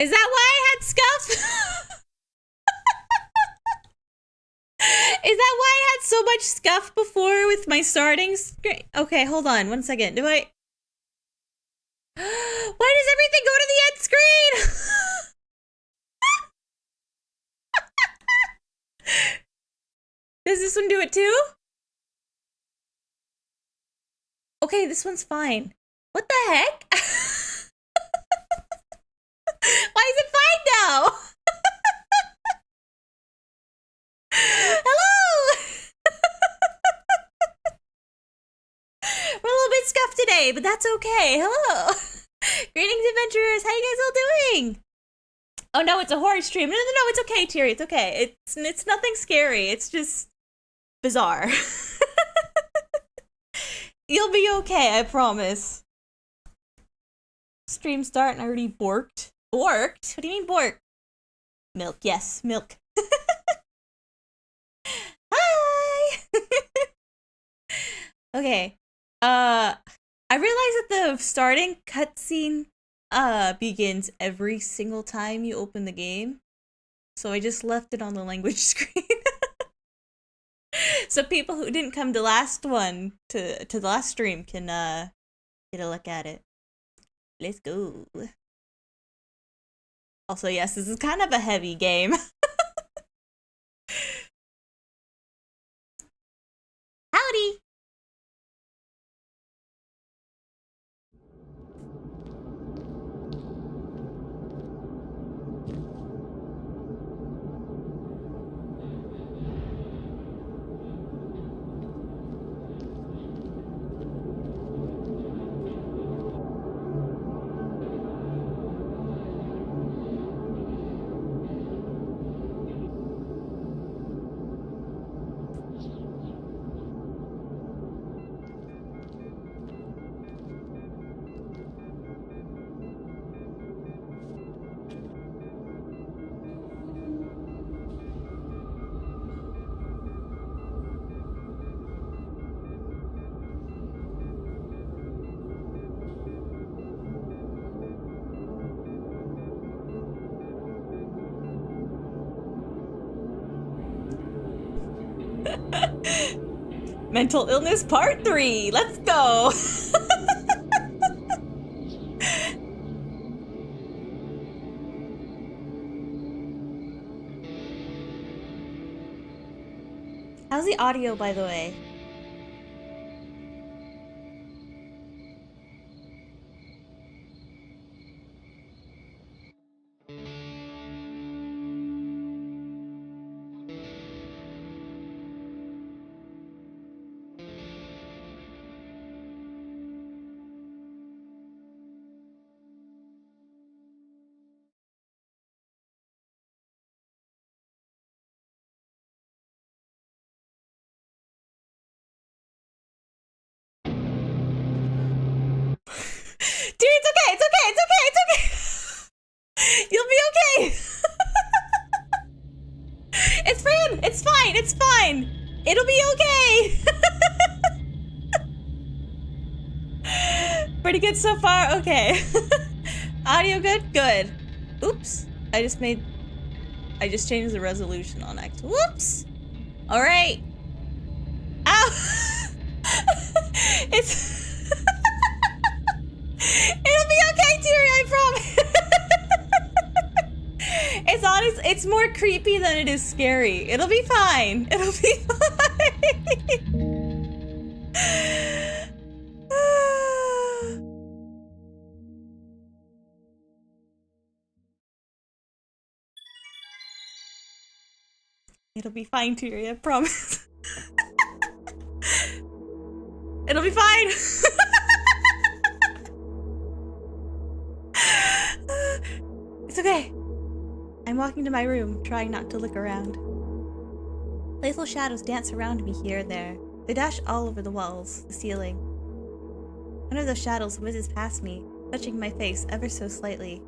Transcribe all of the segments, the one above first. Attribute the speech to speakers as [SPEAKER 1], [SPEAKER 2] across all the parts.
[SPEAKER 1] Is that why I had scuff? Is that why I had so much scuff before with my starting screen? Okay, hold on 1 second. Do I... Why does everything go to the end screen? Does this one do it too? Okay, this one's fine. What the heck? Why is it fine now? Hello! We're a little bit scuffed today, but that's okay. Hello! Greetings, adventurers! How you guys all doing? Oh no, it's a horror stream. No, it's okay, Terry. It's okay. It's nothing scary. It's just bizarre. You'll be okay, I promise. Stream start and I already borked. Borked? What do you mean borked? Milk, yes, milk. Hi! Okay. I realize that the starting cutscene begins every single time you open the game. So I just left it on the language screen. So people who didn't come to the last stream can get a look at it. Let's go. Also, yes, this is kind of a heavy game. Howdy! Mental illness part 3. Let's go. How's the audio, by the way? Dude, it's okay, it's okay, it's okay, it's okay! You'll be okay! It's fine, it's fine, it's fine! It'll be okay! Pretty good so far, okay. Audio good? Good. Oops. I just changed the resolution on X. Whoops! Alright. Ow! It's... It'll be okay, Terry, I promise. It's honest, it's more creepy than it is scary. It'll be fine. It'll be fine. It'll be fine, Terry, I promise. It'll be fine. It's okay. I'm walking to my room, trying not to look around. Playful shadows dance around me here and there. They dash all over the walls, the ceiling. One of those shadows whizzes past me, touching my face ever so slightly.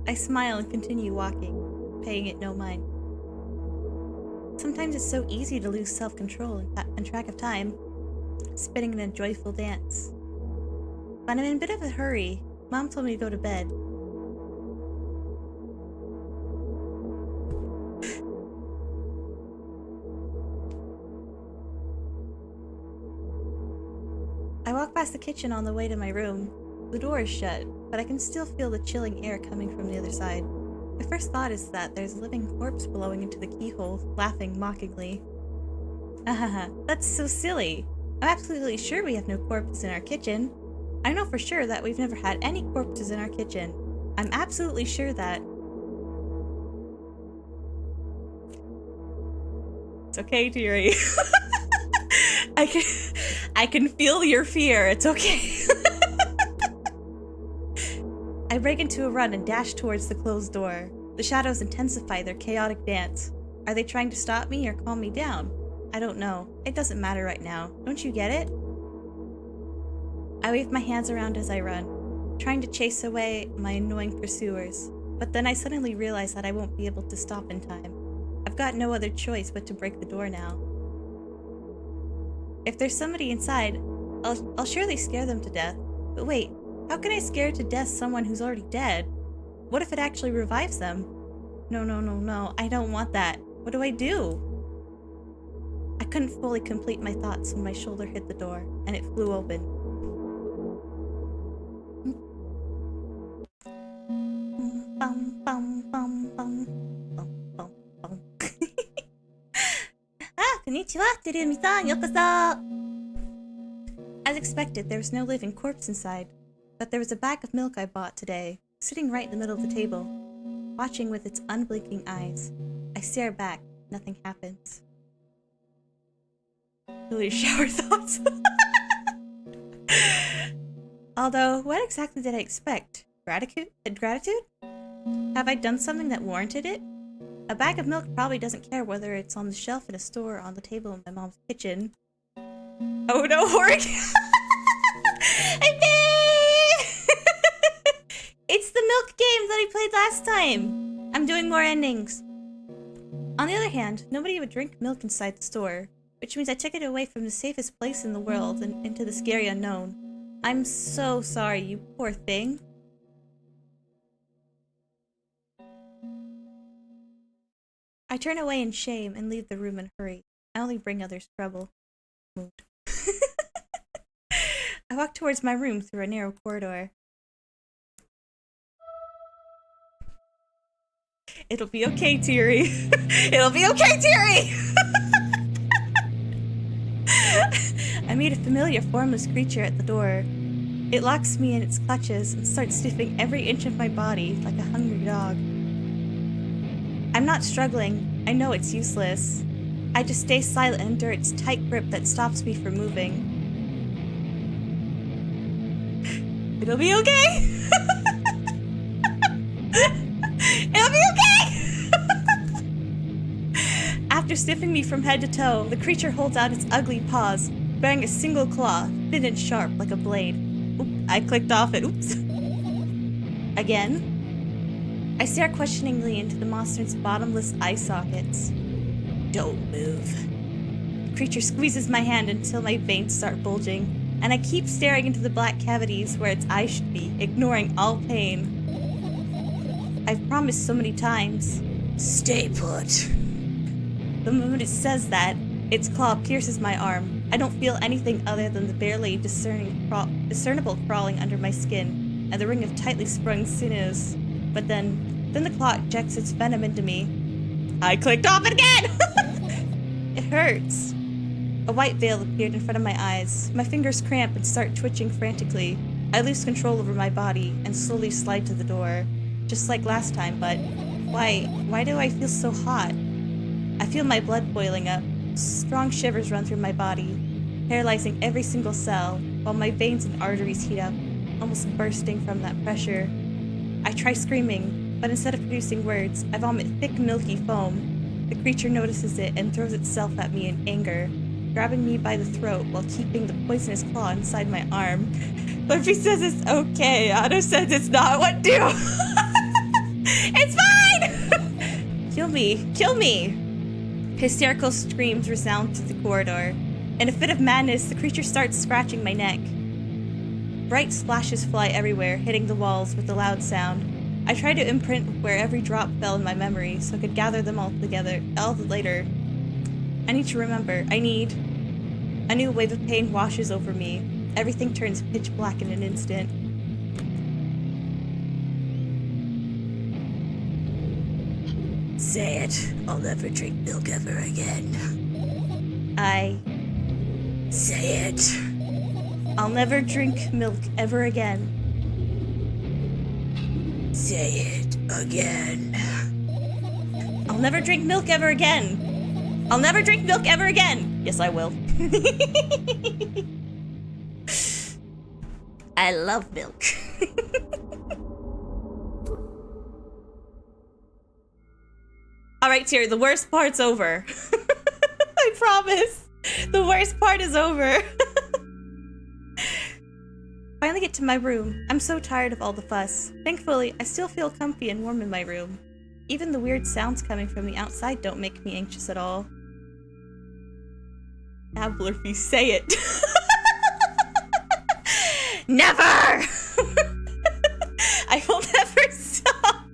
[SPEAKER 1] I smile and continue walking, paying it no mind. Sometimes it's so easy to lose self-control and track of time, spinning in a joyful dance. But I'm in a bit of a hurry. Mom told me to go to bed. past the kitchen on the way to my room. The door is shut, but I can still feel the chilling air coming from the other side. My first thought is that there's a living corpse blowing into the keyhole, laughing mockingly. Ahaha, that's so silly. I'm absolutely sure we have no corpses in our kitchen. I know for sure that we've never had any corpses in our kitchen. I'm absolutely sure that. It's okay, dearie. I can feel your fear. It's okay. I break into a run and dash towards the closed door. The shadows intensify their chaotic dance. Are they trying to stop me or calm me down? I don't know. It doesn't matter right now. Don't you get it? I wave my hands around as I run, trying to chase away my annoying pursuers. But then I suddenly realize that I won't be able to stop in time. I've got no other choice but to break the door now. If there's somebody inside, I'll surely scare them to death. But wait, how can I scare to death someone who's already dead? What if it actually revives them? No, I don't want that. What do I do? I couldn't fully complete my thoughts when my shoulder hit the door, and it flew open. Konnichiwa, Terumi-san, yokoso! As expected, there was no living corpse inside, but there was a bag of milk I bought today, sitting right in the middle of the table, watching with its unblinking eyes. I stare back, nothing happens. Really shower thoughts. Although, what exactly did I expect? Gratitude? Have I done something that warranted it? A bag of milk probably doesn't care whether it's on the shelf in a store or on the table in my mom's kitchen. Oh no, Horik! Hey babe! It's the milk game that I played last time! I'm doing more endings. On the other hand, nobody would drink milk inside the store, which means I took it away from the safest place in the world and into the scary unknown. I'm so sorry, you poor thing. I turn away in shame and leave the room in a hurry. I only bring others trouble. Mood. I walk towards my room through a narrow corridor. It'll be okay, Teary. It'll be okay, Teary! I meet a familiar formless creature at the door. It locks me in its clutches and starts sniffing every inch of my body like a hungry dog. I'm not struggling. I know it's useless. I just stay silent under its tight grip that stops me from moving. It'll be okay! It'll be okay! After sniffing me from head to toe, the creature holds out its ugly paws, bearing a single claw, thin and sharp like a blade. Oop, I clicked off it. Oops. Again. I stare questioningly into the monster's bottomless eye sockets. Don't move. The creature squeezes my hand until my veins start bulging, and I keep staring into the black cavities where its eyes should be, ignoring all pain. I've promised so many times, stay put. The moment it says that, its claw pierces my arm. I don't feel anything other than the barely discernible crawling under my skin, and the ring of tightly sprung sinews. But then the claw ejects its venom into me. I clicked off it again! It hurts. A white veil appeared in front of my eyes. My fingers cramp and start twitching frantically. I lose control over my body and slowly slide to the door. Just like last time, but why do I feel so hot? I feel my blood boiling up. Strong shivers run through my body, paralyzing every single cell, while my veins and arteries heat up, almost bursting from that pressure. I try screaming, but instead of producing words, I vomit thick, milky foam. The creature notices it and throws itself at me in anger, grabbing me by the throat while keeping the poisonous claw inside my arm. Luffy says it's okay. Otto says it's not. What do? It's fine! Kill me! Kill me! Hysterical screams resound through the corridor. In a fit of madness, the creature starts scratching my neck. Bright splashes fly everywhere, hitting the walls with a loud sound. I try to imprint where every drop fell in my memory so I could gather them all together later. I need to remember. A new wave of pain washes over me. Everything turns pitch black in an instant.
[SPEAKER 2] Say it. I'll never drink milk ever again. Say it.
[SPEAKER 1] I'll never drink milk ever again.
[SPEAKER 2] Say it again.
[SPEAKER 1] I'll never drink milk ever again. I'll never drink milk ever again. Yes, I will.
[SPEAKER 2] I love milk.
[SPEAKER 1] Alright, Siri, the worst part's over. I promise. The worst part is over. Finally get to my room. I'm so tired of all the fuss. Thankfully, I still feel comfy and warm in my room. Even the weird sounds coming from the outside don't make me anxious at all. Ablerfy, say it.
[SPEAKER 2] Never!
[SPEAKER 1] I will never stop.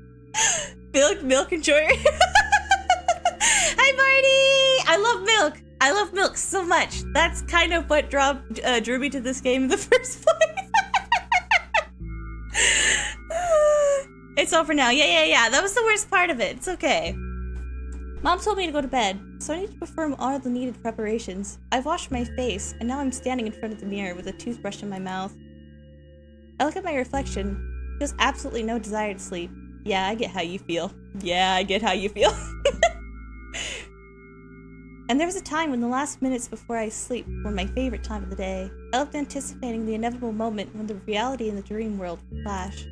[SPEAKER 1] Milk, enjoy. Hi, Marty! I love milk. I love milk so much. That's kind of what drew me to this game in the first place. It's over now. Yeah. That was the worst part of it. It's okay. Mom told me to go to bed, so I need to perform all the needed preparations. I've washed my face, and now I'm standing in front of the mirror with a toothbrush in my mouth. I look at my reflection. There's absolutely no desire to sleep. Yeah, I get how you feel. And there was a time when the last minutes before I sleep were my favorite time of the day. I loved anticipating the inevitable moment when the reality and the dream world would clash.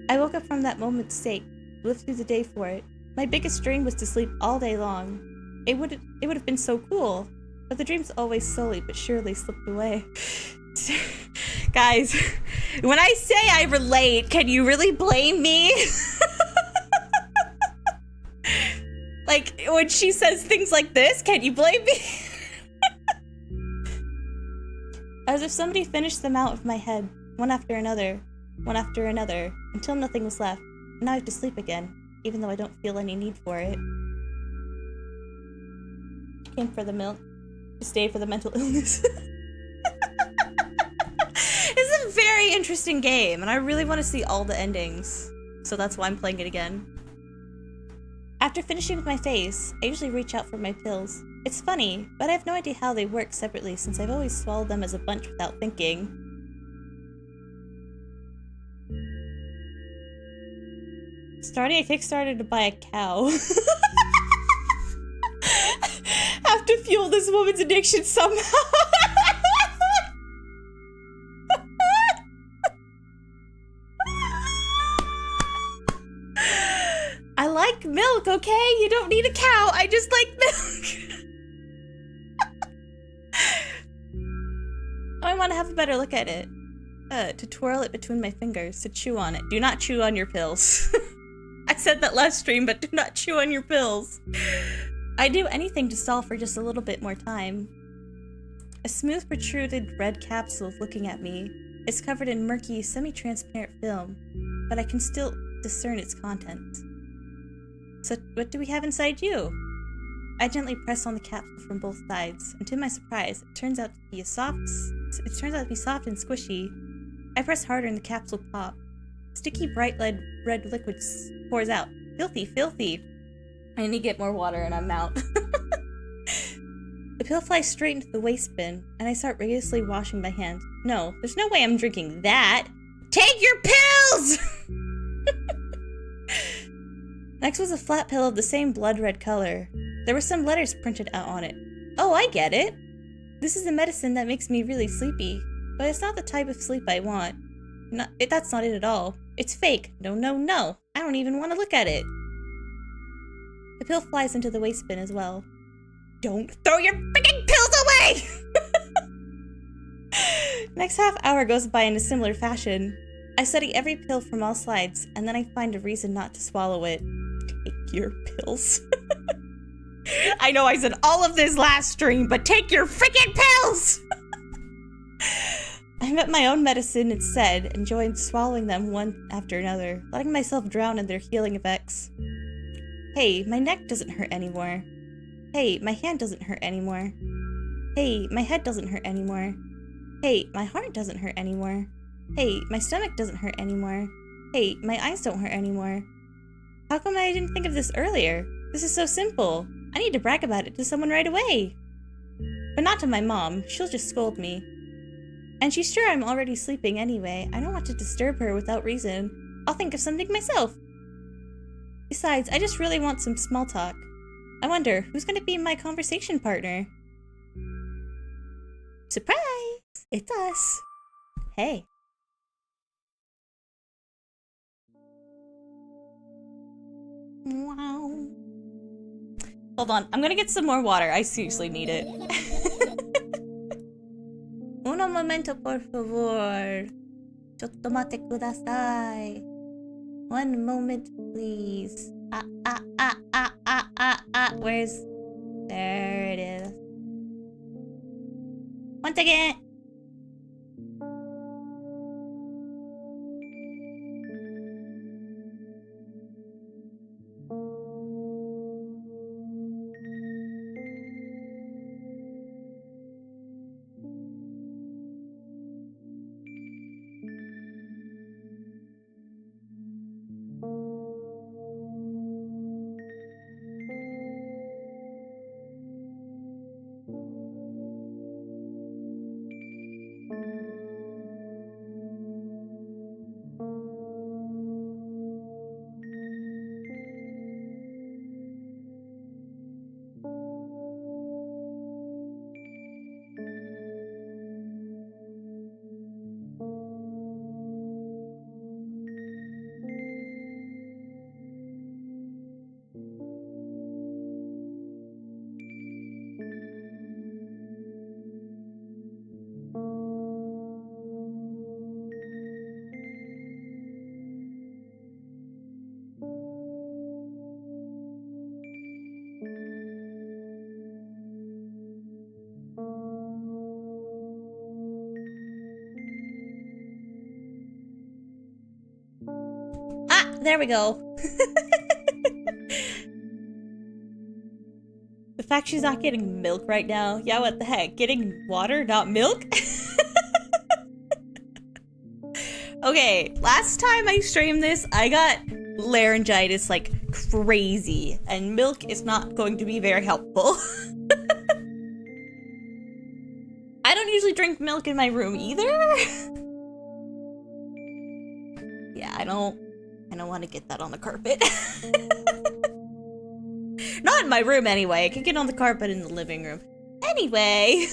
[SPEAKER 1] I woke up from that moment's sake, lived through the day for it. My biggest dream was to sleep all day long. It would have been so cool, but the dreams always slowly but surely slipped away. Guys, when I say I relate, can you really blame me? Like, when she says things like this, can you blame me? As if somebody finished them out of my head, one after another, until nothing was left. And now I have to sleep again, even though I don't feel any need for it. Came for the milk, to stay for the mental illness. It's a very interesting game, and I really want to see all the endings. So that's why I'm playing it again. After finishing with my face, I usually reach out for my pills. It's funny, but I have no idea how they work separately since I've always swallowed them as a bunch without thinking. Starting a Kickstarter to buy a cow. Have to fuel this woman's addiction somehow. I like milk, okay? You don't need a cow. I just like milk. I want to have a better look at it. To twirl it between my fingers, to chew on it. Do not chew on your pills. I said that last stream, but do not chew on your pills. I'd do anything to stall for just a little bit more time. A smooth, protruded red capsule is looking at me. It's covered in murky, semi-transparent film, but I can still discern its contents. So, what do we have inside you? I gently press on the capsule from both sides, and to my surprise, it turns out to be soft and squishy. I press harder and the capsule pops. Sticky, bright red liquid pours out. Filthy. I need to get more water and I'm out. The pill flies straight into the waste bin, and I start rigorously washing my hands. No, there's no way I'm drinking that. Take your pills! Next was a flat pill of the same blood red color. There were some letters printed out on it. Oh, I get it. This is a medicine that makes me really sleepy, but it's not the type of sleep I want. That's not it at all. It's fake. No. I don't even want to look at it. The pill flies into the waste bin as well. Don't throw your freaking pills away! Next half hour goes by in a similar fashion. I study every pill from all sides, and then I find a reason not to swallow it. Take your pills. I know I said all of this last stream, but take your freaking pills! I met my own medicine instead, enjoying swallowing them one after another, letting myself drown in their healing effects. Hey, my neck doesn't hurt anymore. Hey, my hand doesn't hurt anymore. Hey, my head doesn't hurt anymore. Hey, my heart doesn't hurt anymore. Hey, my stomach doesn't hurt anymore. Hey, my eyes don't hurt anymore. How come I didn't think of this earlier? This is so simple. I need to brag about it to someone right away. But not to my mom. She'll just scold me. And she's sure I'm already sleeping anyway. I don't want to disturb her without reason. I'll think of something myself. Besides, I just really want some small talk. I wonder, who's gonna be my conversation partner? Surprise! It's us. Hey. Wow. Hold on, I'm gonna get some more water. I seriously need it. Uno momento, por favor. Chottomate kudasai. One moment, please. Where's... There it is. One second. There we go. The fact she's not getting milk right now. Yeah, what the heck? Getting water, not milk? Okay, last time I streamed this, I got laryngitis like crazy, and milk is not going to be very helpful. I don't usually drink milk in my room either. Yeah, I don't want to get that on the carpet. Not in my room anyway. I can get on the carpet in the living room. Anyway.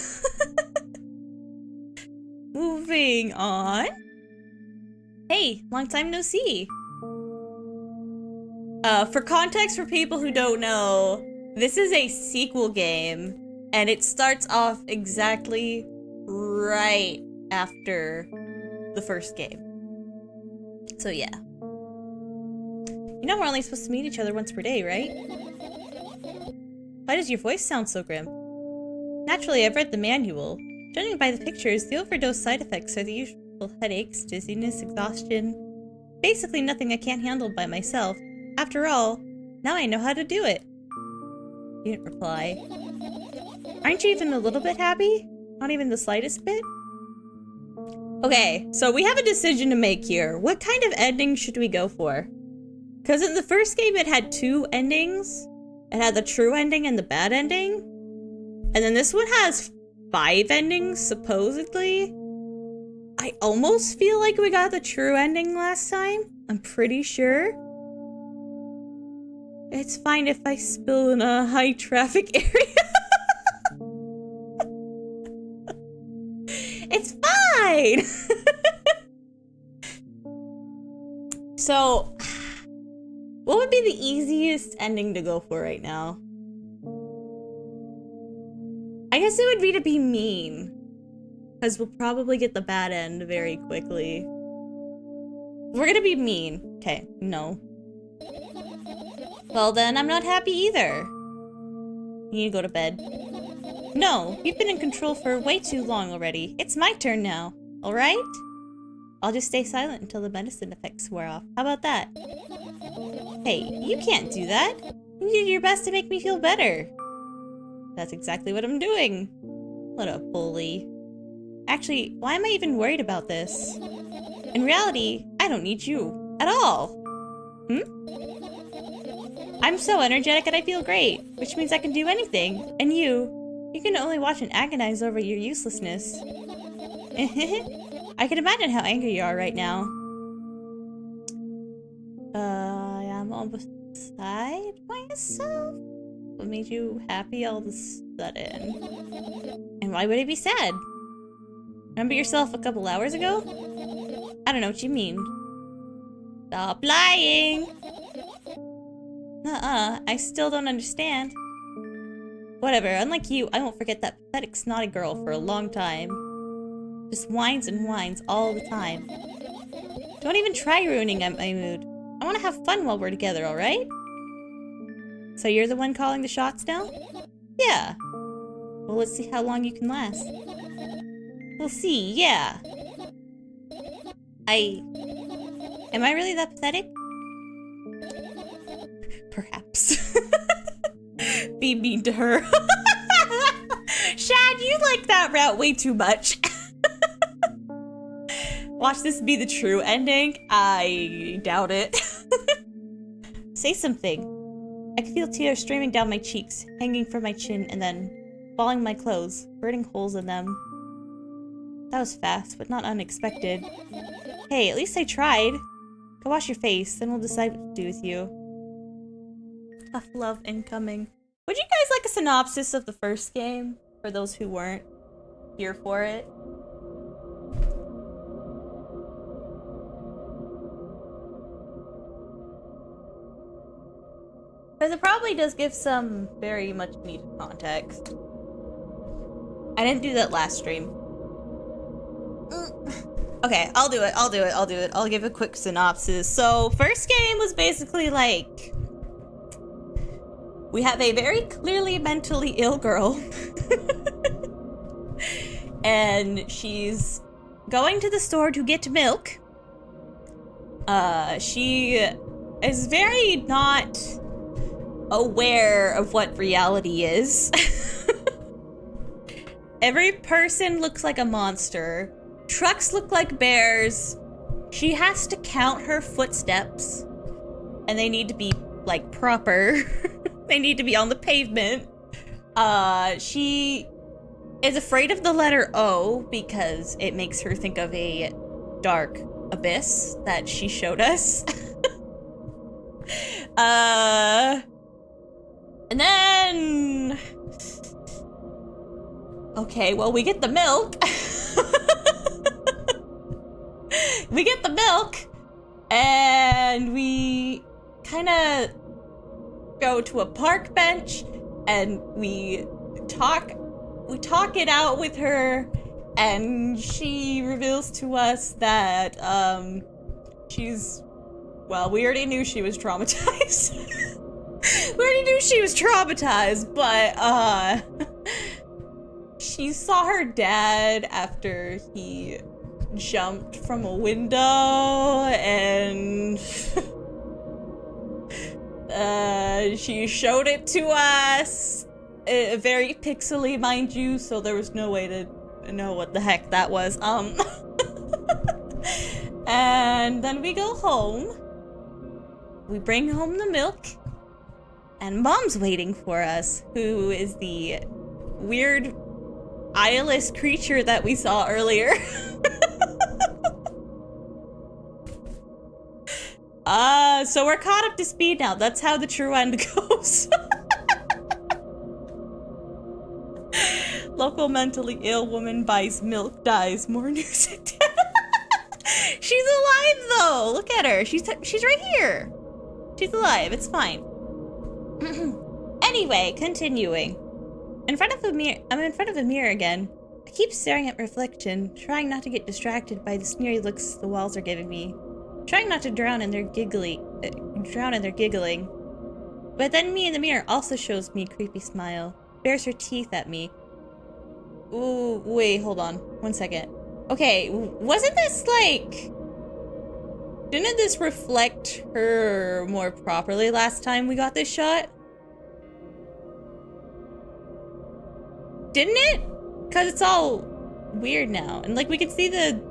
[SPEAKER 1] Moving on. Hey, long time no see. For context for people who don't know, this is a sequel game, and it starts off exactly right after the first game. So yeah. You know we're only supposed to meet each other once per day, right? Why does your voice sound so grim? Naturally, I've read the manual. Judging by the pictures, the overdose side effects are the usual headaches, dizziness, exhaustion. Basically nothing I can't handle by myself. After all, now I know how to do it. You didn't reply. Aren't you even a little bit happy? Not even the slightest bit? Okay, so we have a decision to make here. What kind of ending should we go for? Because in the first game it had 2 endings. It had the true ending and the bad ending. And then this one has 5 endings, supposedly. I almost feel like we got the true ending last time. I'm pretty sure. It's fine if I spill in a high traffic area. It's fine! So, what would be the easiest ending to go for right now? I guess it would be to be mean. Because we'll probably get the bad end very quickly. We're gonna be mean. Okay, no. Well then, I'm not happy either. You need to go to bed. No, you've been in control for way too long already. It's my turn now, alright? I'll just stay silent until the medicine effects wear off. How about that? Hey, you can't do that. You did your best to make me feel better. That's exactly what I'm doing. What a bully. Actually, why am I even worried about this? In reality, I don't need you at all. I'm so energetic and I feel great, which means I can do anything. And you can only watch and agonize over your uselessness. I can imagine how angry you are right now. I'm almost beside myself? What made you happy all of a sudden? And why would I be sad? Remember yourself a couple hours ago? I don't know what you mean. Stop lying! I still don't understand. Whatever, unlike you, I won't forget that pathetic snotty girl for a long time. Just whines and whines all the time. Don't even try ruining my mood. I want to have fun while we're together, alright? So you're the one calling the shots now? Yeah. Well, let's see how long you can last. We'll see, yeah. Am I really that pathetic? Perhaps. Be mean to her. Shad, you like that route way too much. Watch this be the true ending? I doubt it. Say something. I can feel tears streaming down my cheeks, hanging from my chin, and then falling my clothes, burning holes in them. That was fast, but not unexpected. Hey, at least I tried. Go wash your face, then we'll decide what to do with you. Tough love incoming. Would you guys like a synopsis of the first game? For those who weren't here for it? Because it probably does give some very much needed context. I didn't do that last stream. Okay, I'll do it. I'll give a quick synopsis. So, first game was basically like... we have a very clearly mentally ill girl. And she's going to the store to get milk. She is very not aware of what reality is. Every person looks like a monster. Trucks look like bears. She has to count her footsteps. And they need to be, like, proper. They need to be on the pavement. She is afraid of the letter O because it makes her think of a dark abyss that she showed us. And then... okay, well, we get the milk. We get the milk, and we kind of go to a park bench, and we talk it out with her, and she reveals to us that, she's... well, we already knew she was traumatized. We already knew she was traumatized, but, she saw her dad after he jumped from a window, and she showed it to us. Very pixely, mind you, so there was no way to know what the heck that was. And then we go home. We bring home the milk, and Mom's waiting for us, who is the weird eyeless creature that we saw earlier. So we're caught up to speed now. That's how the true end goes. Local mentally ill woman buys milk, dies. More news. She's alive though. Look at her. She's right here. She's alive. It's fine. Anyway, continuing. In front of a mirror. I'm in front of a mirror again. I keep staring at reflection, trying not to get distracted by the sneery looks the walls are giving me. Trying not to drown in their giggling. But then me in the mirror also shows me a creepy smile. Bares her teeth at me. Ooh, wait, hold on. 1 second. Okay, wasn't this like... didn't this reflect her more properly last time we got this shot? Didn't it? Because it's all weird now. And like we can see the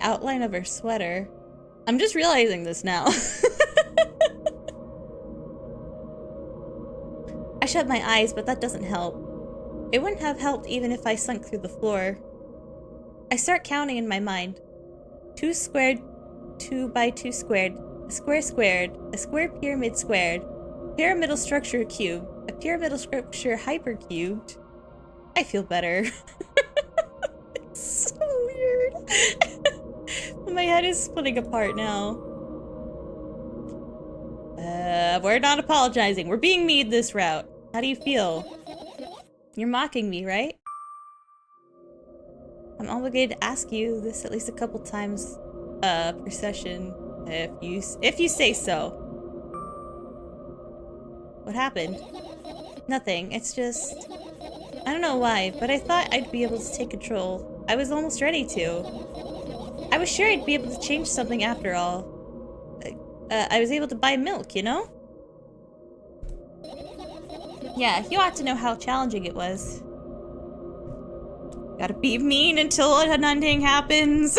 [SPEAKER 1] outline of her sweater. I'm just realizing this now. I shut my eyes, but that doesn't help. It wouldn't have helped even if I sunk through the floor. I start counting in my mind. 2 squared, 2 by 2 squared, a square squared, a square pyramid squared, pyramidal structure cubed, a pyramidal structure hypercubed. I feel better. It's so weird. My head is splitting apart now. We're not apologizing. We're being mean this route. How do you feel? You're mocking me, right? I'm obligated to ask you this at least a couple times per session, if you say so. What happened? Nothing. It's just... I don't know why, but I thought I'd be able to take control. I was almost ready to. I was sure I'd be able to change something after all. I was able to buy milk, you know? Yeah, you ought to know how challenging it was. Gotta be mean until an ending happens.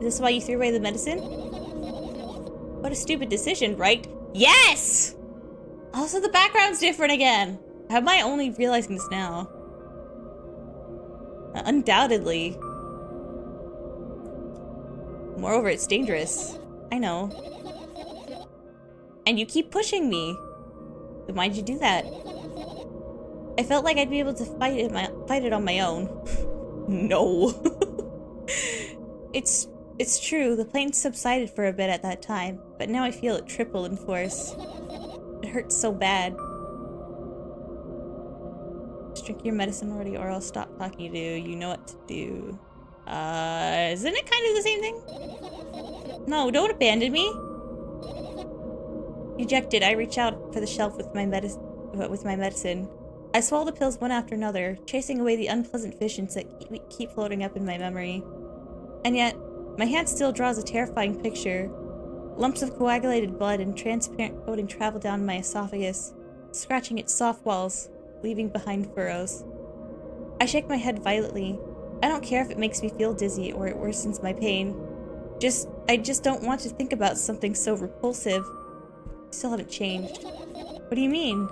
[SPEAKER 1] Is this why you threw away the medicine? What a stupid decision, right? Yes! Also, the background's different again. How am I only realizing this now? Undoubtedly. Moreover, it's dangerous. I know. And you keep pushing me. Then why'd you do that? I felt like I'd be able to fight it on my own. No. It's true, the plane subsided for a bit at that time, but now I feel it triple in force. It hurts so bad. Just drink your medicine already or I'll stop talking to you. You know what to do. Isn't it kind of the same thing? No, don't abandon me. Dejected, I reach out for the shelf with my medicine. I swallow the pills one after another, chasing away the unpleasant visions that keep floating up in my memory. And yet, my hand still draws a terrifying picture. Lumps of coagulated blood and transparent coating travel down my esophagus, scratching its soft walls, leaving behind furrows. I shake my head violently. I don't care if it makes me feel dizzy or it worsens my pain. I just don't want to think about something so repulsive. You still haven't changed. What do you mean?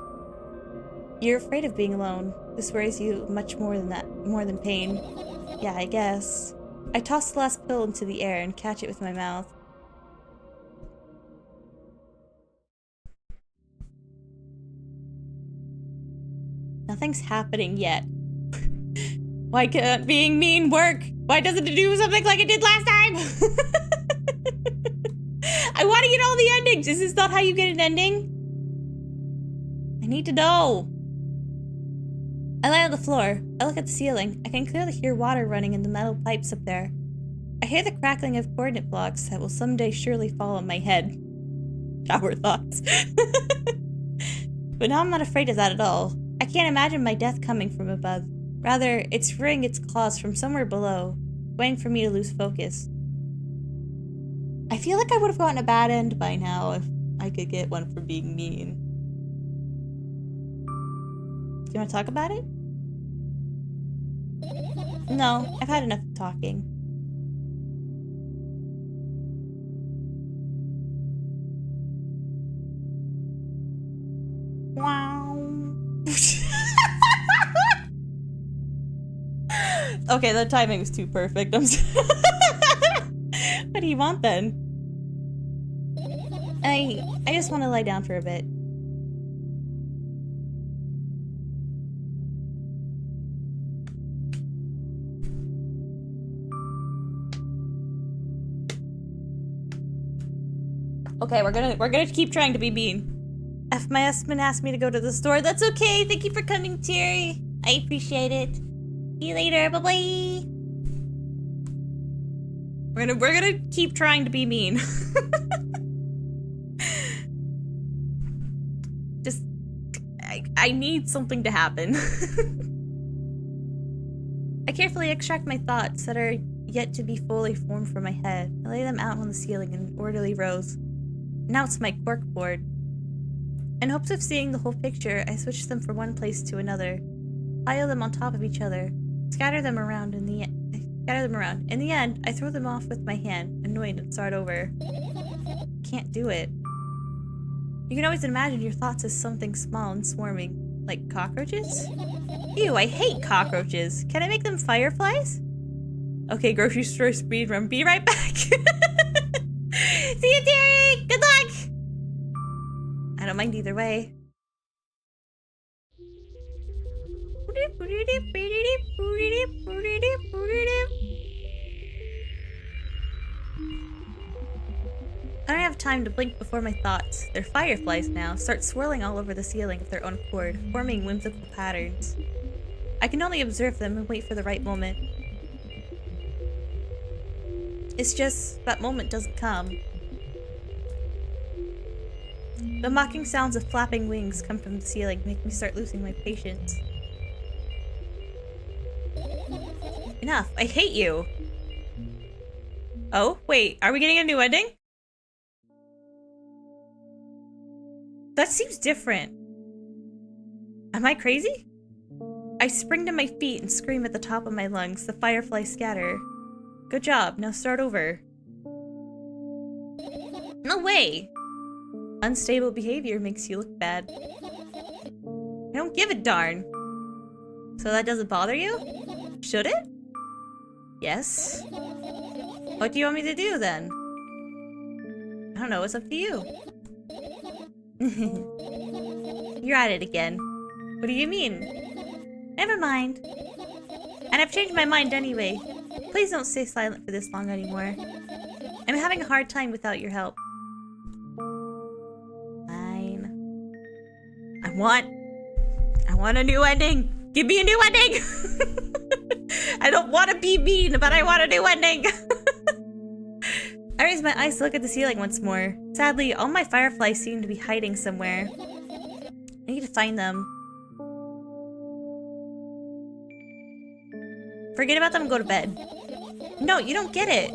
[SPEAKER 1] You're afraid of being alone. This worries you much more than that, more than pain. Yeah, I guess. I toss the last pill into the air and catch it with my mouth. Nothing's happening yet. Why can't being mean work? Why doesn't it do something like it did last time? I want to get all the endings. Is this not how you get an ending? I need to know. I lie on the floor. I look at the ceiling. I can clearly hear water running in the metal pipes up there. I hear the crackling of coordinate blocks that will someday surely fall on my head. Shower thoughts. But now I'm not afraid of that at all. I can't imagine my death coming from above. Rather, it's freeing its claws from somewhere below, waiting for me to lose focus. I feel like I would have gotten a bad end by now if I could get one for being mean. Do you want to talk about it? No, I've had enough talking. Wow. Okay, the timing was too perfect. I'm What do you want then? I just want to lie down for a bit. Okay, we're gonna keep trying to be mean. If my husband asked me to go to the store, that's okay. Thank you for coming, Terry. I appreciate it. See you later. Bye bye. We're gonna keep trying to be mean. Just I need something to happen. I carefully extract my thoughts that are yet to be fully formed from my head. I lay them out on the ceiling in orderly rows. Now it's my cork board. In hopes of seeing the whole picture, I switch them from one place to another. Pile them on top of each other. Scatter them around. In the end, I throw them off with my hand, annoyed, and start over. Can't do it. You can always imagine your thoughts as something small and swarming. Like cockroaches? Ew, I hate cockroaches. Can I make them fireflies? Okay, grocery store speed run. Be right back. See you, Terry! Good luck! I don't mind either way. I don't have time to blink before my thoughts. They're fireflies now, start swirling all over the ceiling of their own accord, forming whimsical patterns. I can only observe them and wait for the right moment. It's just, that moment doesn't come. The mocking sounds of flapping wings come from the ceiling, make me start losing my patience. Enough, I hate you! Oh, wait, are we getting a new ending? That seems different. Am I crazy? I spring to my feet and scream at the top of my lungs. The fireflies scatter. Good job, now start over. No way! Unstable behavior makes you look bad. I don't give a darn. So that doesn't bother you? Should it? Yes. What do you want me to do then? I don't know, it's up to you. You're at it again. What do you mean? Never mind. And I've changed my mind anyway. Please don't stay silent for this long anymore. I'm having a hard time without your help. Fine. I want a new ending. Give me a new ending. I don't want to be mean, but I want a new ending. I raise my eyes to look at the ceiling once more. Sadly, all my fireflies seem to be hiding somewhere. I need to find them. Forget about them and go to bed. No, you don't get it.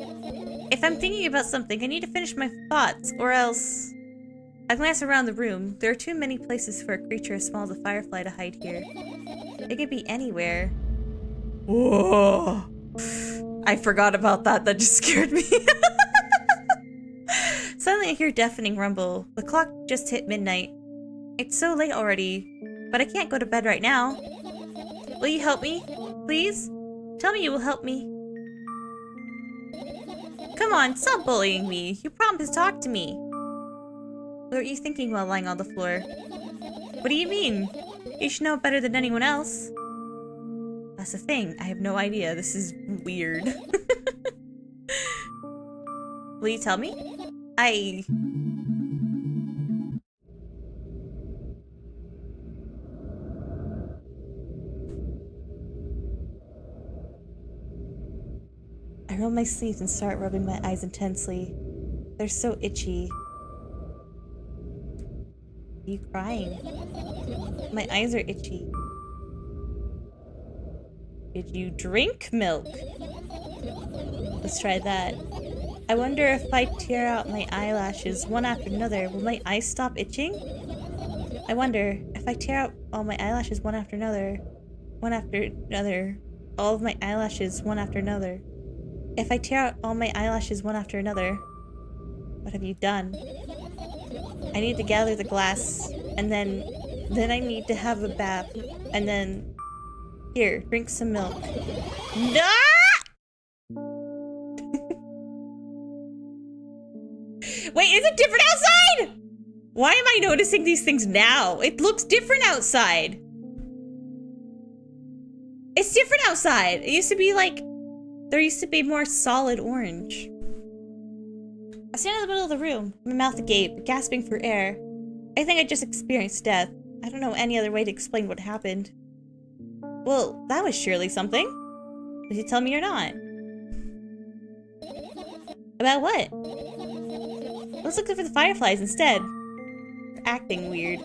[SPEAKER 1] If I'm thinking about something, I need to finish my thoughts, or else... I glance around the room. There are too many places for a creature as small as a firefly to hide here. It could be anywhere. Whoa! I forgot about that. That just scared me. Suddenly I hear a deafening rumble. The clock just hit midnight. It's so late already, but I can't go to bed right now. Will you help me? Please? Tell me you will help me. Come on, stop bullying me. You promised to talk to me. What are you thinking while lying on the floor? What do you mean? You should know better than anyone else. That's the thing. I have no idea. This is weird. Will you tell me? I roll my sleeves and start rubbing my eyes intensely. They're so itchy. Are you crying? My eyes are itchy. Did you drink milk? Let's try that. I wonder if I tear out my eyelashes one after another, will my eyes stop itching? I wonder if I tear out all my eyelashes one after another, all of my eyelashes one after another. If I tear out all my eyelashes one after another, what have you done? I need to gather the glass, and then I need to have a bath, and then... Here, drink some milk. No! Wait, is it different outside? Why am I noticing these things now? It looks different outside. It's different outside. It used to be like... There used to be more solid orange. I stand in the middle of the room, my mouth agape, gasping for air. I think I just experienced death. I don't know any other way to explain what happened. Well, that was surely something. Did you tell me or not? About what? Let's look for the fireflies instead. You're acting weird.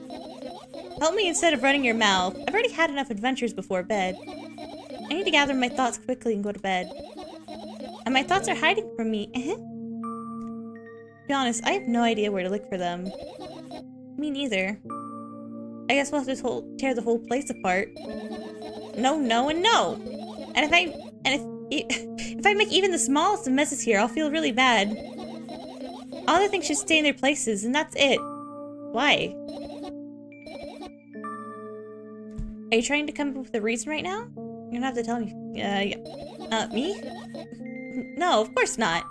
[SPEAKER 1] Help me instead of running your mouth. I've already had enough adventures before bed. I need to gather my thoughts quickly and go to bed. And my thoughts are hiding from me. be honest, I have no idea where to look for them. Me neither. I guess we'll have to tear the whole place apart. No, no, and no! And if I make even the smallest of messes here, I'll feel really bad. All the things should stay in their places, and that's it. Why? Are you trying to come up with a reason right now? You're gonna have to tell me. Yeah. Me? No, of course not.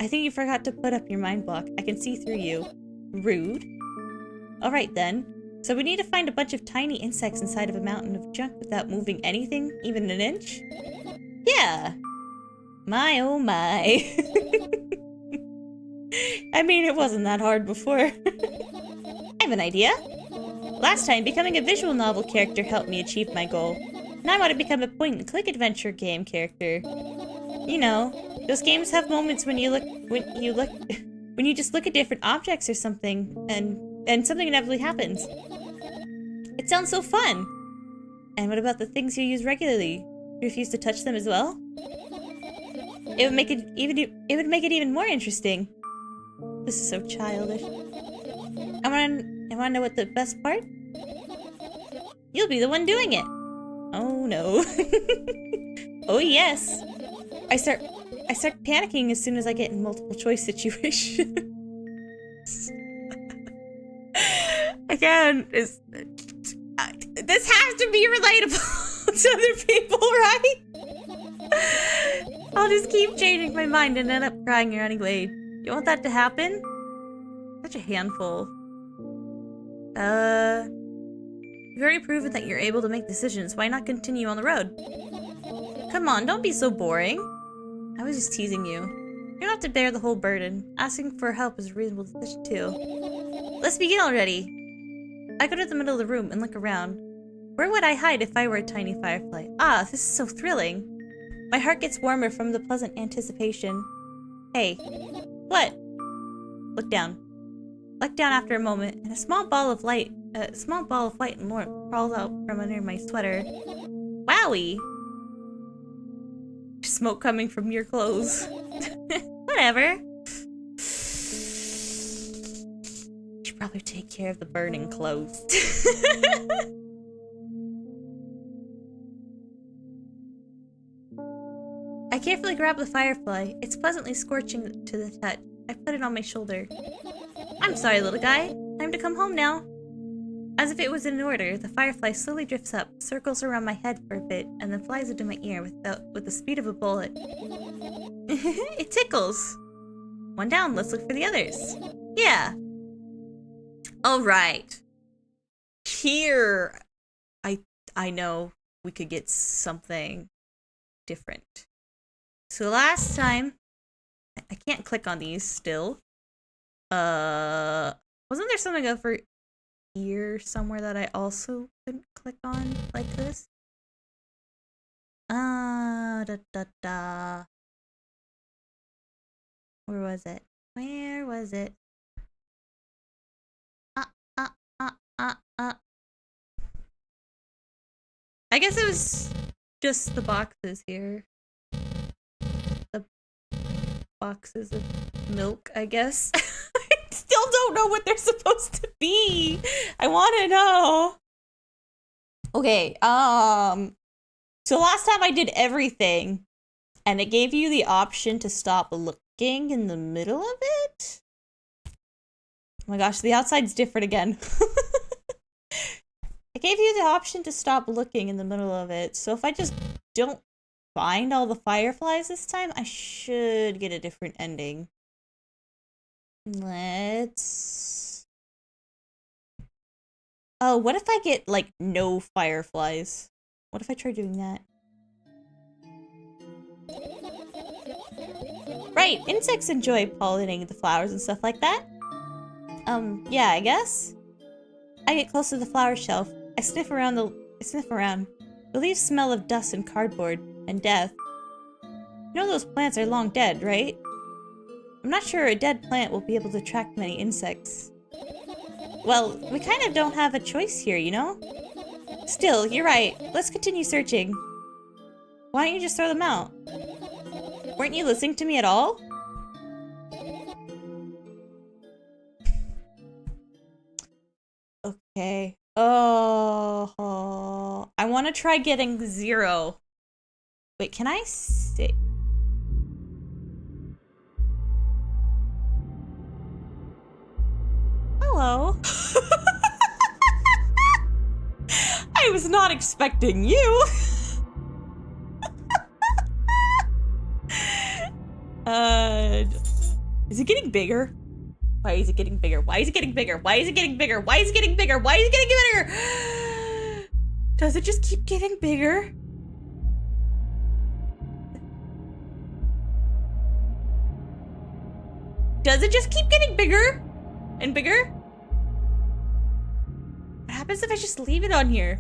[SPEAKER 1] I think you forgot to put up your mind block. I can see through you. Rude. Alright then. So we need to find a bunch of tiny insects inside of a mountain of junk without moving anything, even an inch? Yeah. My oh my. I mean, it wasn't that hard before. I have an idea. Last time, becoming a visual novel character helped me achieve my goal. Now I want to become a point-and-click adventure game character. You know, those games have moments when you just look at different objects or something, and something inevitably happens. It sounds so fun. And what about the things you use regularly? You refuse to touch them as well? It would make it even more interesting. This is so childish. I wanna know what the best part? You'll be the one doing it. Oh no. Oh yes. I start panicking as soon as I get in multiple choice situations. Again, this has to be relatable to other people, right? I'll just keep changing my mind and end up crying here anyway. You want that to happen? Such a handful. You've already proven that you're able to make decisions. Why not continue on the road? Come on, don't be so boring. I was just teasing you. You don't have to bear the whole burden. Asking for help is a reasonable decision too. Let's begin already. I go to the middle of the room and look around. Where would I hide if I were a tiny firefly? Ah, this is so thrilling. My heart gets warmer from the pleasant anticipation. Hey. What? Look down. Look down after a moment, and a small ball of white and warmth crawls out from under my sweater. Wowie! Smoke coming from your clothes. Whatever. Should probably take care of the burning clothes. I carefully grab the firefly. It's pleasantly scorching to the touch. I put it on my shoulder. I'm sorry, little guy. Time to come home now. As if it was in order, the firefly slowly drifts up, circles around my head for a bit, and then flies into my ear with the speed of a bullet. It tickles. One down, let's look for the others. Yeah. Alright. Here, I know we could get something different. So last time, I can't click on these still. Wasn't there something over here somewhere that I also couldn't click on like this? Da. Where was it? Where was it? I guess it was just the boxes here. The boxes of milk, I guess. I still don't know what they're supposed to be. I want to know. Okay, so last time I did everything, and it gave you the option to stop looking in the middle of it? Oh my gosh, the outside's different again. It gave you the option to stop looking in the middle of it, so if I just don't find all the fireflies this time, I should get a different ending. Let's... Oh, what if I get, like, no fireflies? What if I try doing that? Right, insects enjoy pollinating the flowers and stuff like that. Yeah, I guess. I get close to the flower shelf. I sniff around. The leaves smell of dust and cardboard and death. You know those plants are long dead, right? I'm not sure a dead plant will be able to attract many insects. Well, we kind of don't have a choice here, you know? Still, you're right. Let's continue searching. Why don't you just throw them out? Weren't you listening to me at all? Okay. Oh, I want to try getting 0. Wait, can I see? Hello. I was not expecting you. Is it getting bigger? Why is it getting bigger? Why is it getting bigger? Why is it getting bigger? Why is it getting bigger? Why is it getting bigger? Does it just keep getting bigger? Does it just keep getting bigger and bigger? What happens if I just leave it on here?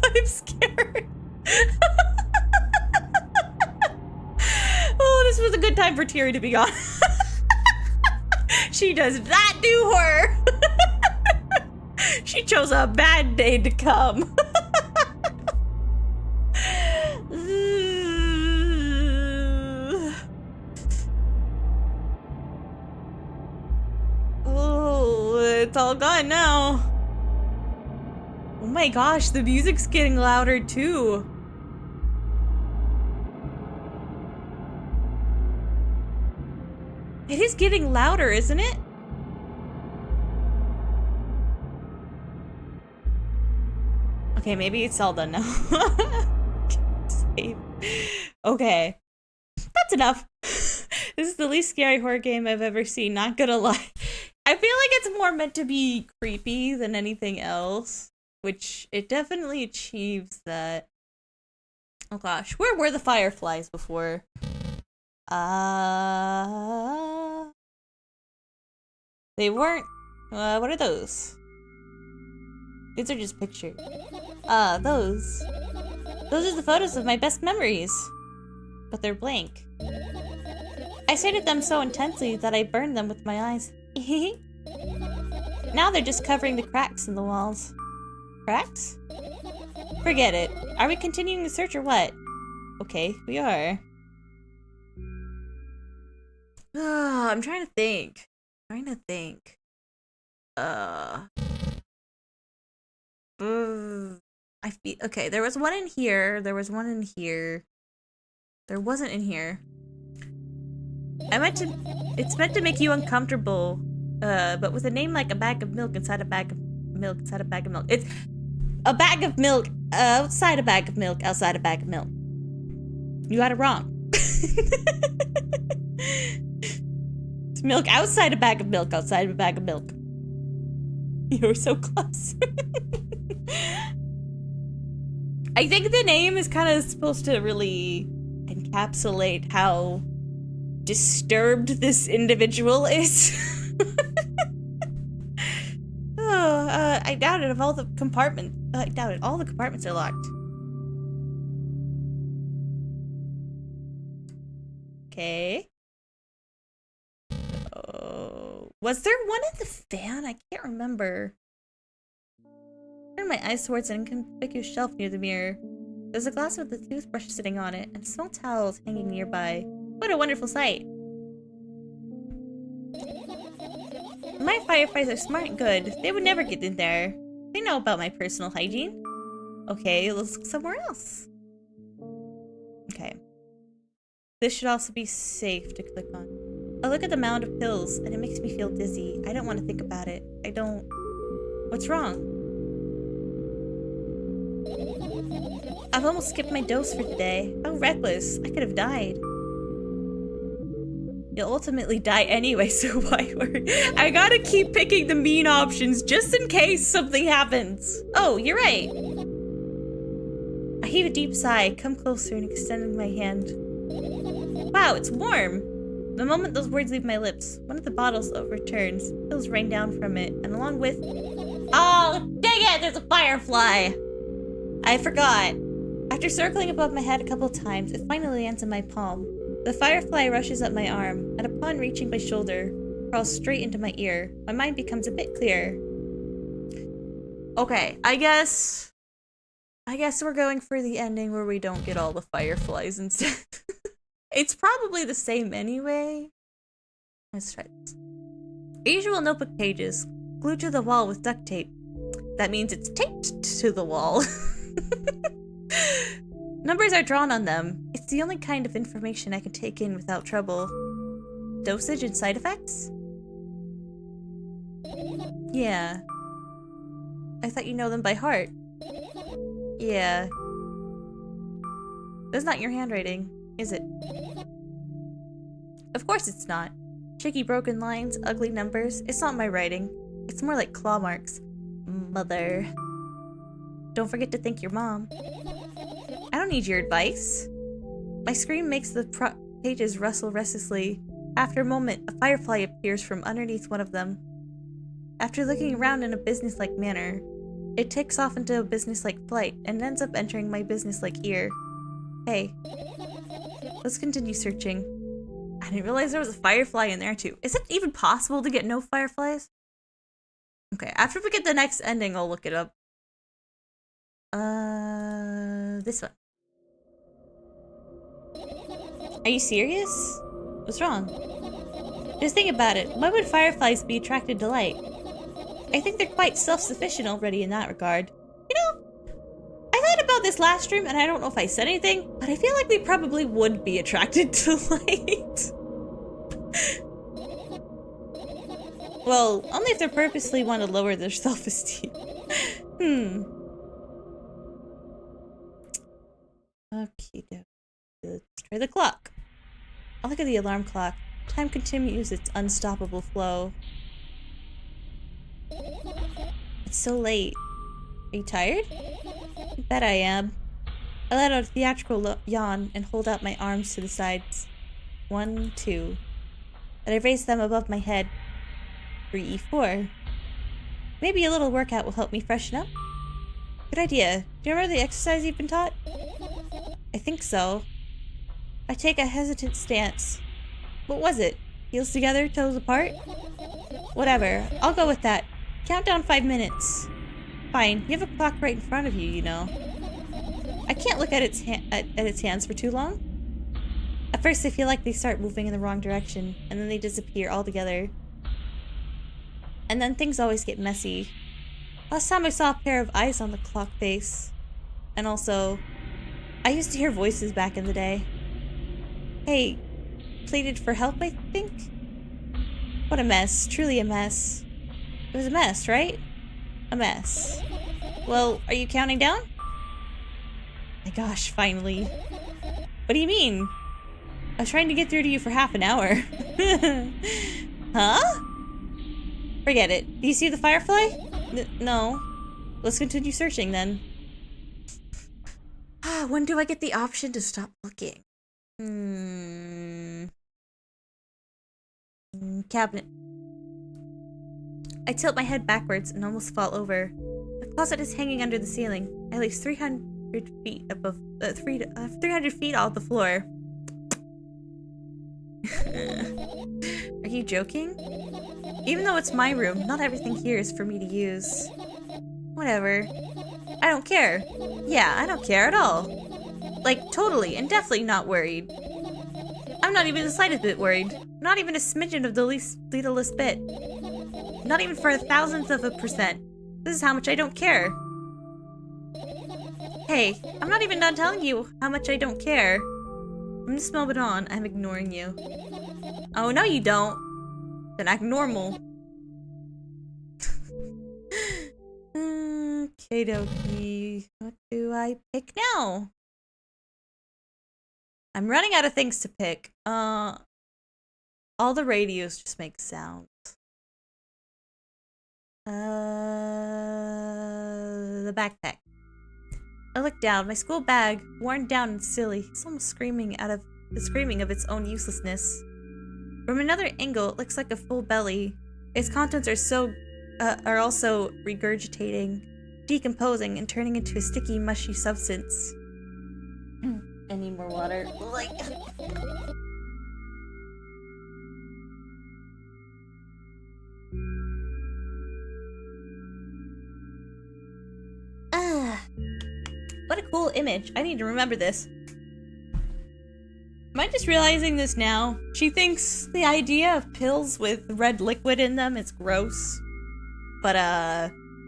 [SPEAKER 1] I'm scared. Oh, this was a good time for Terry to be gone. She does not do horror. She chose a bad day to come. Oh, it's all gone now. Oh my gosh, the music's getting louder too. It is getting louder, isn't it? Okay, maybe it's all done now. Save. Okay. That's enough. This is the least scary horror game I've ever seen, not gonna lie. I feel like it's more meant to be creepy than anything else, which it definitely achieves that. Oh gosh, where were the fireflies before? They weren't. What are those? These are just pictures. Those. Those are the photos of my best memories. But they're blank. I stared at them so intensely that I burned them with my eyes. Now they're just covering the cracks in the walls. Cracks? Forget it. Are we continuing the search or what? Okay, we are. I'm trying to think. I feel okay. There was one in here. There was one in here. There wasn't in here. It's meant to make you uncomfortable. But with a name like a bag of milk inside a bag of milk inside a bag of milk. It's a bag of milk outside a bag of milk outside a bag of milk. You got it wrong. It's milk outside a bag of milk outside a bag of milk. You were so close. I think the name is kind of supposed to really encapsulate how disturbed this individual is. I doubt it. Of all the compartments, I doubt it. All the compartments are locked. Okay. Oh, was there one in the fan? I can't remember. I turned my eyes towards an inconspicuous shelf near the mirror. There's a glass with a toothbrush sitting on it, and small towels hanging nearby. What a wonderful sight! My fireflies are smart and good. They would never get in there. They know about my personal hygiene. Okay, let's look somewhere else. Okay. This should also be safe to click on. I look at the mound of pills, and it makes me feel dizzy. I don't want to think about it. I don't... What's wrong? I've almost skipped my dose for today. How reckless. I could have died. You'll ultimately die anyway, so why worry? I gotta keep picking the mean options just in case something happens. Oh, you're right. I heave a deep sigh, come closer and extending my hand. Wow, it's warm. The moment those words leave my lips, one of the bottles overturns. Pills rain down from it, and along with... Oh, dang it! There's a firefly! I forgot. After circling above my head a couple times, it finally lands in my palm. The firefly rushes up my arm, and upon reaching my shoulder, crawls straight into my ear. My mind becomes a bit clearer. Okay, I guess we're going for the ending where we don't get all the fireflies instead. It's probably the same anyway. Let's try this. Usual notebook pages, glued to the wall with duct tape. That means it's taped to the wall. Numbers are drawn on them. It's the only kind of information I can take in without trouble. Dosage and side effects? Yeah. I thought you know them by heart. Yeah. That's not your handwriting, is it? Of course it's not. Tricky broken lines, ugly numbers. It's not my writing. It's more like claw marks. Mother. Don't forget to thank your mom. I don't need your advice. My scream makes the pages rustle restlessly. After a moment, a firefly appears from underneath one of them. After looking around in a businesslike manner, it takes off into a businesslike flight and ends up entering my businesslike ear. Hey. Let's continue searching. I didn't realize there was a firefly in there too. Is it even possible to get no fireflies? Okay, after we get the next ending, I'll look it up. This one. Are you serious? What's wrong? Just think about it. Why would fireflies be attracted to light? I think they're quite self-sufficient already in that regard. You know, I thought about this last stream, and I don't know if I said anything, but I feel like they probably would be attracted to light. Well, only if they purposely want to lower their self-esteem. Okay, let's try the clock. I'll look at the alarm clock. Time continues its unstoppable flow. It's so late. Are you tired? I bet I am. I let out a theatrical yawn and hold out my arms to the sides. 1, 2. And I raise them above my head. 3, 4. Maybe a little workout will help me freshen up. Good idea. Do you remember the exercise you've been taught? I think so. I take a hesitant stance. What was it? Heels together, toes apart? Whatever. I'll go with that. Count down 5 minutes. Fine. You have a clock right in front of you, you know. I can't look at its hands for too long. At first, I feel like they start moving in the wrong direction, and then they disappear altogether. And then things always get messy. Last time I saw a pair of eyes on the clock face. And also, I used to hear voices back in the day. Hey, pleaded for help, I think? What a mess. Truly a mess. It was a mess, right? A mess. Well, are you counting down? My gosh, finally. What do you mean? I was trying to get through to you for half an hour. Huh? Forget it. Do you see the firefly? No. Let's continue searching then. When do I get the option to stop looking? Cabinet. I tilt my head backwards and almost fall over. The closet is hanging under the ceiling, at least 300 feet above, 300 feet off the floor. Are you joking? Even though it's my room, not everything here is for me to use. Whatever. I don't care. Yeah, I don't care at all. Like, totally and definitely not worried. I'm not even the slightest bit worried. Not even a smidgen of the littlest bit. Not even for 1,000th of a percent. This is how much I don't care. Hey, I'm not even done telling you how much I don't care. From this moment on, I'm ignoring you. Oh, no you don't. Then act normal. Okay, dokie. What do I pick now? I'm running out of things to pick. All the radios just make sounds. The backpack. I look down. My school bag, worn down and silly, is almost screaming of its own uselessness. From another angle, it looks like a full belly. Its contents are also regurgitating, decomposing, and turning into a sticky, mushy substance. I need more water. What a cool image. I need to remember this. Am I just realizing this now? She thinks the idea of pills with red liquid in them is gross. But,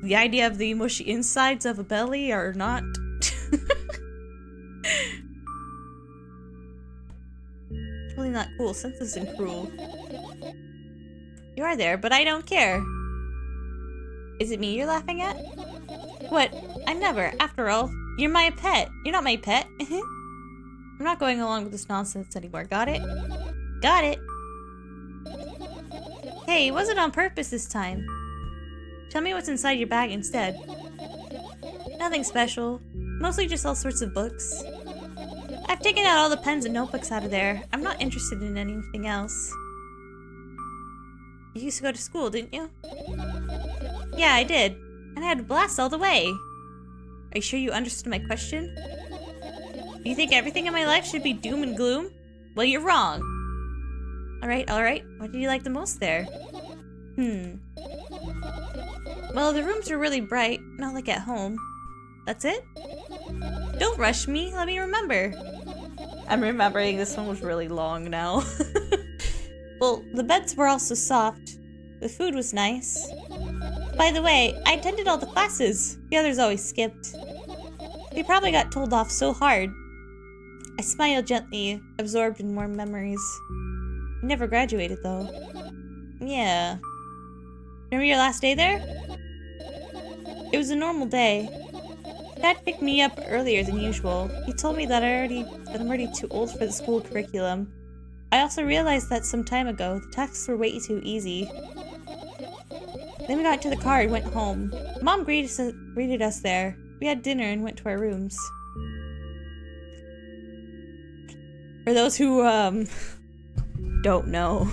[SPEAKER 1] the idea of the mushy insides of a belly are not. Totally not cool, senseless and cruel. You are there, but I don't care. Is it me you're laughing at? What? I never. After all, you're my pet. You're not my pet. I'm not going along with this nonsense anymore. Got it? Got it. Hey, it wasn't on purpose this time. Tell me what's inside your bag instead. Nothing special. Mostly just all sorts of books. I've taken out all the pens and notebooks out of there. I'm not interested in anything else. You used to go to school, didn't you? Yeah, I did. And I had a blast all the way. Are you sure you understood my question? Do you think everything in my life should be doom and gloom? Well, you're wrong. Alright, alright. What did you like the most there? Well, the rooms were really bright, not like at home. That's it? Don't rush me, let me remember. I'm remembering this one was really long now. Well, the beds were also soft. The food was nice. By the way, I attended all the classes. The others always skipped. They probably got told off so hard. I smiled gently, absorbed in warm memories. I never graduated, though. Yeah. Remember your last day there? It was a normal day. Dad picked me up earlier than usual. He told me that I'm already too old for the school curriculum. I also realized that some time ago, the tasks were way too easy. Then we got into the car and went home. Mom greeted us there. We had dinner and went to our rooms. For those who, don't know.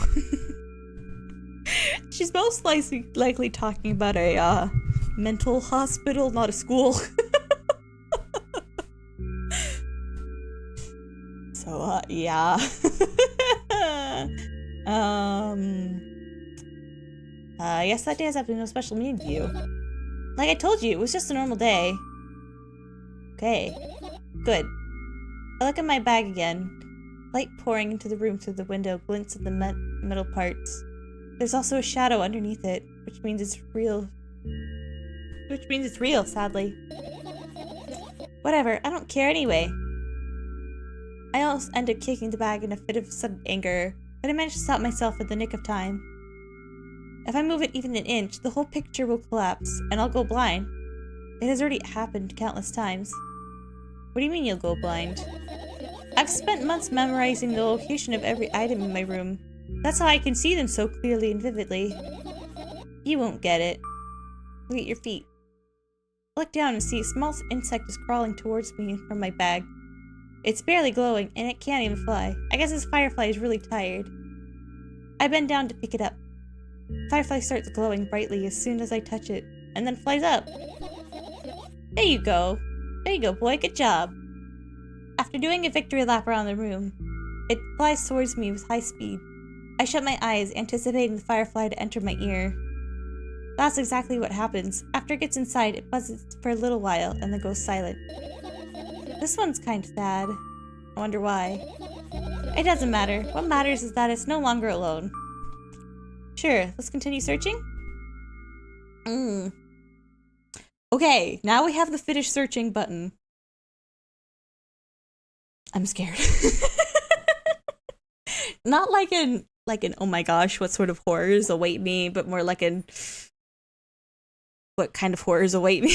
[SPEAKER 1] She's most likely talking about a, mental hospital, not a school. So, yeah. I guess that day has absolutely no special meaning to you. Like I told you, it was just a normal day. Okay. Good. I look at my bag again. Light pouring into the room through the window glints at the metal parts. There's also a shadow underneath it, which means it's real. Sadly. Whatever, I don't care anyway. I almost ended kicking the bag in a fit of sudden anger, but I managed to stop myself in the nick of time. If I move it even an inch, the whole picture will collapse, and I'll go blind. It has already happened countless times. What do you mean you'll go blind? I've spent months memorizing the location of every item in my room. That's how I can see them so clearly and vividly. You won't get it. Look at your feet. I look down and see a small insect is crawling towards me from my bag. It's barely glowing, and it can't even fly. I guess this firefly is really tired. I bend down to pick it up. Firefly starts glowing brightly as soon as I touch it, and then flies up. There you go. There you go, boy. Good job. After doing a victory lap around the room, it flies towards me with high speed. I shut my eyes, anticipating the firefly to enter my ear. That's exactly what happens. After it gets inside, it buzzes for a little while, and then goes silent. This one's kind of sad. I wonder why. It doesn't matter. What matters is that it's no longer alone. Sure, let's continue searching? Okay, now we have the finish searching button. I'm scared. Not like an oh my gosh, what sort of horrors await me, but more like an what kind of horrors await me.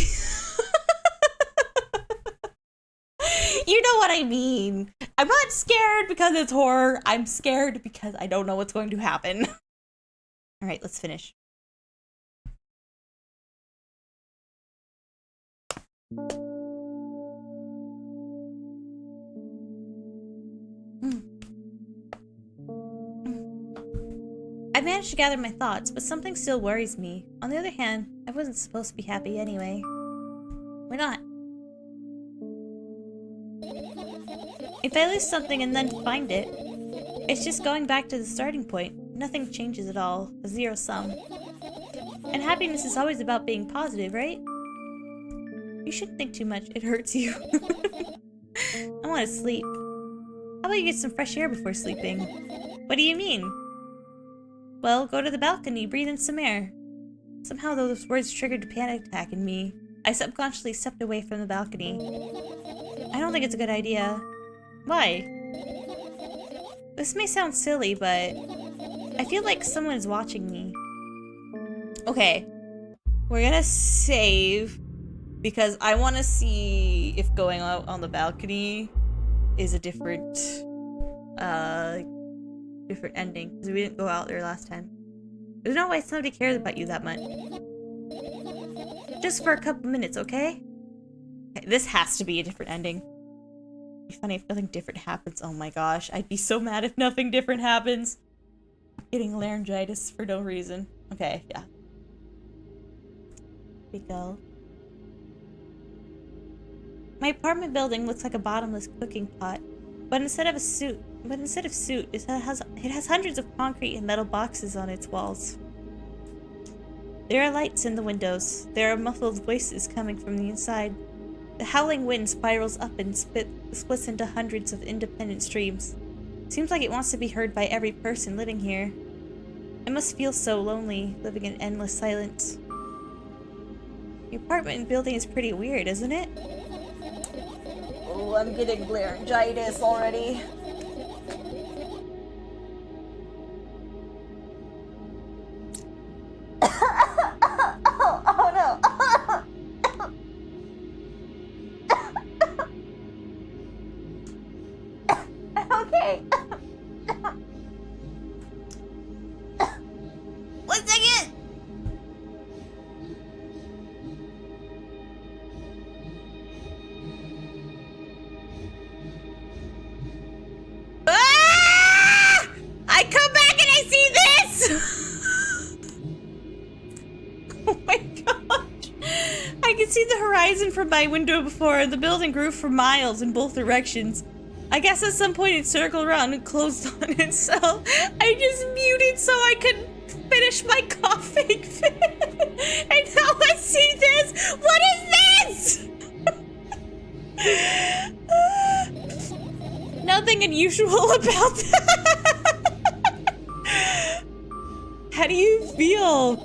[SPEAKER 1] You know what I mean. I'm not scared because it's horror. I'm scared because I don't know what's going to happen. All right, let's finish. I managed to gather my thoughts, but something still worries me. On the other hand, I wasn't supposed to be happy anyway. Why not? If I lose something and then find it, it's just going back to the starting point. Nothing changes at all. A zero sum. And happiness is always about being positive, right? You shouldn't think too much. It hurts you. I want to sleep. How about you get some fresh air before sleeping? What do you mean? Well, go to the balcony, breathe in some air. Somehow those words triggered a panic attack in me. I subconsciously stepped away from the balcony. I don't think it's a good idea. Why? This may sound silly, but I feel like someone is watching me. Okay. We're gonna save because I want to see if going out on the balcony is a different ending, because we didn't go out there last time. There's no way somebody cares about you that much. Just for a couple minutes, okay? Okay, this has to be a different ending. It'd be funny if nothing different happens. Oh my gosh, I'd be so mad if nothing different happens. I'm getting laryngitis for no reason. Okay, yeah. Here we go. My apartment building looks like a bottomless cooking pot, but instead of soot, it has hundreds of concrete and metal boxes on its walls. There are lights in the windows. There are muffled voices coming from the inside. The howling wind spirals up and splits into hundreds of independent streams. Seems like it wants to be heard by every person living here. It must feel so lonely, living in endless silence. The apartment building is pretty weird, isn't it? Oh, I'm getting laryngitis already. Oh no. Okay. 1 second. I come back and I see this! Oh my gosh. I could see the horizon from my window before. The building grew for miles in both directions. I guess at some point it circled around and closed on itself. I just muted so I could finish my coughing fit. And now I see this! What is this? Nothing unusual about that. How do you feel?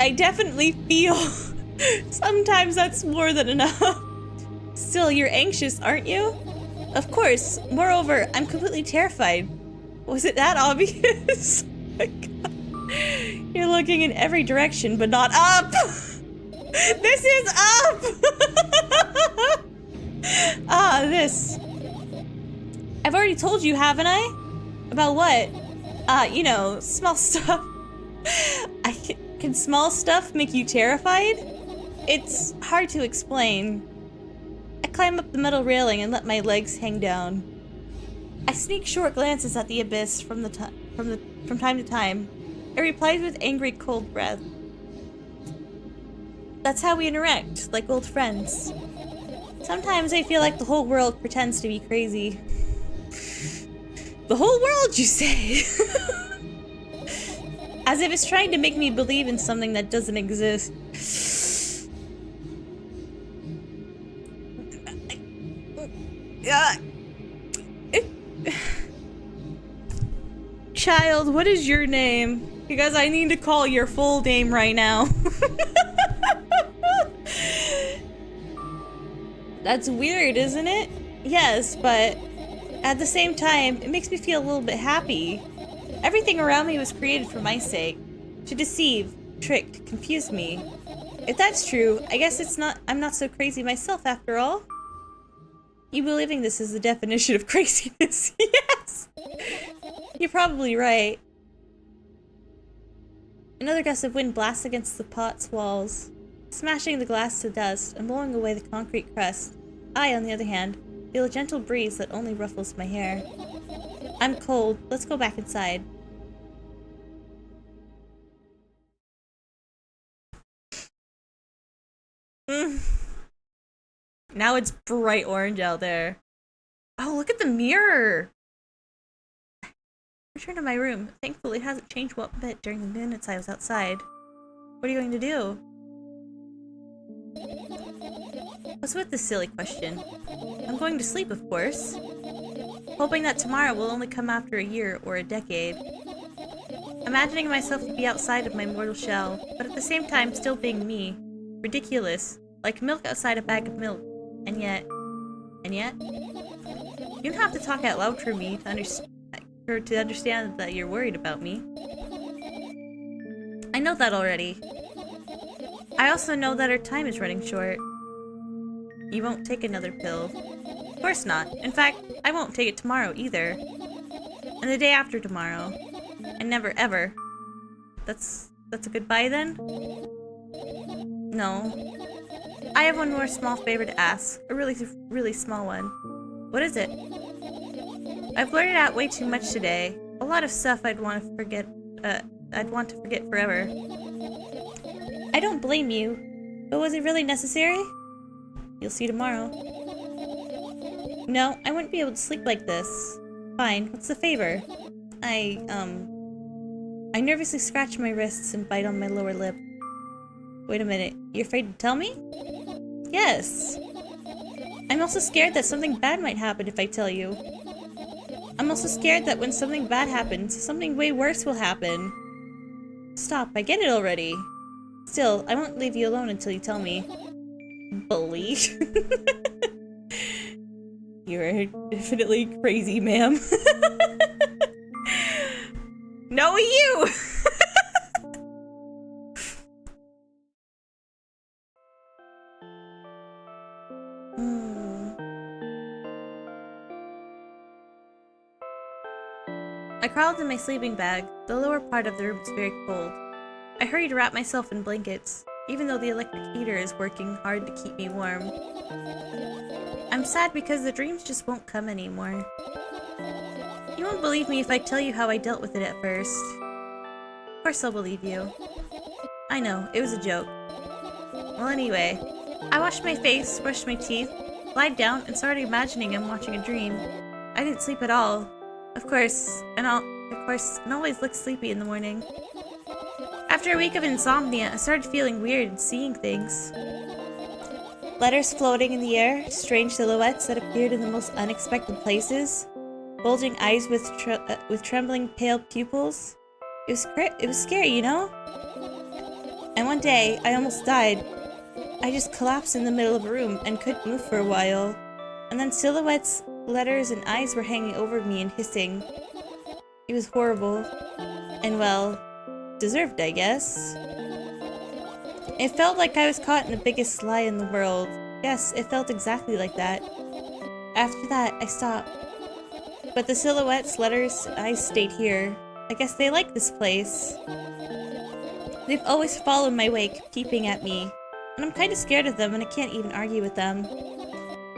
[SPEAKER 1] I definitely feel. Sometimes that's more than enough. Still, you're anxious, aren't you? Of course. Moreover, I'm completely terrified. Was it that obvious? Oh my God. You're looking in every direction, but not up! This is up! Ah, this. I've already told you, haven't I? About what? You know, small stuff. Can small stuff make you terrified? It's hard to explain. I climb up the metal railing and let my legs hang down. I sneak short glances at the abyss from time to time. It replies with angry, cold breath. That's how we interact, like old friends. Sometimes I feel like the whole world pretends to be crazy. The whole world, you say? As if it's trying to make me believe in something that doesn't exist. Child, what is your name? Because I need to call your full name right now. That's weird, isn't it? Yes, but at the same time, it makes me feel a little bit happy. Everything around me was created for my sake. To deceive, trick, confuse me. If that's true, I guess I'm not so crazy myself after all. You believing this is the definition of craziness. Yes! You're probably right. Another gust of wind blasts against the pot's walls, smashing the glass to dust and blowing away the concrete crust. I, on the other hand, feel a gentle breeze that only ruffles my hair. I'm cold. Let's go back inside. Now it's bright orange out there. Oh, look at the mirror! Return to my room. Thankfully, it hasn't changed one bit during the minutes I was outside. What are you going to do? What's with this silly question? I'm going to sleep, of course. Hoping that tomorrow will only come after a year or a decade. Imagining myself to be outside of my mortal shell, but at the same time still being me. Ridiculous. Like milk outside a bag of milk. And yet... You don't have to talk out loud for me to understand that you're worried about me. I know that already. I also know that our time is running short. You won't take another pill. Of course not. In fact, I won't take it tomorrow either. And the day after tomorrow. And never ever. That's a goodbye then? No. I have one more small favor to ask. A really small one. What is it? I've blurted out way too much today. A lot of stuff I'd want to forget forever. I don't blame you. But was it really necessary? You'll see tomorrow. No, I wouldn't be able to sleep like this. Fine, what's the favor? I nervously scratch my wrists and bite on my lower lip. Wait a minute, you're afraid to tell me? Yes. I'm also scared that something bad might happen if I tell you. I'm also scared that when something bad happens, something way worse will happen. Stop, I get it already. Still, I won't leave you alone until you tell me. Bully. You're definitely crazy, ma'am. No, you! I crawled in my sleeping bag. The lower part of the room is very cold. I hurry to wrap myself in blankets, even though the electric heater is working hard to keep me warm. I'm sad because the dreams just won't come anymore. You won't believe me if I tell you how I dealt with it at first. Of course I'll believe you. I know, it was a joke. Well, anyway, I washed my face, brushed my teeth, lied down, and started imagining I'm watching a dream. I didn't sleep at all. Of course, and always look sleepy in the morning. After a week of insomnia, I started feeling weird and seeing things. Letters floating in the air, strange silhouettes that appeared in the most unexpected places, bulging eyes with trembling pale pupils. It was scary, you know? And one day, I almost died. I just collapsed in the middle of a room and couldn't move for a while. And then silhouettes, letters, and eyes were hanging over me and hissing. It was horrible. And well, deserved, I guess. It felt like I was caught in the biggest lie in the world. Yes, it felt exactly like that. After that, I stopped. But the silhouettes, letters, eyes stayed here. I guess they like this place. They've always followed my wake, peeping at me. And I'm kinda scared of them and I can't even argue with them.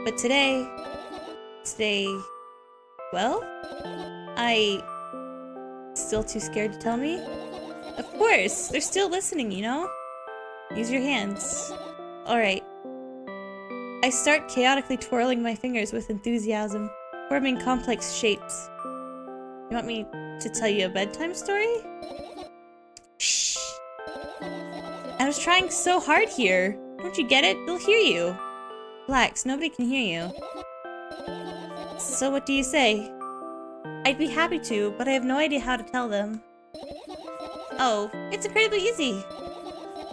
[SPEAKER 1] But today, well, still too scared to tell me? Of course, they're still listening, you know? Use your hands. Alright. I start chaotically twirling my fingers with enthusiasm, forming complex shapes. You want me to tell you a bedtime story? Shh. I was trying so hard here. Don't you get it? They'll hear you. Relax, nobody can hear you. So what do you say? I'd be happy to, but I have no idea how to tell them. Oh, it's incredibly easy.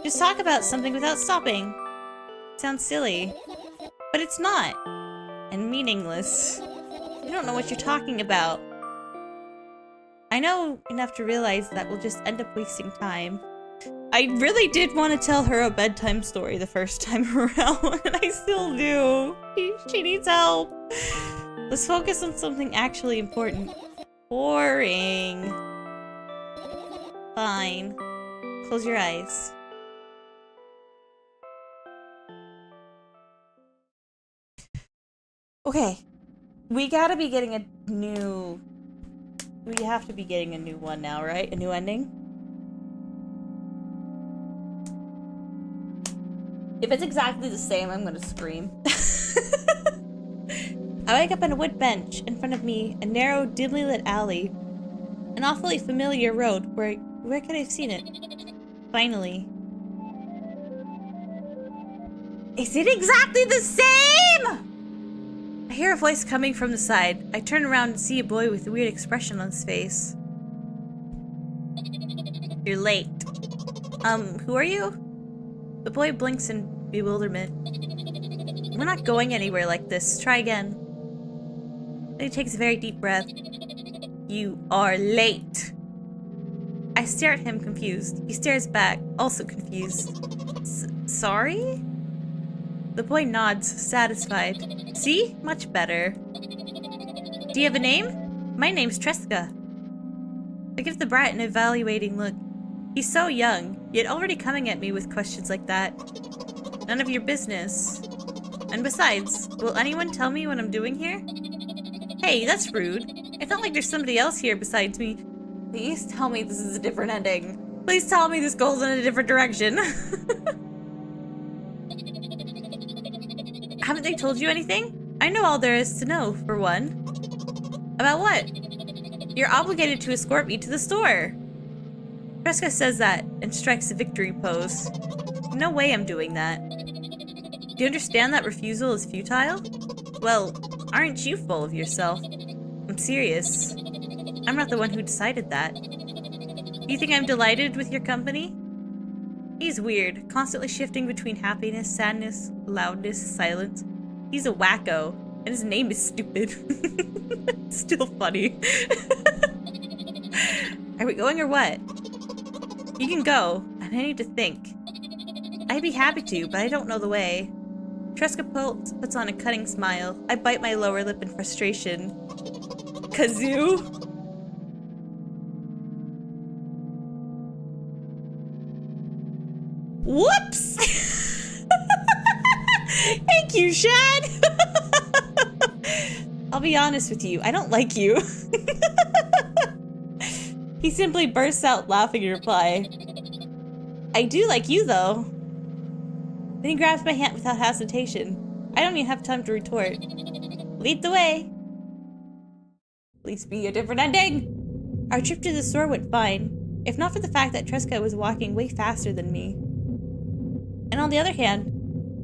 [SPEAKER 1] Just talk about something without stopping. Sounds silly. But it's not. And meaningless. You don't know what you're talking about. I know enough to realize that we'll just end up wasting time. I really did want to tell her a bedtime story the first time around, and I still do. She needs help. Let's focus on something actually important. Boring. Fine. Close your eyes. Okay. We gotta be getting a new... We have to be getting a new one now, right? A new ending? If it's exactly the same, I'm gonna scream. I wake up on a wood bench. In front of me, a narrow, dimly lit alley. An awfully familiar road. Where could I have seen it? Finally. Is it exactly the same? I hear a voice coming from the side. I turn around and see a boy with a weird expression on his face. You're late. Who are you? The boy blinks in bewilderment. We're not going anywhere like this. Try again. Then he takes a very deep breath. You are late. I stare at him, confused. He stares back, also confused. Sorry? The boy nods, satisfied. See? Much better. Do you have a name? My name's Treska. I give the brat an evaluating look. He's so young, yet already coming at me with questions like that. None of your business. And besides, will anyone tell me what I'm doing here? Hey, that's rude. It's not like there's somebody else here besides me. Please tell me this is a different ending. Please tell me this goes in a different direction. Haven't they told you anything? I know all there is to know, for one. About what? You're obligated to escort me to the store. Treska says that and strikes a victory pose. No way I'm doing that. Do you understand that refusal is futile? Well, aren't you full of yourself? I'm serious. I'm not the one who decided that. Do you think I'm delighted with your company? He's weird, constantly shifting between happiness, sadness, loudness, silence. He's a wacko, and his name is stupid. Still funny. Are we going or what? You can go, and I need to think. I'd be happy to, but I don't know the way. Treska puts on a cunning smile. I bite my lower lip in frustration. Kazoo? Whoops! Thank you, Shad! I'll be honest with you, I don't like you. He simply bursts out laughing in reply. I do like you, though. Then he grabs my hand without hesitation. I don't even have time to retort. Lead the way. Please be a different ending. Our trip to the store went fine, if not for the fact that Treska was walking way faster than me. And on the other hand,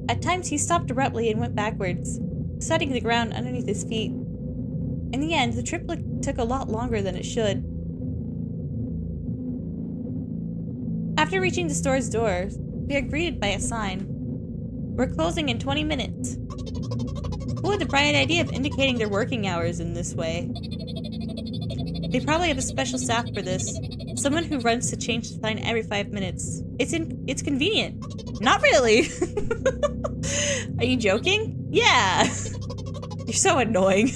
[SPEAKER 1] at times he stopped abruptly and went backwards, setting the ground underneath his feet. In the end, the trip took a lot longer than it should. After reaching the store's doors, we are greeted by a sign. We're closing in 20 minutes. Who had the bright idea of indicating their working hours in this way? They probably have a special staff for this. Someone who runs to change the sign every 5 minutes. It's convenient. Not really. Are you joking? Yeah. You're so annoying.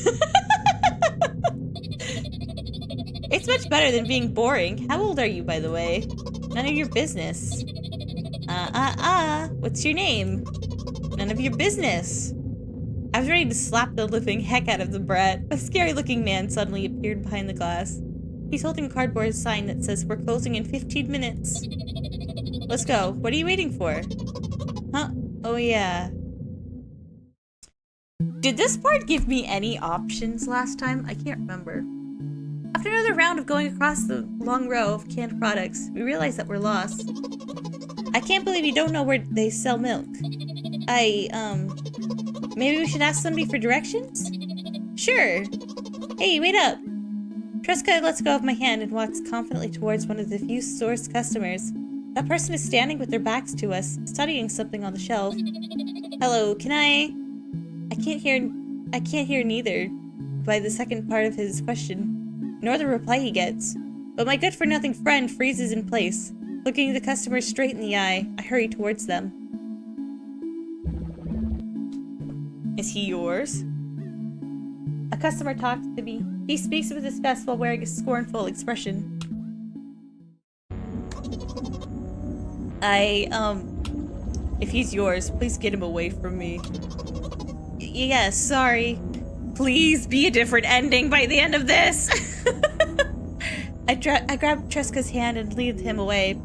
[SPEAKER 1] It's much better than being boring. How old are you, by the way? None of your business. What's your name? None of your business. I was ready to slap the living heck out of the brat. A scary-looking man suddenly appeared behind the glass. He's holding a cardboard sign that says we're closing in 15 minutes. Let's go. What are you waiting for? Huh? Oh yeah. Did this part give me any options last time? I can't remember. After another round of going across the long row of canned products, we realize that we're lost. I can't believe you don't know where they sell milk. Maybe we should ask somebody for directions? Sure. Hey, wait up. Treska lets go of my hand and walks confidently towards one of the few store's customers. That person is standing with their backs to us, studying something on the shelf. Hello, can I can't hear neither by the second part of his question, nor the reply he gets. But my good-for-nothing friend freezes in place. Looking the customer straight in the eye, I hurry towards them. Is he yours? A customer talks to me. He speaks with his fist while wearing a scornful expression. If he's yours, please get him away from me. Yes, sorry. Please be a different ending by the end of this. I grab Treska's hand and lead him away.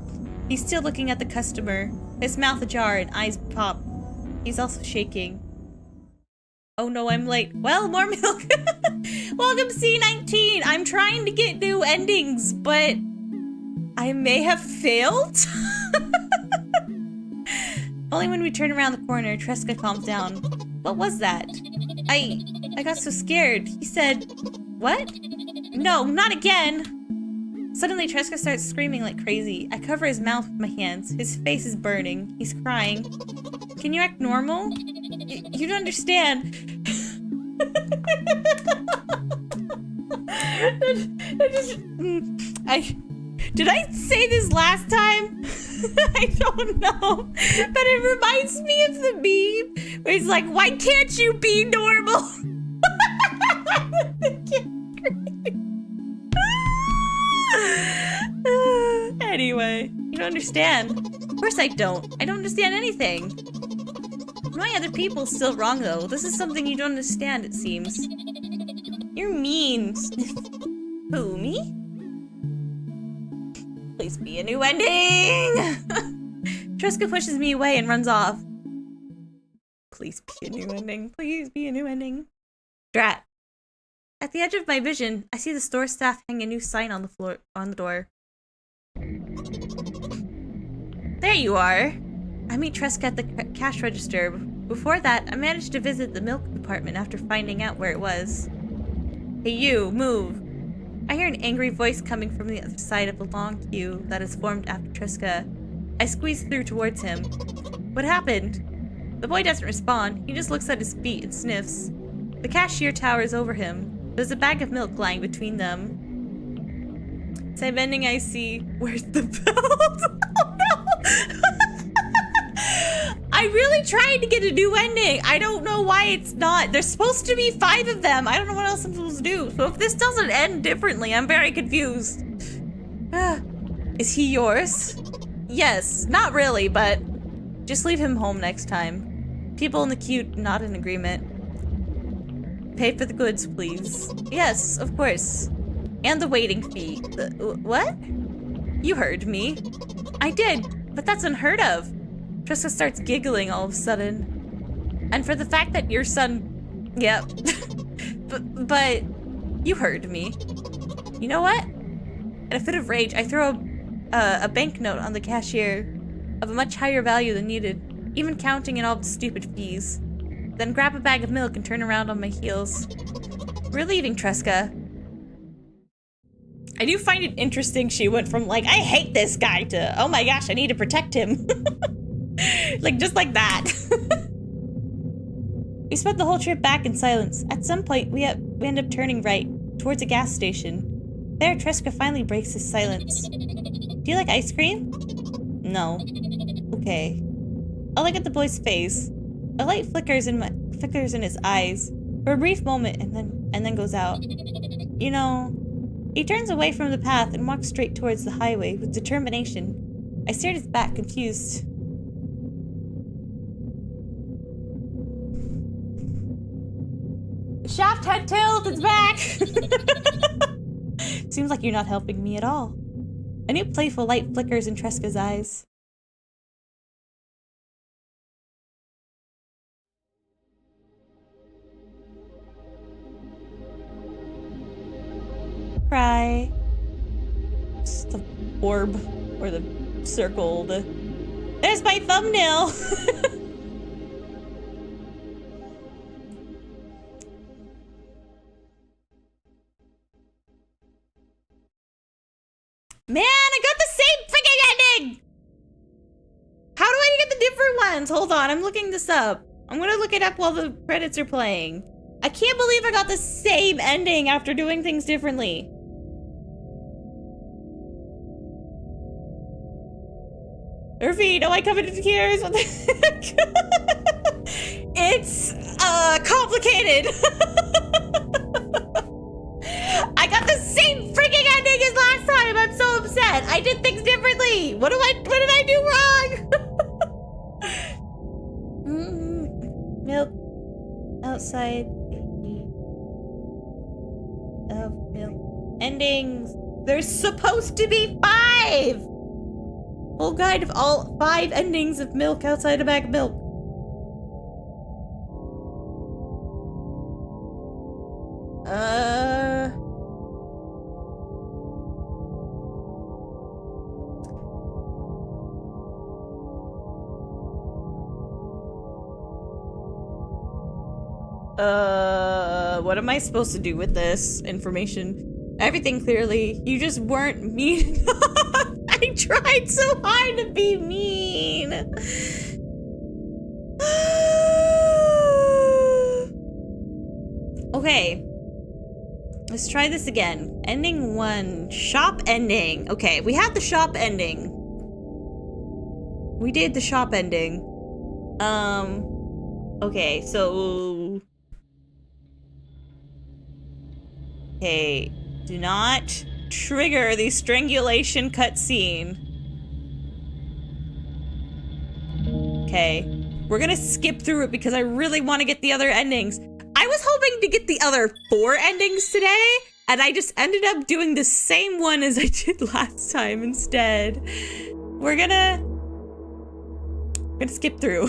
[SPEAKER 1] He's still looking at the customer, his mouth ajar and eyes pop. He's also shaking. Oh no, I'm late. Well, more milk. Welcome C19. I'm trying to get new endings, but I may have failed. Only when we turn around the corner, Tresca calms down. What was that? I got so scared. He said, what? No, not again! Suddenly, Tresca starts screaming like crazy. I cover his mouth with my hands. His face is burning. He's crying. Can you act normal? You don't understand. Did I say this last time? I don't know. But it reminds me of the meme where he's like, why can't you be normal? Anyway, you don't understand. Of course I don't. I don't understand anything. Knowing other people is still wrong though. This is something you don't understand, it seems. You're mean. Who, me? Please be a new ending! Tresca pushes me away and runs off. Please be a new ending. Please be a new ending. Drat. At the edge of my vision, I see the store staff hang a new sign on the door. There you are! I meet Tresca at the cash register. Before that, I managed to visit the milk department after finding out where it was. Hey you, move! I hear an angry voice coming from the other side of the long queue that has formed after Tresca. I squeeze through towards him. What happened? The boy doesn't respond. He just looks at his feet and sniffs. The cashier towers over him. There's a bag of milk lying between them. Same ending I see. Where's the belt? Oh no! I really tried to get a new ending. I don't know why it's not. There's supposed to be 5 of them. I don't know what else I'm supposed to do. So if this doesn't end differently, I'm very confused. Is he yours? Yes, not really, but just leave him home next time. People in the queue not in agreement. Pay for the goods, please. Yes, of course. And the waiting fee. What? You heard me. I did, but that's unheard of. Tresca starts giggling all of a sudden. And for the fact that your son... Yep. but you heard me. You know what? In a fit of rage, I throw a banknote on the cashier of a much higher value than needed, even counting in all the stupid fees. Then grab a bag of milk and turn around on my heels. We're leaving, Tresca. I do find it interesting she went from like, I hate this guy to, oh my gosh, I need to protect him. Like, just like that. We spent the whole trip back in silence. At some point, we end up turning right, towards a gas station. There, Tresca finally breaks his silence. Do you like ice cream? No. Okay. I look at the boy's face. A light flickers in his eyes for a brief moment and then goes out. You know, he turns away from the path and walks straight towards the highway with determination. I stared at his back, confused. Shaft head tilt, it's back! Seems like you're not helping me at all. A new playful light flickers in Tresca's eyes. Cry. Just the orb or the circle. There's my thumbnail. Man, I got the same freaking ending. How do I get the different ones? Hold on, I'm looking this up. I'm gonna look it up while the credits are playing. I can't believe I got the same ending after doing things differently. Urfi, no, I covered it tears. What the heck? It's complicated. I got the same freaking ending as last time. I'm so upset. I did things differently. What did I do wrong? Milk outside of milk. Endings. There's supposed to be 5. Full guide of all 5 endings of milk outside a bag of milk. What am I supposed to do with this information? Everything clearly. You just weren't mean enough. I tried so hard to be mean. Okay. Let's try this again. Ending 1. Shop ending. Okay, we had the shop ending. We did the shop ending. Okay, so... Okay, do not trigger the strangulation cutscene. Okay, we're gonna skip through it because I really want to get the other endings. I was hoping to get the other 4 endings today, and I just ended up doing the same one as I did last time instead. We're gonna skip through.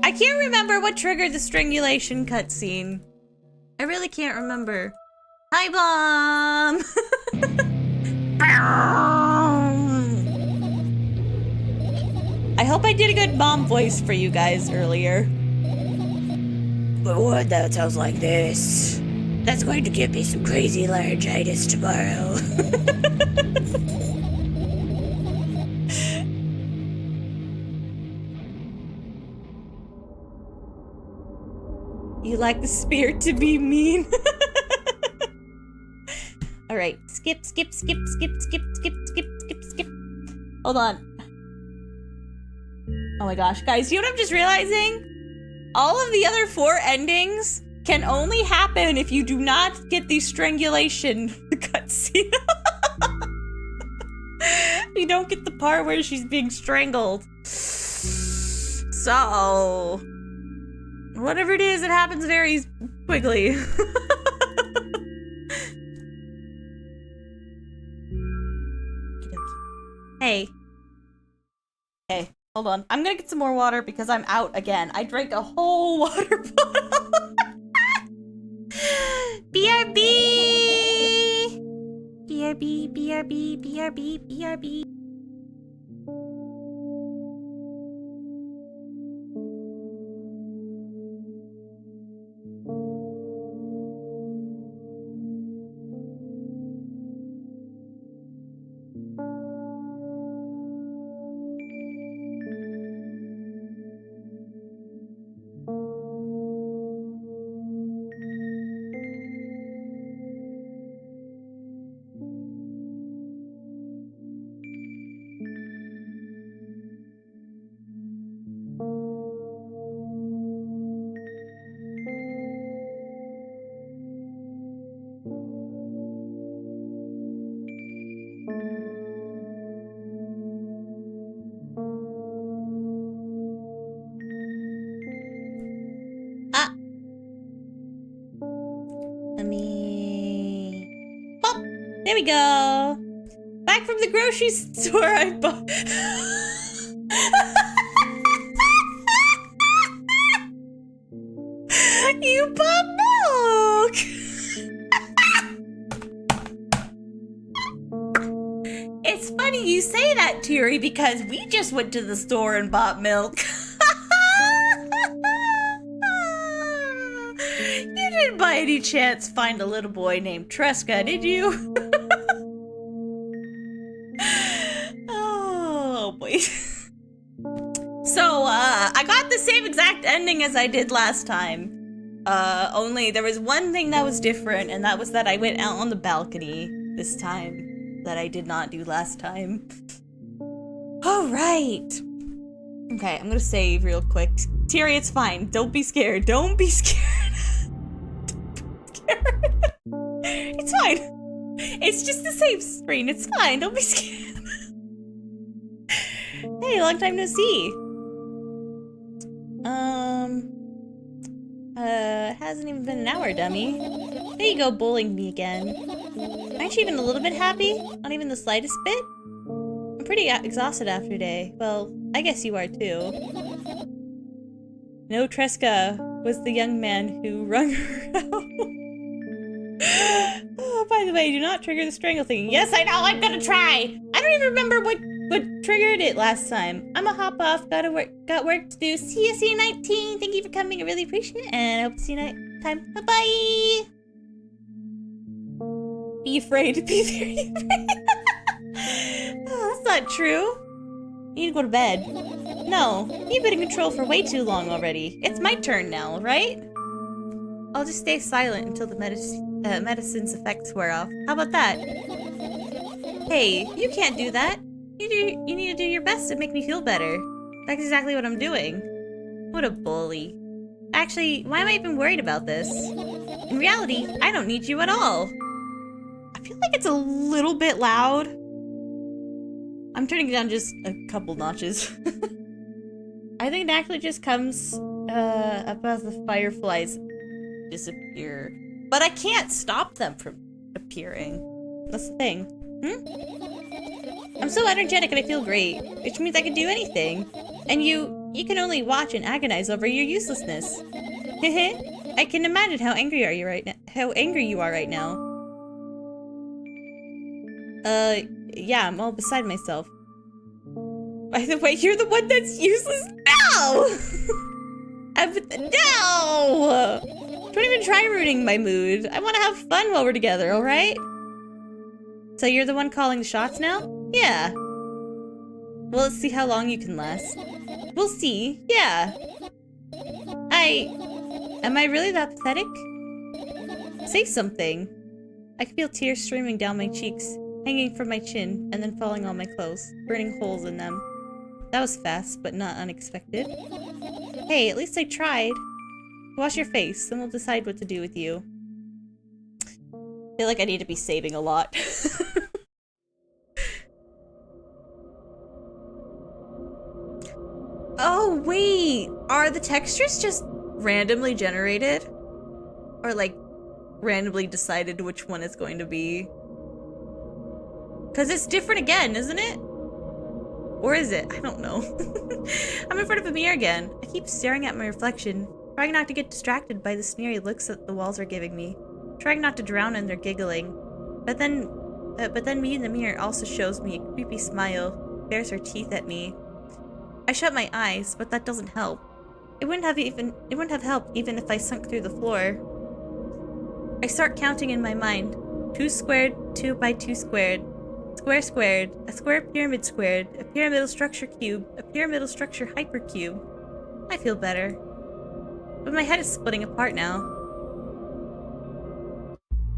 [SPEAKER 1] I can't remember what triggered the strangulation cutscene. I really can't remember. Hi, Bomb! I hope I did a good mom voice for you guys earlier.
[SPEAKER 2] But what that sounds like this. That's going to give me some crazy laryngitis tomorrow.
[SPEAKER 1] You like the spirit to be mean. Alright, skip. Hold on. Oh my gosh, guys, you know what I'm just realizing? All of the other 4 endings can only happen if you do not get the strangulation cutscene. You don't get the part where she's being strangled. So... whatever it is, it happens very quickly. Hey. Hey, hold on. I'm gonna get some more water because I'm out again. I drank a whole water bottle. BRB! BRB. There we go. Back from the grocery store, I bought. You bought milk. It's funny you say that, Teary, because we just went to the store and bought milk. You didn't by any chance find a little boy named Tresca, did you? Oh boy. So, I got the same exact ending as I did last time. Only there was one thing that was different, and that was that I went out on the balcony this time that I did not do last time. Alright. Okay, I'm gonna save real quick. Teary, it's fine. Don't be scared. Don't be scared. It's fine. It's just the save screen. It's fine. Don't be scared. Hey, long time no see. Hasn't even been an hour, dummy. There you go, bullying me again. Aren't you even a little bit happy? Not even the slightest bit? I'm pretty exhausted after today. Well, I guess you are too. No, Tresca was the young man who wrung her out. Oh, by the way, do not trigger the strangle thing. Yes, I know, I'm gonna try! I don't even remember what triggered it last time. I'ma hop off, got work to do. See you 19. Thank you for coming, I really appreciate it, and I hope to see you next time. Bye-bye! Be afraid, be very afraid. Oh, that's not true. You need to go to bed. No, you've been in control for way too long already. It's my turn now, right? I'll just stay silent until the medicine's effects wear off. How about that? Hey, you can't do that. You need to do your best to make me feel better. That's exactly what I'm doing. What a bully. Actually, why am I even worried about this? In reality, I don't need you at all. I feel like it's a little bit loud. I'm turning it down just a couple notches. I think it actually just comes up as the fireflies disappear. But I can't stop them from appearing. That's the thing. I'm so energetic and I feel great, which means I can do anything. And you can only watch and agonize over your uselessness. I can imagine how angry you are right now. Yeah, I'm all beside myself. By the way, you're the one that's useless now! No! Don't even try ruining my mood. I want to have fun while we're together, alright? So you're the one calling the shots now? Yeah. Well, let's see how long you can last. We'll see. Yeah. Am I really that pathetic? Say something. I can feel tears streaming down my cheeks, hanging from my chin, and then falling on my clothes, burning holes in them. That was fast, but not unexpected. Hey, at least I tried. Wash your face, then we'll decide what to do with you. I feel like I need to be saving a lot. Oh, wait! Are the textures just randomly generated? Or, like, randomly decided which one it's going to be? Because it's different again, isn't it? Or is it? I don't know. I'm in front of a mirror again. I keep staring at my reflection, trying not to get distracted by the sneery looks that the walls are giving me, trying not to drown in their giggling. But then me in the mirror also shows me a creepy smile, bares her teeth at me. I shut my eyes, but that doesn't help. It wouldn't have helped even if I sunk through the floor. I start counting in my mind. 2 squared, 2 by 2 squared. Square squared, a square pyramid squared, a pyramidal structure cube, a pyramidal structure hypercube. I feel better. But my head is splitting apart now.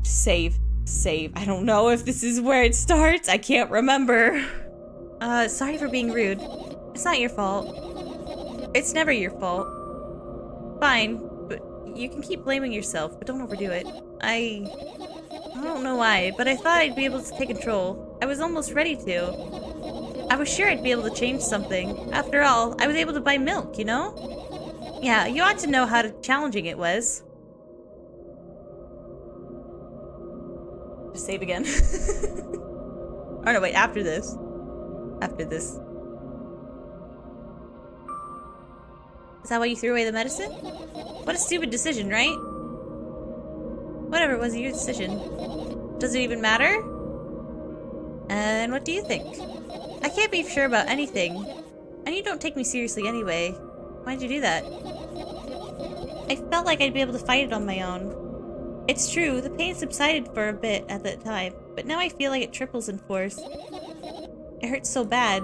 [SPEAKER 1] Save. Save. I don't know if this is where it starts. I can't remember. Sorry for being rude. It's not your fault. It's never your fault. Fine, but you can keep blaming yourself, but don't overdo it. I don't know why, but I thought I'd be able to take control. I was almost ready to. I was sure I'd be able to change something. After all, I was able to buy milk, you know? Yeah, you ought to know how challenging it was. Just save again. Oh no, wait, after this. After this. Is that why you threw away the medicine? What a stupid decision, right? Whatever, it was your decision. Does it even matter? And what do you think? I can't be sure about anything. And you don't take me seriously anyway. Why'd you do that? I felt like I'd be able to fight it on my own. It's true, the pain subsided for a bit at that time, but now I feel like it triples in force. It hurts so bad.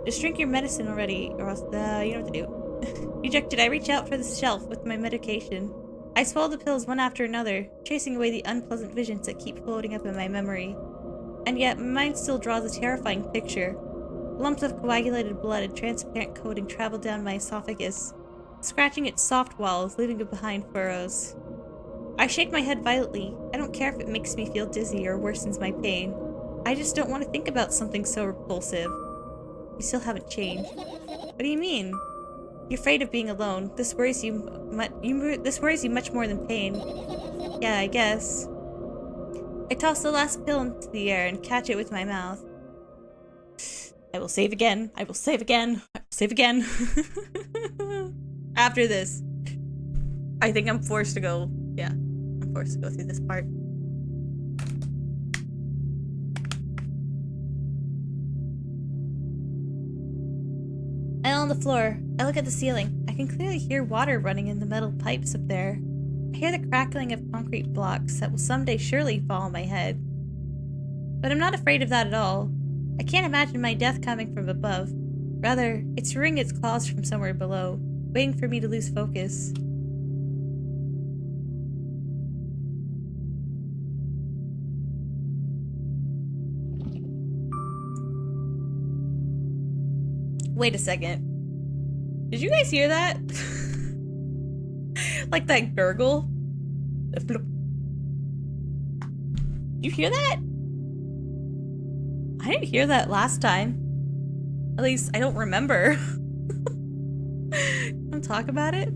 [SPEAKER 1] Just drink your medicine already, or else, you know what to do. Dejected, I reach out for the shelf with my medication. I swallow the pills one after another, chasing away the unpleasant visions that keep floating up in my memory. And yet, my mind still draws a terrifying picture. Lumps of coagulated blood and transparent coating travel down my esophagus, scratching its soft walls, leaving behind furrows. I shake my head violently. I don't care if it makes me feel dizzy or worsens my pain. I just don't want to think about something so repulsive. You still haven't changed. What do you mean? You're afraid of being alone. This worries you much more than pain. Yeah, I guess. I toss the last pill into the air and catch it with my mouth. I will save again. I will save again. I will save again. After this. I think I'm forced to go. Yeah, I'm forced to go through this part. I lie on the floor. I look at the ceiling. I can clearly hear water running in the metal pipes up there. I hear the crackling of concrete blocks that will someday surely fall on my head. But I'm not afraid of that at all. I can't imagine my death coming from above. Rather, it's wringing its claws from somewhere below, waiting for me to lose focus. Wait a second. Did you guys hear that? Like that gurgle? You hear that? I didn't hear that last time. At least I don't remember. Don't talk about it?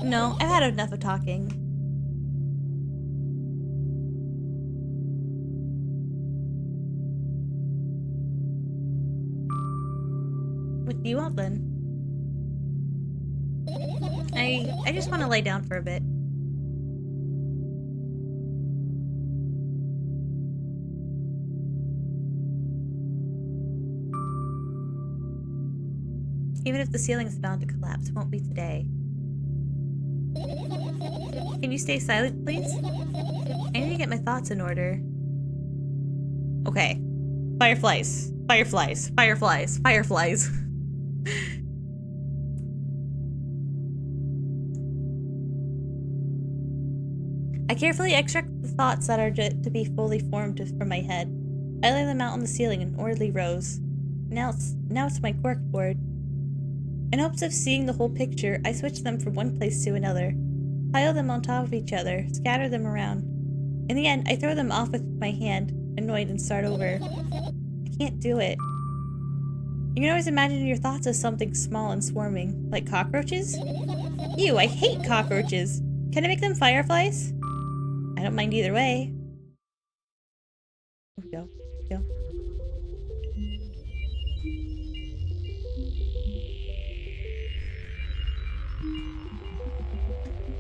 [SPEAKER 1] No, I've had enough of talking. What do you want then? I just want to lay down for a bit. Even if the ceiling is bound to collapse, it won't be today. Can you stay silent, please? I need to get my thoughts in order. Okay. Fireflies. Fireflies. Fireflies. Fireflies. I carefully extract the thoughts that are to be fully formed from my head. I lay them out on the ceiling in orderly rows. Now it's my corkboard. In hopes of seeing the whole picture, I switch them from one place to another. Pile them on top of each other, scatter them around. In the end, I throw them off with my hand, annoyed, and start over. I can't do it. You can always imagine your thoughts as something small and swarming, like cockroaches? Ew, I hate cockroaches! Can I make them fireflies? I don't mind either way. Go.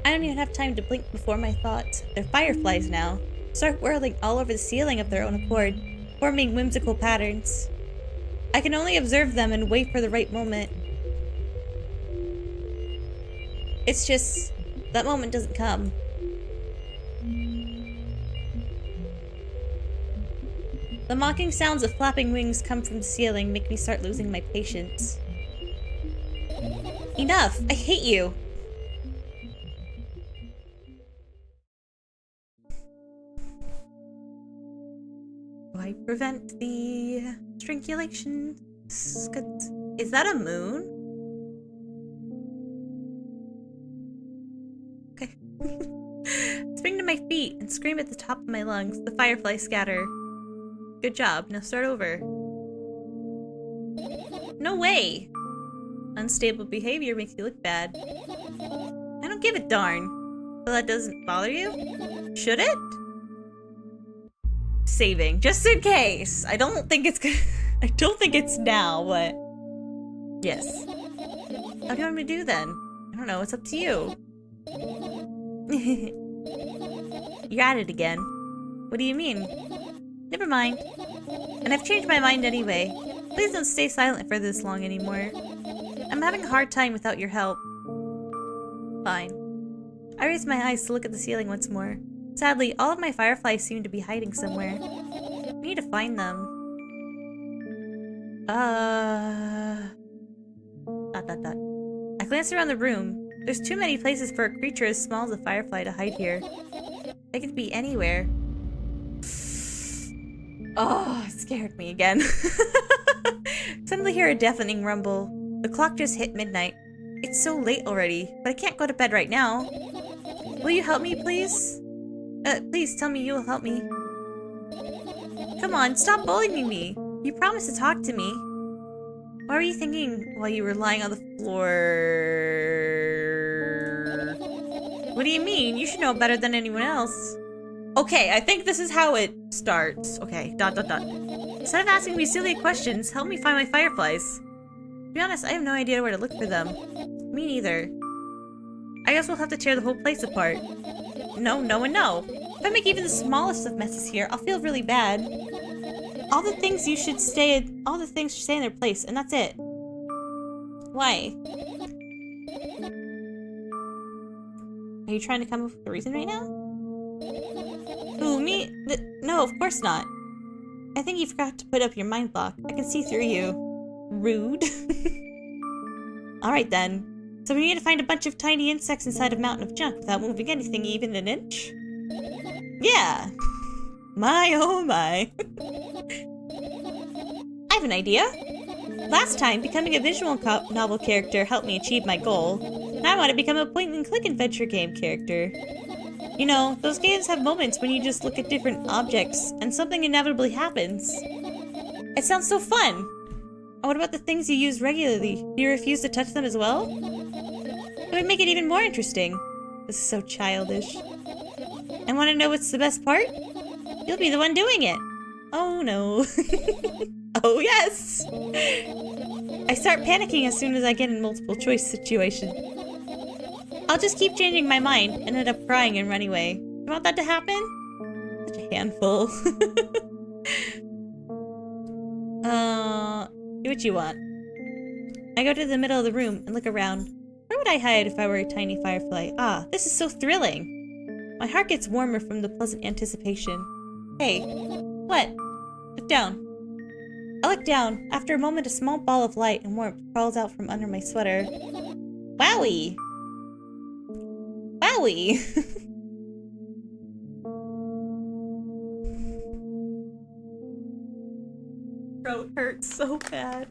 [SPEAKER 1] I don't even have time to blink before my thoughts. They're fireflies now. Start whirling all over the ceiling of their own accord, forming whimsical patterns. I can only observe them and wait for the right moment. It's just, that moment doesn't come. The mocking sounds of flapping wings come from the ceiling make me start losing my patience. Enough! I hate you! Do I prevent the strangulation? Is that a moon? Okay. Spring to my feet and scream at the top of my lungs. The fireflies scatter. Good job. Now start over. No way! Unstable behavior makes you look bad. I don't give a darn. Well, that doesn't bother you? Should it? Saving, just in case. I don't think it's I don't think it's now, but yes. How do you want me to do then? I don't know, it's up to you. You're at it again. What do you mean? Never mind. And I've changed my mind anyway. Please don't stay silent for this long anymore. I'm having a hard time without your help. Fine. I raise my eyes to look at the ceiling once more. Sadly, all of my fireflies seem to be hiding somewhere. I need to find them. I glance around the room. There's too many places for a creature as small as a firefly to hide here. They could be anywhere. Oh, it scared me again. Suddenly hear a deafening rumble. The clock just hit midnight. It's so late already, but I can't go to bed right now. Will you help me, please? Please tell me you will help me. Come on, stop bullying me. You promised to talk to me. What were you thinking while you were lying on the floor? What do you mean? You should know better than anyone else. Okay, I think this is how it starts. Okay, ... Instead of asking me silly questions, help me find my fireflies. To be honest, I have no idea where to look for them. Me neither. I guess we'll have to tear the whole place apart. No, no, and no. If I make even the smallest of messes here, I'll feel really bad. All the things should stay in their place, and that's it. Why? Are you trying to come up with a reason right now? Who, me? No, of course not. I think you forgot to put up your mind block. I can see through you. Rude. Alright then. So we need to find a bunch of tiny insects inside a mountain of junk without moving anything even an inch? Yeah. My oh my. I have an idea. Last time, becoming a visual novel character helped me achieve my goal. Now I want to become a point-and-click adventure game character. You know, those games have moments when you just look at different objects and something inevitably happens. It sounds so fun! And what about the things you use regularly? Do you refuse to touch them as well? It would make it even more interesting. This is so childish. And want to know what's the best part? You'll be the one doing it. Oh no. Oh yes! I start panicking as soon as I get in multiple choice situation. I'll just keep changing my mind and end up crying and run away. You want that to happen? Such a handful. Do what you want. I go to the middle of the room and look around. Where would I hide if I were a tiny firefly? Ah, this is so thrilling. My heart gets warmer from the pleasant anticipation. Hey, what? Look down. I look down. After a moment, a small ball of light and warmth crawls out from under my sweater. Wowie! Wowie! Throat hurts so bad.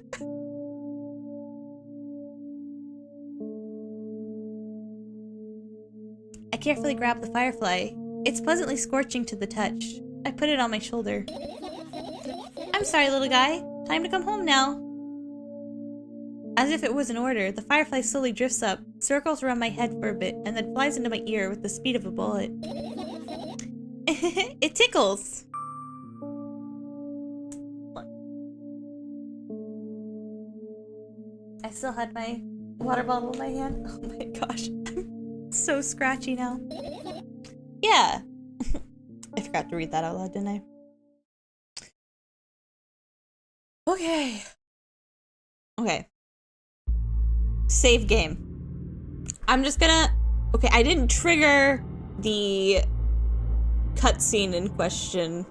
[SPEAKER 1] I carefully grab the firefly. It's pleasantly scorching to the touch. I put it on my shoulder. I'm sorry, little guy. Time to come home now. As if it was an order, the firefly slowly drifts up, circles around my head for a bit, and then flies into my ear with the speed of a bullet. It tickles! I still had my water bottle in my hand. Oh my gosh. I'm so scratchy now. Yeah. I forgot to read that out loud, didn't I? Okay. Okay. Save game. I'm just gonna... Okay, I didn't trigger the cutscene in question.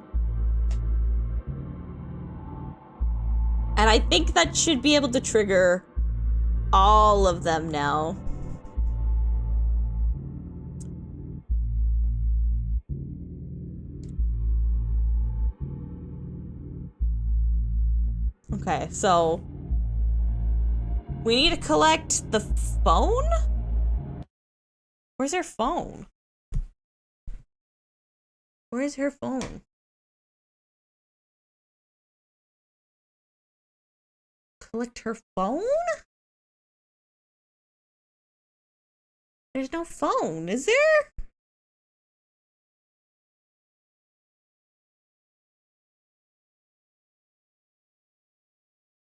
[SPEAKER 1] And I think that should be able to trigger all of them now. Okay, so we need to collect the phone? Where's her phone? Where's her phone? Collect her phone? There's no phone, is there?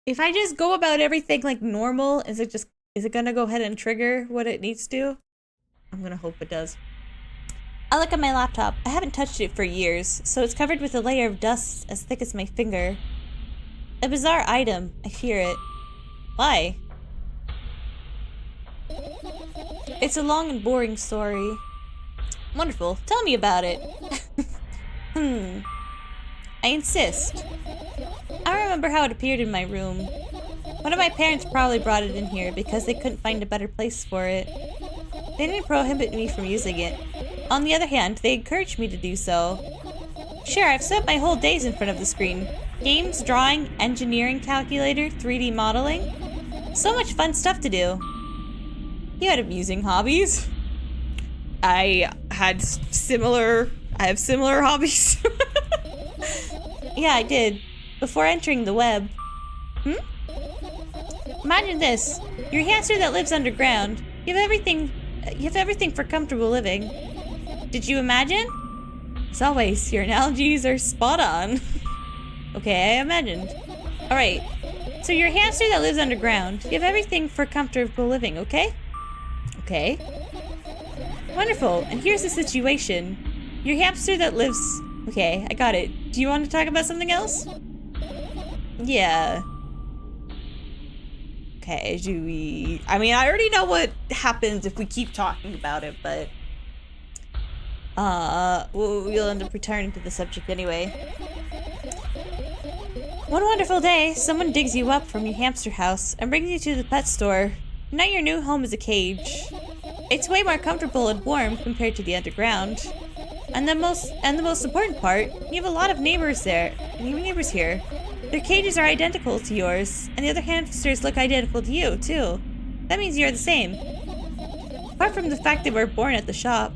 [SPEAKER 1] If I just go about everything like normal, is it gonna go ahead and trigger what it needs to? I'm gonna hope it does. I look at my laptop. I haven't touched it for years, so it's covered with a layer of dust as thick as my finger. A bizarre item. I fear it. Why? It's a long and boring story. Wonderful. Tell me about it. I insist. I remember how it appeared in my room. One of my parents probably brought it in here because they couldn't find a better place for it. They didn't prohibit me from using it. On the other hand, they encouraged me to do so. Sure, I've spent my whole days in front of the screen. Games, drawing, engineering calculator, 3D modeling. So much fun stuff to do. You had amusing hobbies. I have similar hobbies. Yeah, I did. Before entering the web. Imagine this. You're a hamster that lives underground. You have everything for comfortable living. Did you imagine? As always, your analogies are spot on. Okay, I imagined. Alright. So you're a hamster that lives underground. You have everything for comfortable living, okay? Okay. Wonderful, and here's the situation. Your hamster that lives... Okay, I got it. Do you want to talk about something else? Yeah. Okay, do we... I mean, I already know what happens if we keep talking about it, but... we'll end up returning to the subject anyway. One wonderful day, someone digs you up from your hamster house and brings you to the pet store. Now your new home is a cage. It's way more comfortable and warm compared to the underground. And the most important part, you have a lot of neighbors there. And you have neighbors here. Their cages are identical to yours, and the other hamsters look identical to you, too. That means you're the same. Apart from the fact they were born at the shop.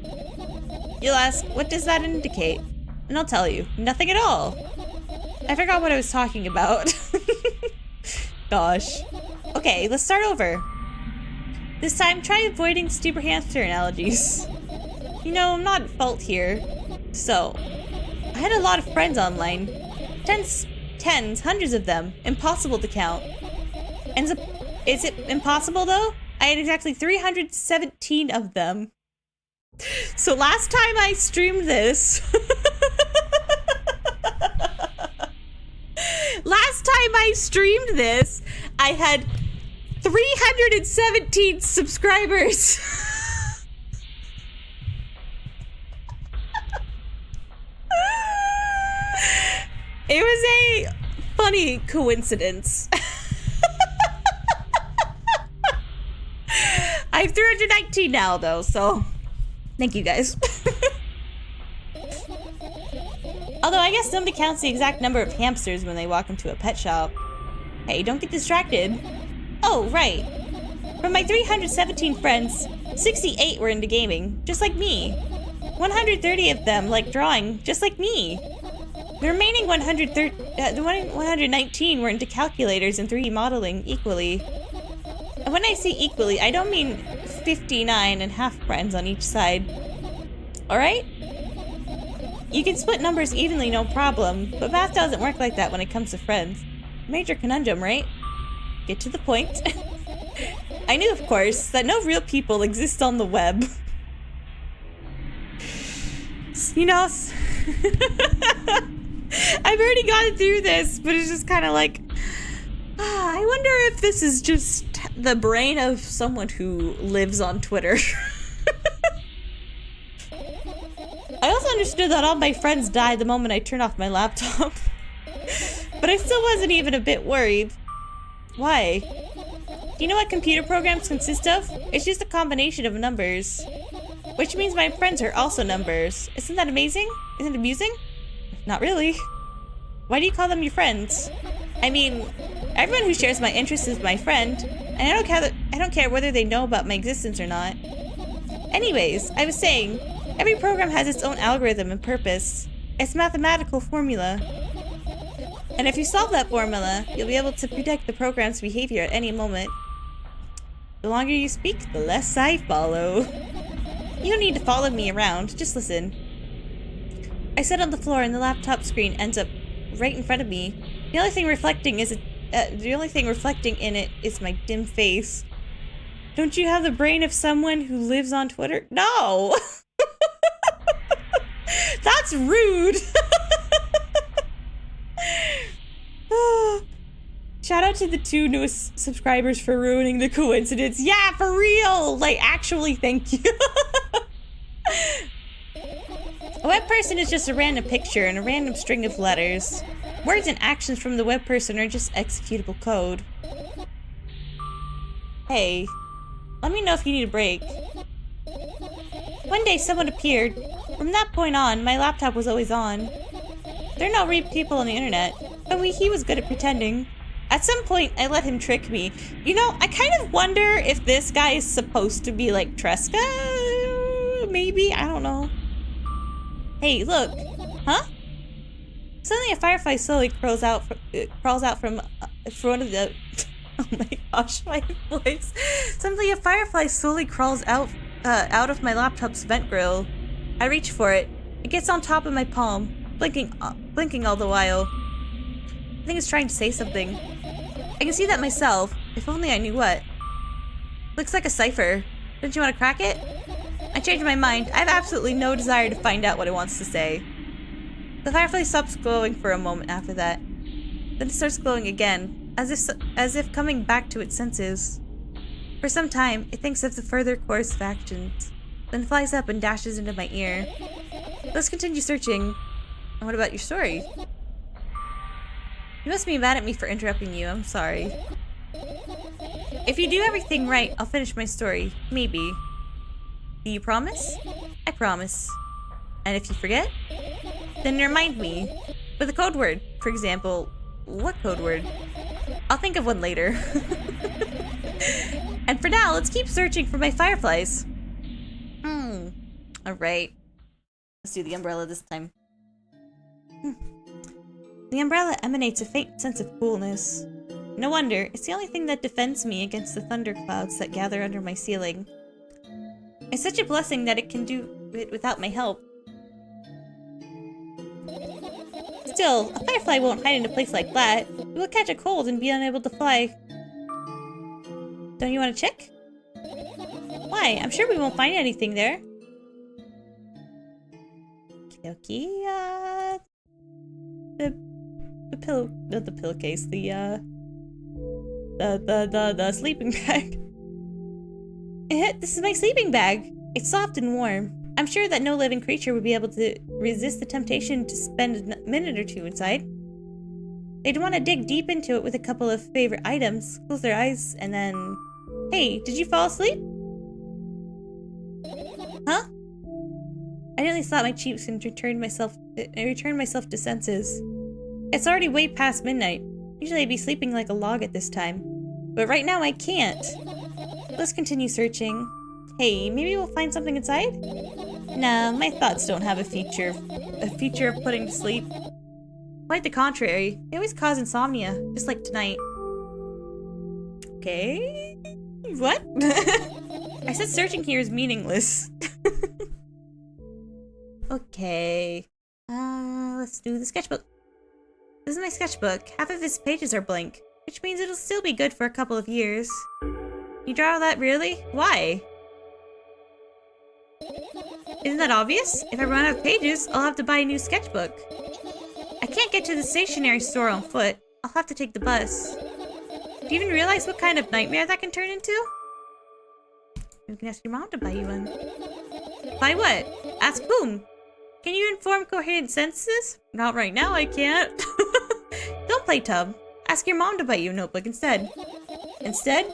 [SPEAKER 1] You'll ask, what does that indicate? And I'll tell you, nothing at all. I forgot what I was talking about. Gosh. Okay, let's start over. This time, try avoiding stupid hamster analogies. You know, I'm not at fault here. So, I had a lot of friends online. Tens, hundreds of them. Impossible to count. And is it impossible, though? I had exactly 317 of them. So last time I streamed this... Last time I streamed this, I had 317 subscribers. It was a funny coincidence. I have 319 now, though, so thank you guys. Although I guess nobody counts the exact number of hamsters when they walk into a pet shop. Hey, don't get distracted. Oh, right. From my 317 friends, 68 were into gaming, just like me. 130 of them like drawing, just like me. The remaining 119 were into calculators and 3D modeling equally. And when I say equally, I don't mean 59 and half friends on each side. Alright? You can split numbers evenly, no problem, but math doesn't work like that when it comes to friends. Major conundrum, right? Get to the point. I knew, of course, that no real people exist on the web. You know, I've already gotten through this, but it's just kind of like, I wonder if this is just the brain of someone who lives on Twitter. I also understood that all my friends died the moment I turned off my laptop. But I still wasn't even a bit worried. Why? Do you know what computer programs consist of? It's just a combination of numbers. Which means my friends are also numbers. Isn't that amazing? Isn't it amusing? Not really. Why do you call them your friends? I mean, everyone who shares my interests is my friend, and I don't care whether they know about my existence or not. Anyways, I was saying, every program has its own algorithm and purpose. It's a mathematical formula. And if you solve that formula, you'll be able to predict the program's behavior at any moment. The longer you speak, the less I follow. You don't need to follow me around, just listen. I sit on the floor and the laptop screen ends up right in front of me. The only thing reflecting in it is my dim face. Don't you have the brain of someone who lives on Twitter? No! That's rude! Shout out to the 2 newest subscribers for ruining the coincidence. Yeah, for real! Like, actually, thank you. A web person is just a random picture and a random string of letters. Words and actions from the web person are just executable code. Hey, let me know if you need a break. One day someone appeared. From that point on, my laptop was always on. There are no real people on the internet, but he was good at pretending. At some point, I let him trick me. You know, I kind of wonder if this guy is supposed to be like Tresca? Maybe? I don't know. Hey, look. Huh? Suddenly a firefly slowly crawls out from one of the... Oh my gosh, my voice. Suddenly a firefly slowly crawls out of my laptop's vent grill. I reach for it. It gets on top of my palm, blinking all the while. I think it's trying to say something. I can see that myself, if only I knew what. Looks like a cipher. Don't you want to crack it? I changed my mind. I have absolutely no desire to find out what it wants to say. The firefly stops glowing for a moment after that. Then it starts glowing again, as if coming back to its senses. For some time, it thinks of the further course of actions, then flies up and dashes into my ear. Let's continue searching. And what about your story? You must be mad at me for interrupting you. I'm sorry. If you do everything right, I'll finish my story. Maybe. Do you promise? I promise. And if you forget, then remind me. With a code word, for example. What code word? I'll think of one later. And for now, let's keep searching for my fireflies. Alright. Let's do the umbrella this time. The umbrella emanates a faint sense of coolness. No wonder, it's the only thing that defends me against the thunderclouds that gather under my ceiling. It's such a blessing that it can do it without my help. Still, a firefly won't hide in a place like that. It will catch a cold and be unable to fly. Don't you want to check? Why? I'm sure we won't find anything there. Okay, the pillow, not the pillowcase, the sleeping bag. This is my sleeping bag. It's soft and warm. I'm sure that no living creature would be able to resist the temptation to spend a minute or two inside. They'd want to dig deep into it with a couple of favorite items, close their eyes, and then... Hey, did you fall asleep? Huh? I nearly slapped my cheeks and returned myself to senses. It's already way past midnight. Usually I'd be sleeping like a log at this time. But right now I can't. Let's continue searching. Hey, maybe we'll find something inside? Nah, my thoughts don't have a feature of putting to sleep. Quite the contrary. They always cause insomnia, just like tonight. Okay? What? I said searching here is meaningless. Okay. Let's do the sketchbook. This is my sketchbook. Half of its pages are blank, which means it'll still be good for a couple of years. You draw that really? Why? Isn't that obvious? If I run out of pages, I'll have to buy a new sketchbook. I can't get to the stationery store on foot. I'll have to take the bus. Do you even realize what kind of nightmare that can turn into? You can ask your mom to buy you one. Buy what? Ask whom? Can you inform coherent sentences? Not right now, I can't. Don't play tub. Ask your mom to buy you a notebook instead. Instead?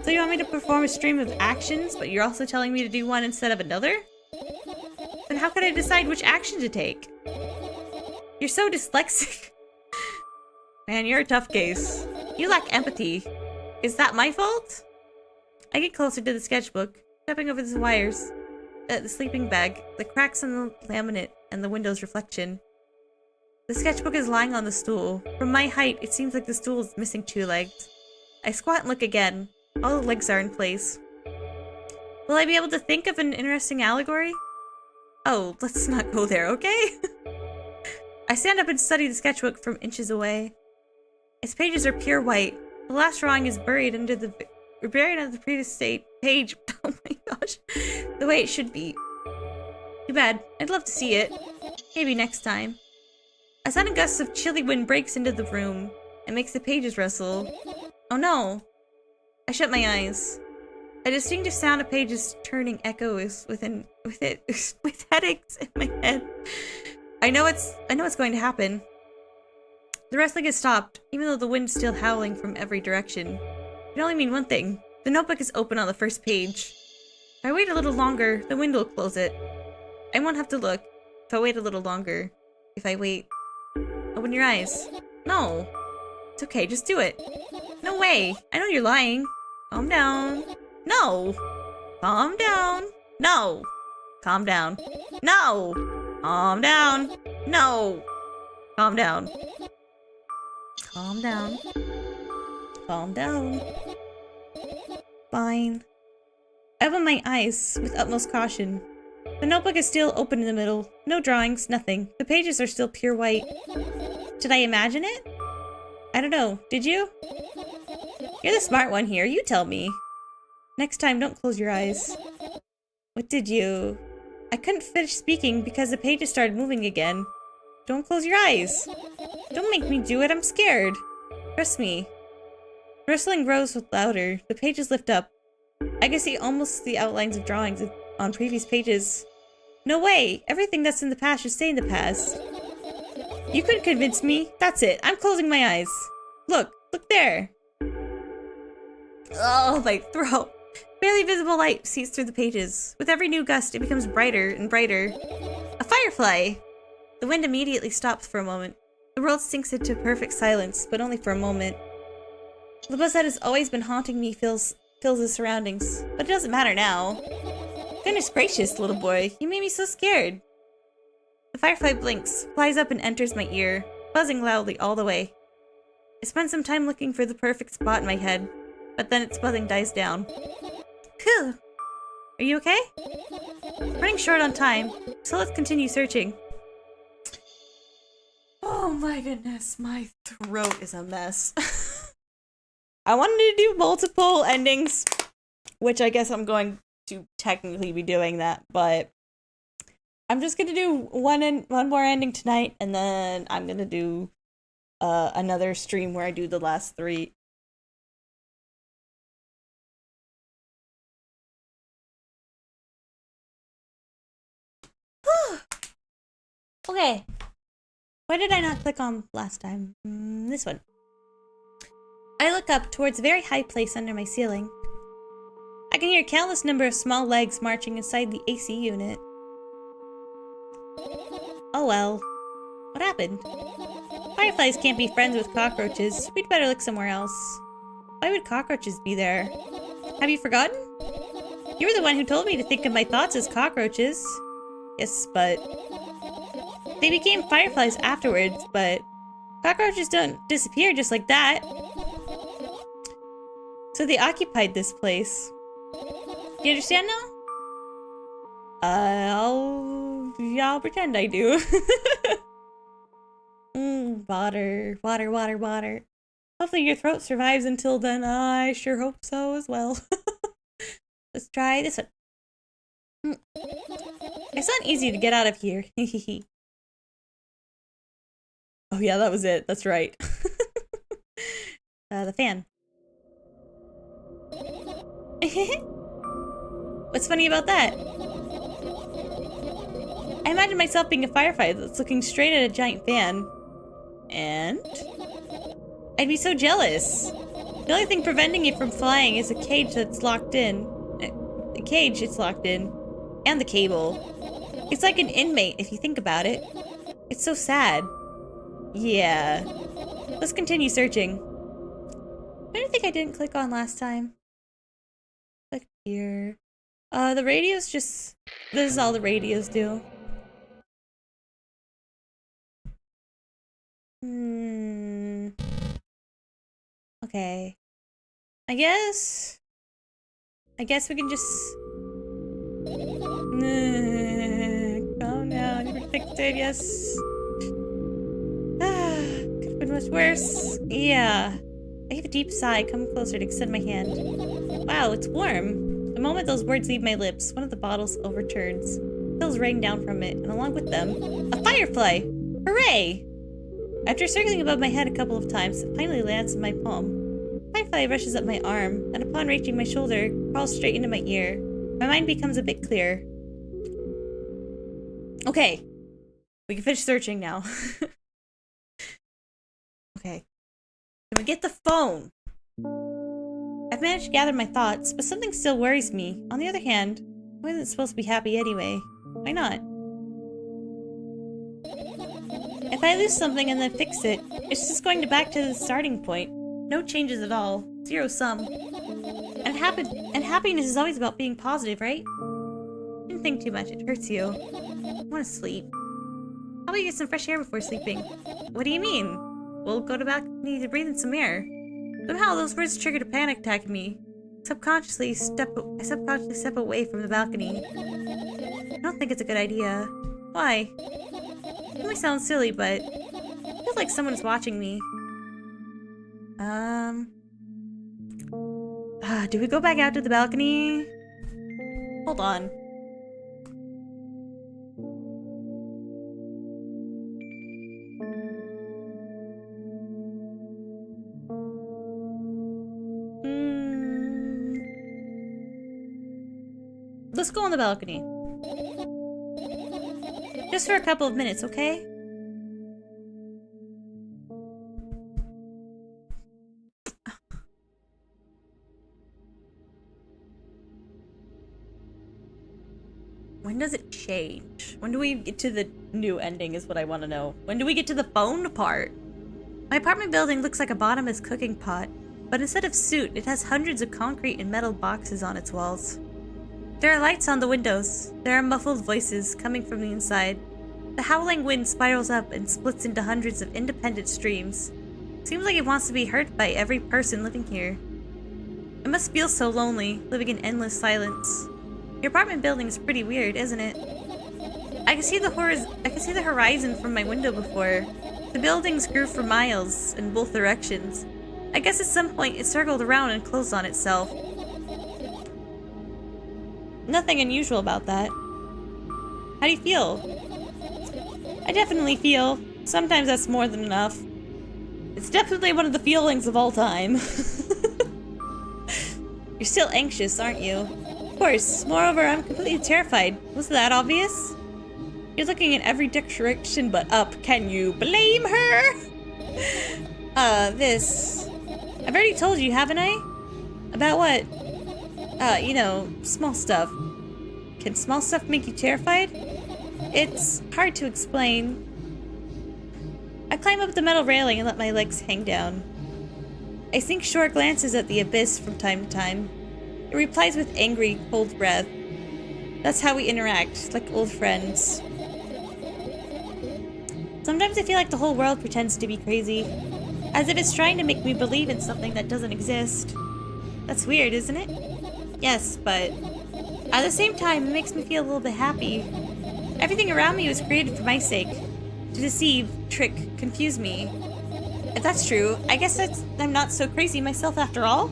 [SPEAKER 1] So you want me to perform a stream of actions, but you're also telling me to do one instead of another? Then how could I decide which action to take? You're so dyslexic. Man, you're a tough case. You lack empathy. Is that my fault? I get closer to the sketchbook, stepping over the wires. The sleeping bag, the cracks in the laminate, and the window's reflection. The sketchbook is lying on the stool. From my height, it seems like the stool is missing 2 legs. I squat and look again. All the legs are in place. Will I be able to think of an interesting allegory? Oh, let's not go there, okay? I stand up and study the sketchbook from inches away. Its pages are pure white. The last drawing is buried under the previous page. Oh my gosh. The way it should be. Too bad. I'd love to see it. Maybe next time. A sudden gust of chilly wind breaks into the room and makes the pages rustle. Oh no. I shut my eyes. A distinctive sound of pages turning echoes with headaches in my head. I know it's going to happen. The rustling has stopped, even though the wind's still howling from every direction. It can only mean one thing. The notebook is open on the first page. If I wait a little longer, the wind will close it. I won't have to look. If I wait a little longer. If I wait. Open your eyes. No. It's okay, just do it. No way. I know you're lying. Calm down. No. Calm down. No. Calm down. No. Calm down. No. Calm down. Calm down. Calm down. Fine. I open my eyes with utmost caution. The notebook is still open in the middle. No drawings, nothing. The pages are still pure white. Did I imagine it? I don't know. Did you? You're the smart one here. You tell me. Next time, don't close your eyes. What did you... I couldn't finish speaking because the pages started moving again. Don't close your eyes. Don't make me do it, I'm scared. Trust me. The rustling grows louder. The pages lift up. I can see almost the outlines of drawings on previous pages. No way! Everything that's in the past should stay in the past. You couldn't convince me. That's it. I'm closing my eyes. Look there. Oh, my throat. Barely visible light seeps through the pages. With every new gust, it becomes brighter and brighter. A firefly! The wind immediately stops for a moment. The world sinks into perfect silence, but only for a moment. The buzz that has always been haunting me fills the surroundings, but it doesn't matter now. Goodness gracious, little boy, you made me so scared. The firefly blinks, flies up and enters my ear, buzzing loudly all the way. I spend some time looking for the perfect spot in my head, but then its buzzing dies down. Phew! Are you okay? Running short on time, so let's continue searching. Oh my goodness, my throat is a mess. I wanted to do multiple endings, which I guess I'm going to technically be doing that, but I'm just gonna do one more ending tonight, and then I'm gonna do another stream where I do the last 3. Okay. Why did I not click on last time? This one. I look up towards a very high place under my ceiling. I can hear a countless number of small legs marching inside the AC unit. Oh well. What happened? Fireflies can't be friends with cockroaches. We'd better look somewhere else. Why would cockroaches be there? Have you forgotten? You were the one who told me to think of my thoughts as cockroaches. Yes, but... They became fireflies afterwards, but... Cockroaches don't disappear just like that. So they occupied this place. Do you understand now? I'll pretend I do. Water. Hopefully your throat survives until then. I sure hope so as well. Let's try this one. It's not easy to get out of here. Oh yeah, that was it. That's right. The fan. What's funny about that? I imagine myself being a firefighter that's looking straight at a giant fan. And? I'd be so jealous. The only thing preventing it from flying is a cage that's locked in. The cage it's locked in. And the cable. It's like an inmate if you think about it. It's so sad. Yeah. Let's continue searching. I don't think I didn't click on last time. Click here. The radios just... This is all the radios do. Okay. I guess we can just... Oh no, I never fixed it, yes. Could've been much worse. Yeah. I heave a deep sigh, come closer to extend my hand. Wow, it's warm. The moment those words leave my lips, one of the bottles overturns. Pills rain down from it, and along with them, a firefly! Hooray! After circling above my head a couple of times, it finally lands in my palm. The firefly rushes up my arm, and upon reaching my shoulder, crawls straight into my ear. My mind becomes a bit clearer. Okay. We can finish searching now. Okay. Can we get the phone? I've managed to gather my thoughts, but something still worries me. On the other hand, I wasn't supposed to be happy anyway. Why not? If I lose something and then fix it, it's just going back to the starting point. No changes at all. Zero sum. And happiness is always about being positive, right? Don't think too much, it hurts you. I want to sleep. How about you get some fresh air before sleeping? What do you mean? We'll go to balcony to breathe in some air. Somehow those words triggered a panic attack in me. I subconsciously step away from the balcony. I don't think it's a good idea. Why? It might sound silly, but I feel like someone's watching me. Do we go back out to the balcony? Hold on. let's go on the balcony. Just for a couple of minutes, okay? When does it change? When do we get to the new ending is what I want to know. When do we get to the phone part? My apartment building looks like a bottomless cooking pot, but instead of soot, it has hundreds of concrete and metal boxes on its walls. There are lights on the windows. There are muffled voices coming from the inside. The howling wind spirals up and splits into hundreds of independent streams. Seems like it wants to be heard by every person living here. It must feel so lonely, living in endless silence. Your apartment building is pretty weird, isn't it? I can see the horizon from my window before. The buildings grew for miles in both directions. I guess at some point it circled around and closed on itself. Nothing unusual about that. How do you feel? I definitely feel. Sometimes that's more than enough. It's definitely one of the feelings of all time. You're still anxious, aren't you? Of course. Moreover, I'm completely terrified. Was that obvious? You're looking in every direction but up. Can you blame her? This. I've already told you, haven't I? About what? You know, small stuff. Can small stuff make you terrified? It's hard to explain. I climb up the metal railing and let my legs hang down. I sink short glances at the abyss from time to time. It replies with angry, cold breath. That's how we interact, like old friends. Sometimes I feel like the whole world pretends to be crazy, as if it's trying to make me believe in something that doesn't exist. That's weird, isn't it? Yes, but at the same time, it makes me feel a little bit happy. Everything around me was created for my sake. To deceive, trick, confuse me. If that's true, I guess I'm not so crazy myself after all.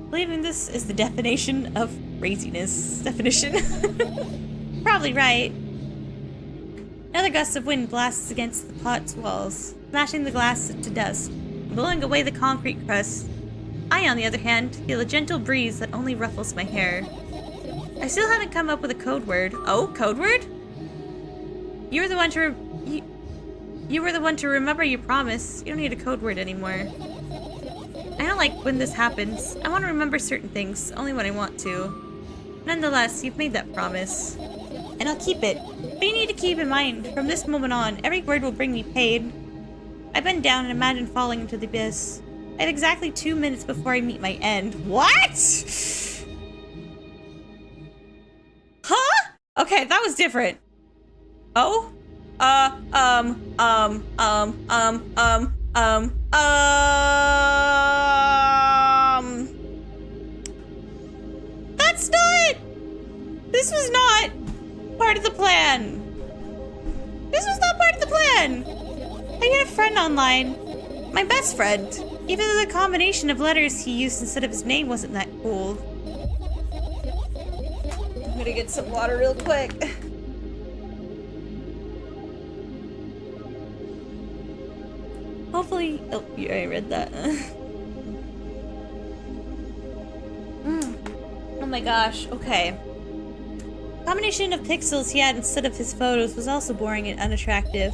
[SPEAKER 1] Believing this is the definition of craziness. Definition. Probably right. Another gust of wind blasts against the pot's walls, smashing the glass to dust, blowing away the concrete crust. I, on the other hand, feel a gentle breeze that only ruffles my hair. I still haven't come up with a code word. Oh, code word? You were the one to remember your promise. You don't need a code word anymore. I don't like when this happens. I want to remember certain things, only when I want to. Nonetheless, you've made that promise. And I'll keep it. But you need to keep in mind, from this moment on, every word will bring me pain. I bend down and imagine falling into the abyss. I have exactly 2 minutes before I meet my end. What? Huh? Okay, that was different. Oh? That's not... This was not part of the plan. This was not part of the plan. I get a friend online. My best friend. Even though the combination of letters he used instead of his name wasn't that cool. I'm gonna get some water real quick. Hopefully... Oh, you already read that. Oh my gosh, okay. The combination of pixels he had instead of his photos was also boring and unattractive.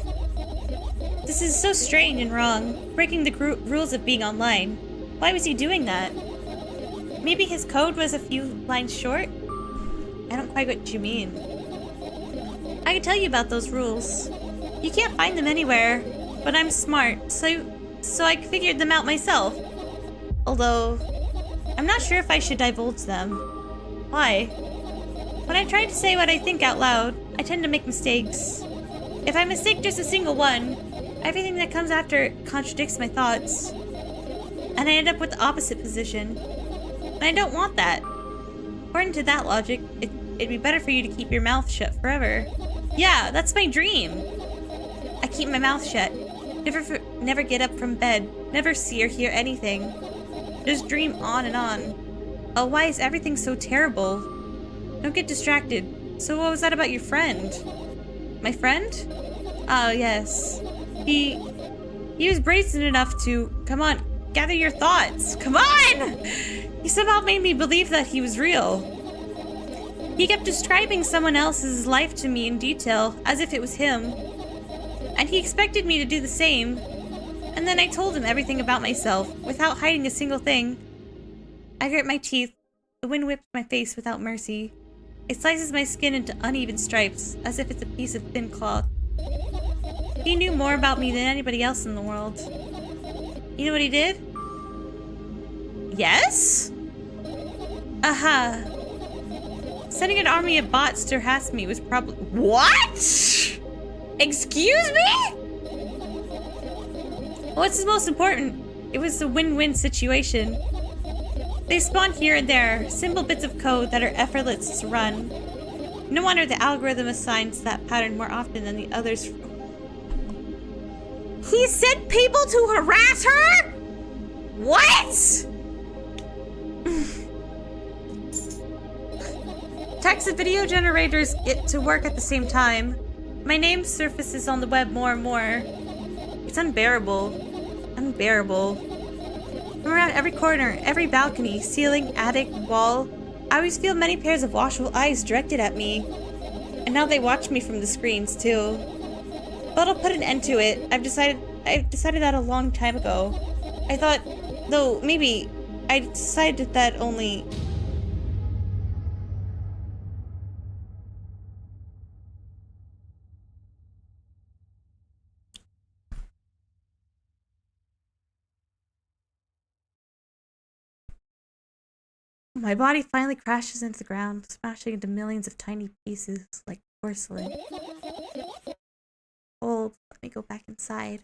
[SPEAKER 1] This is so strange and wrong, breaking the rules of being online. Why was he doing that? Maybe his code was a few lines short? I don't quite get what you mean. I can tell you about those rules. You can't find them anywhere, but I'm smart, so I figured them out myself. Although, I'm not sure if I should divulge them. Why? When I try to say what I think out loud, I tend to make mistakes. If I mistake just a single one, everything that comes after contradicts my thoughts. And I end up with the opposite position. And I don't want that. According to that logic, it'd be better for you to keep your mouth shut forever. Yeah, that's my dream. I keep my mouth shut. Never get up from bed. Never see or hear anything. Just dream on and on. Oh, why is everything so terrible? Don't get distracted. So what was that about your friend? My friend? Oh, yes. He was brazen enough to... Come on, gather your thoughts. Come on! He somehow made me believe that he was real. He kept describing someone else's life to me in detail, as if it was him. And he expected me to do the same. And then I told him everything about myself, without hiding a single thing. I grit my teeth. The wind whips my face without mercy. It slices my skin into uneven stripes, as if it's a piece of thin cloth. He knew more about me than anybody else in the world. You know what he did? Yes? Aha. Sending an army of bots to harass me was probably— What? Excuse me? What's most important? It was a win-win situation. They spawn here and there, simple bits of code that are effortless to run. No wonder the algorithm assigns that pattern more often than the others. He sent people to harass her? What? Text and video generators get to work at the same time. My name surfaces on the web more and more. It's unbearable. Unbearable. From around every corner, every balcony, ceiling, attic, wall, I always feel many pairs of watchful eyes directed at me. And now they watch me from the screens, too. But I'll put an end to it. I've decided that a long time ago. I thought, though, maybe, I decided that only... My body finally crashes into the ground, smashing into millions of tiny pieces like porcelain. Hold, let me go back inside.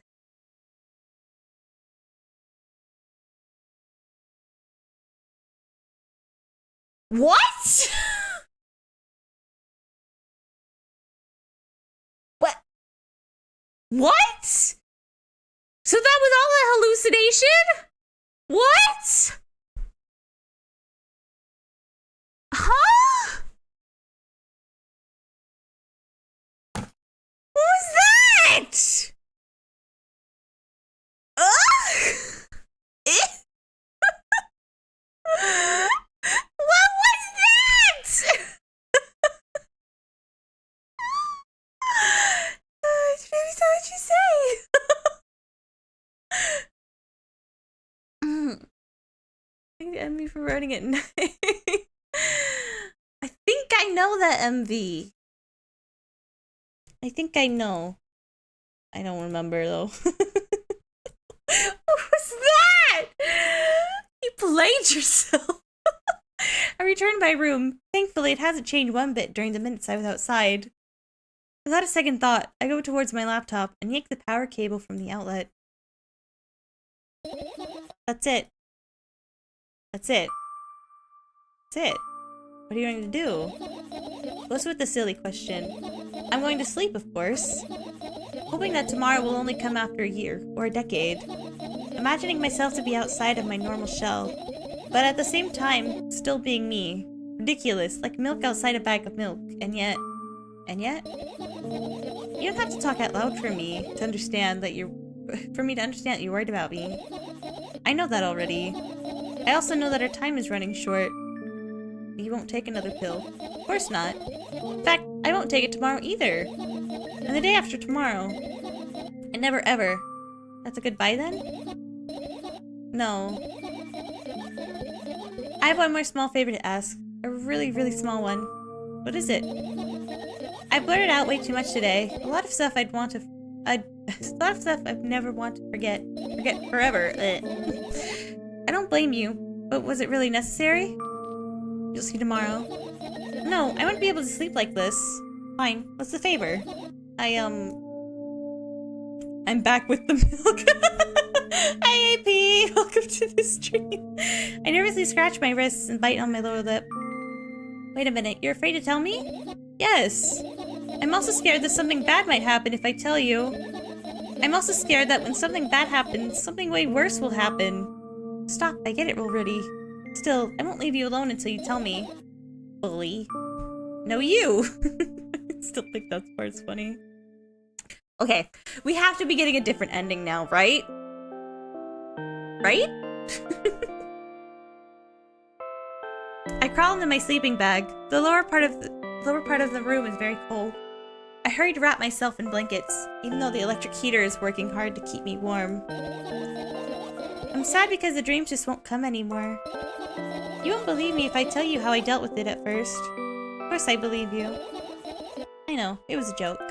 [SPEAKER 1] What? What? What? So that was all a hallucination? What? Huh? What was that? What was that? Maybe so what you say. Thank Envy for writing it. I think I know that MV. I think I know. I don't remember though. What was that? You played yourself. I returned to my room. Thankfully, it hasn't changed one bit during the minutes I was outside. Without a second thought, I go towards my laptop and yank the power cable from the outlet. That's it. That's it. That's it. What are you going to do? What's with the silly question? I'm going to sleep, of course. Hoping that tomorrow will only come after a year, or a decade. Imagining myself to be outside of my normal shell. But at the same time, still being me. Ridiculous, like milk outside a bag of milk. And yet... You don't have to talk out loud for me to understand that you're worried about me. I know that already. I also know that our time is running short. You won't take another pill. Of course not. In fact, I won't take it tomorrow either. And the day after tomorrow. And never ever. That's a goodbye then? No. I have one more small favor to ask. A really, really small one. What is it? I blurted out way too much today. A lot of stuff I've never wanted to forget. Forget forever. I don't blame you, but was it really necessary? You'll see tomorrow. No, I wouldn't be able to sleep like this. Fine, what's the favor? I'm back with the milk. Hi, AP! Welcome to the stream. I nervously scratch my wrists and bite on my lower lip. Wait a minute, you're afraid to tell me? Yes. I'm also scared that something bad might happen if I tell you. I'm also scared that when something bad happens, something way worse will happen. Stop, I get it already. Still, I won't leave you alone until you tell me. Bully. No, you! I still think that part's funny. Okay, we have to be getting a different ending now, right? Right? I crawled into my sleeping bag. The lower part of the room is very cold. I hurried to wrap myself in blankets, even though the electric heater is working hard to keep me warm. I'm sad because the dreams just won't come anymore. You won't believe me if I tell you how I dealt with it at first. Of course I believe you. I know, it was a joke.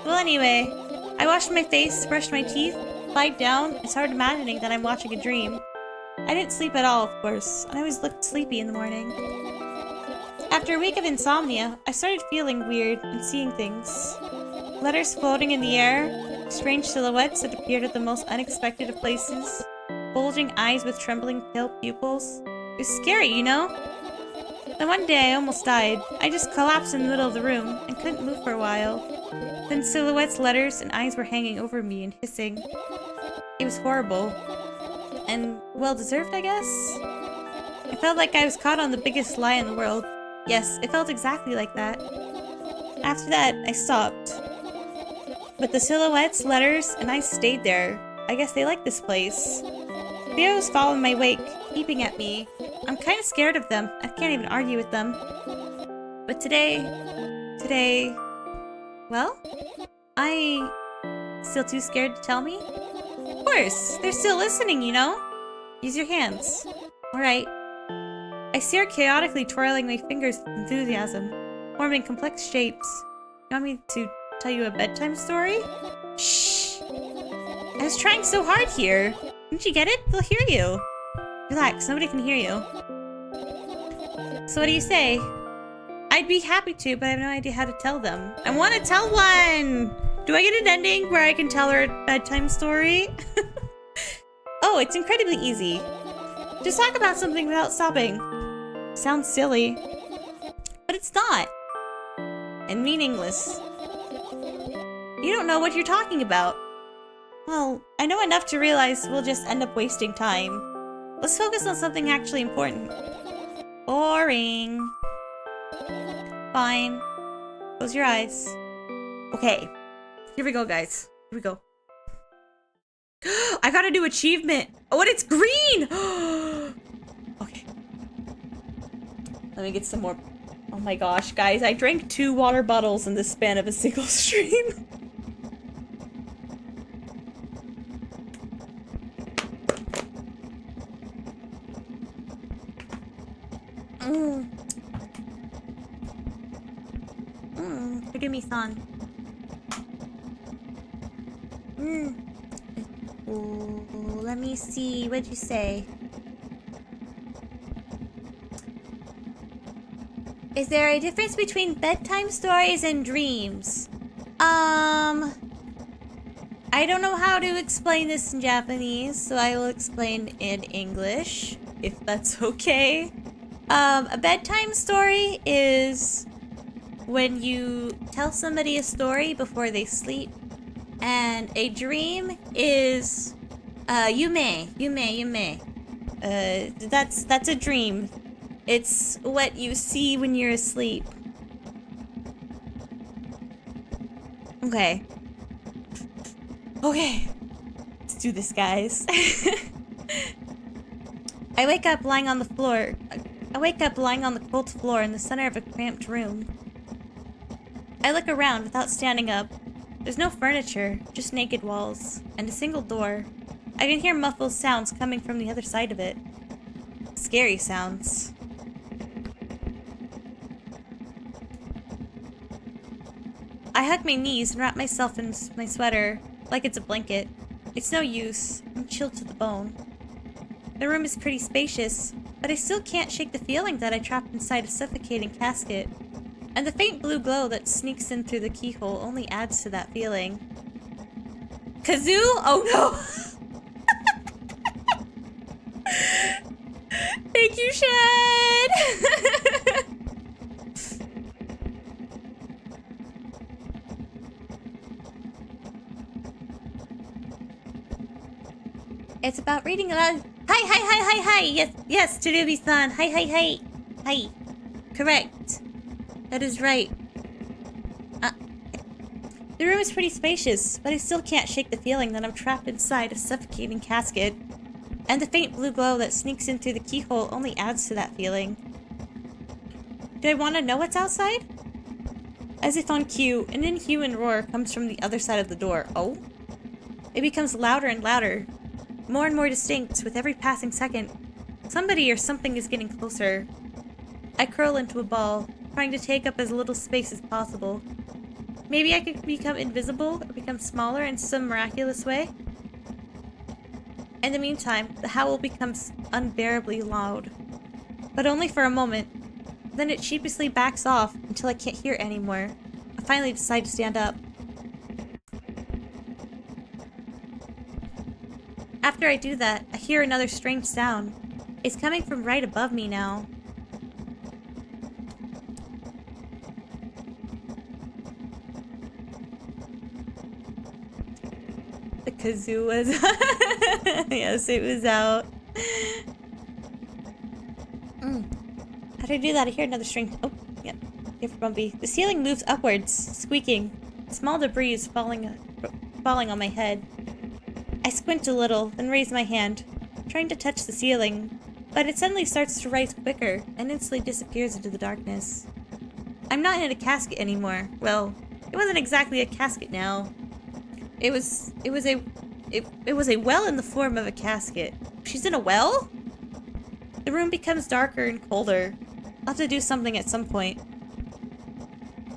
[SPEAKER 1] Well, anyway, I washed my face, brushed my teeth, lied down, and started imagining that I'm watching a dream. I didn't sleep at all, of course, and I always looked sleepy in the morning. After a week of insomnia, I started feeling weird and seeing things. Letters floating in the air, strange silhouettes that appeared at the most unexpected of places, bulging eyes with trembling pale pupils. It was scary, you know? Then one day I almost died. I just collapsed in the middle of the room and couldn't move for a while. Then silhouettes, letters, and eyes were hanging over me and hissing. It was horrible. And well-deserved, I guess? I felt like I was caught on the biggest lie in the world. Yes, it felt exactly like that. After that, I stopped. But the silhouettes, letters, and eyes stayed there. I guess they liked this place. Fear was following my wake, peeping at me. I'm kind of scared of them. I can't even argue with them. But today... Well, still too scared to tell me? Of course, they're still listening, you know? Use your hands. Alright. I stare chaotically, twirling my fingers with enthusiasm, forming complex shapes. You want me to tell you a bedtime story? Shh! I was trying so hard here. Didn't you get it? They'll hear you. Relax, nobody can hear you. So what do you say? I'd be happy to, but I have no idea how to tell them. I want to tell one! Do I get an ending where I can tell her a bedtime story? Oh, it's incredibly easy. Just talk about something without stopping. Sounds silly, but it's not. And meaningless. You don't know what you're talking about. Well, I know enough to realize we'll just end up wasting time. Let's focus on something actually important. Boring. Fine. Close your eyes. Okay. Here we go, guys. Here we go. I got a new achievement. Oh, and it's green! Okay. Let me get some more. Oh my gosh, guys. I drank 2 water bottles in the span of a single stream. Forgive me, son. Ooh, let me see. What'd you say? Is there a difference between bedtime stories and dreams? I don't know how to explain this in Japanese, so I will explain in English, if that's okay. A bedtime story is when you tell somebody a story before they sleep. And a dream is, yume. That's a dream. It's what you see when you're asleep. Okay. Okay. Let's do this, guys. I wake up lying on the cold floor in the center of a cramped room. I look around without standing up. There's no furniture, just naked walls, and a single door. I can hear muffled sounds coming from the other side of it. Scary sounds. I hug my knees and wrap myself in my sweater like it's a blanket. It's no use. I'm chilled to the bone. The room is pretty spacious, but I still can't shake the feeling that I trapped inside a suffocating casket. And the faint blue glow that sneaks in through the keyhole only adds to that feeling. Kazoo? Oh no! Thank you, Shed! It's about reading aloud. Hi! Yes, Tsurubi-san. Hi. Correct. That is right. The room is pretty spacious, but I still can't shake the feeling that I'm trapped inside a suffocating casket. And the faint blue glow that sneaks in through the keyhole only adds to that feeling. Do I want to know what's outside? As if on cue, an inhuman roar comes from the other side of the door. Oh? It becomes louder and louder, more and more distinct with every passing second. Somebody or something is getting closer. I curl into a ball, trying to take up as little space as possible. Maybe I could become invisible or become smaller in some miraculous way? In the meantime, the howl becomes unbearably loud. But only for a moment. Then it sheepishly backs off until I can't hear it anymore. I finally decide to stand up. After I do that, I hear another strange sound. It's coming from right above me now. The kazoo was... Yes, it was out. After I do that, I hear another string. Oh, yeah. Here for Bumpy. The ceiling moves upwards, squeaking. Small debris is falling on my head. I squint a little, then raise my hand, trying to touch the ceiling, but it suddenly starts to rise quicker and instantly disappears into the darkness. I'm not in a casket anymore. Well, it wasn't exactly a casket now. It was a well in the form of a casket. She's in a well? The room becomes darker and colder. I'll have to do something at some point.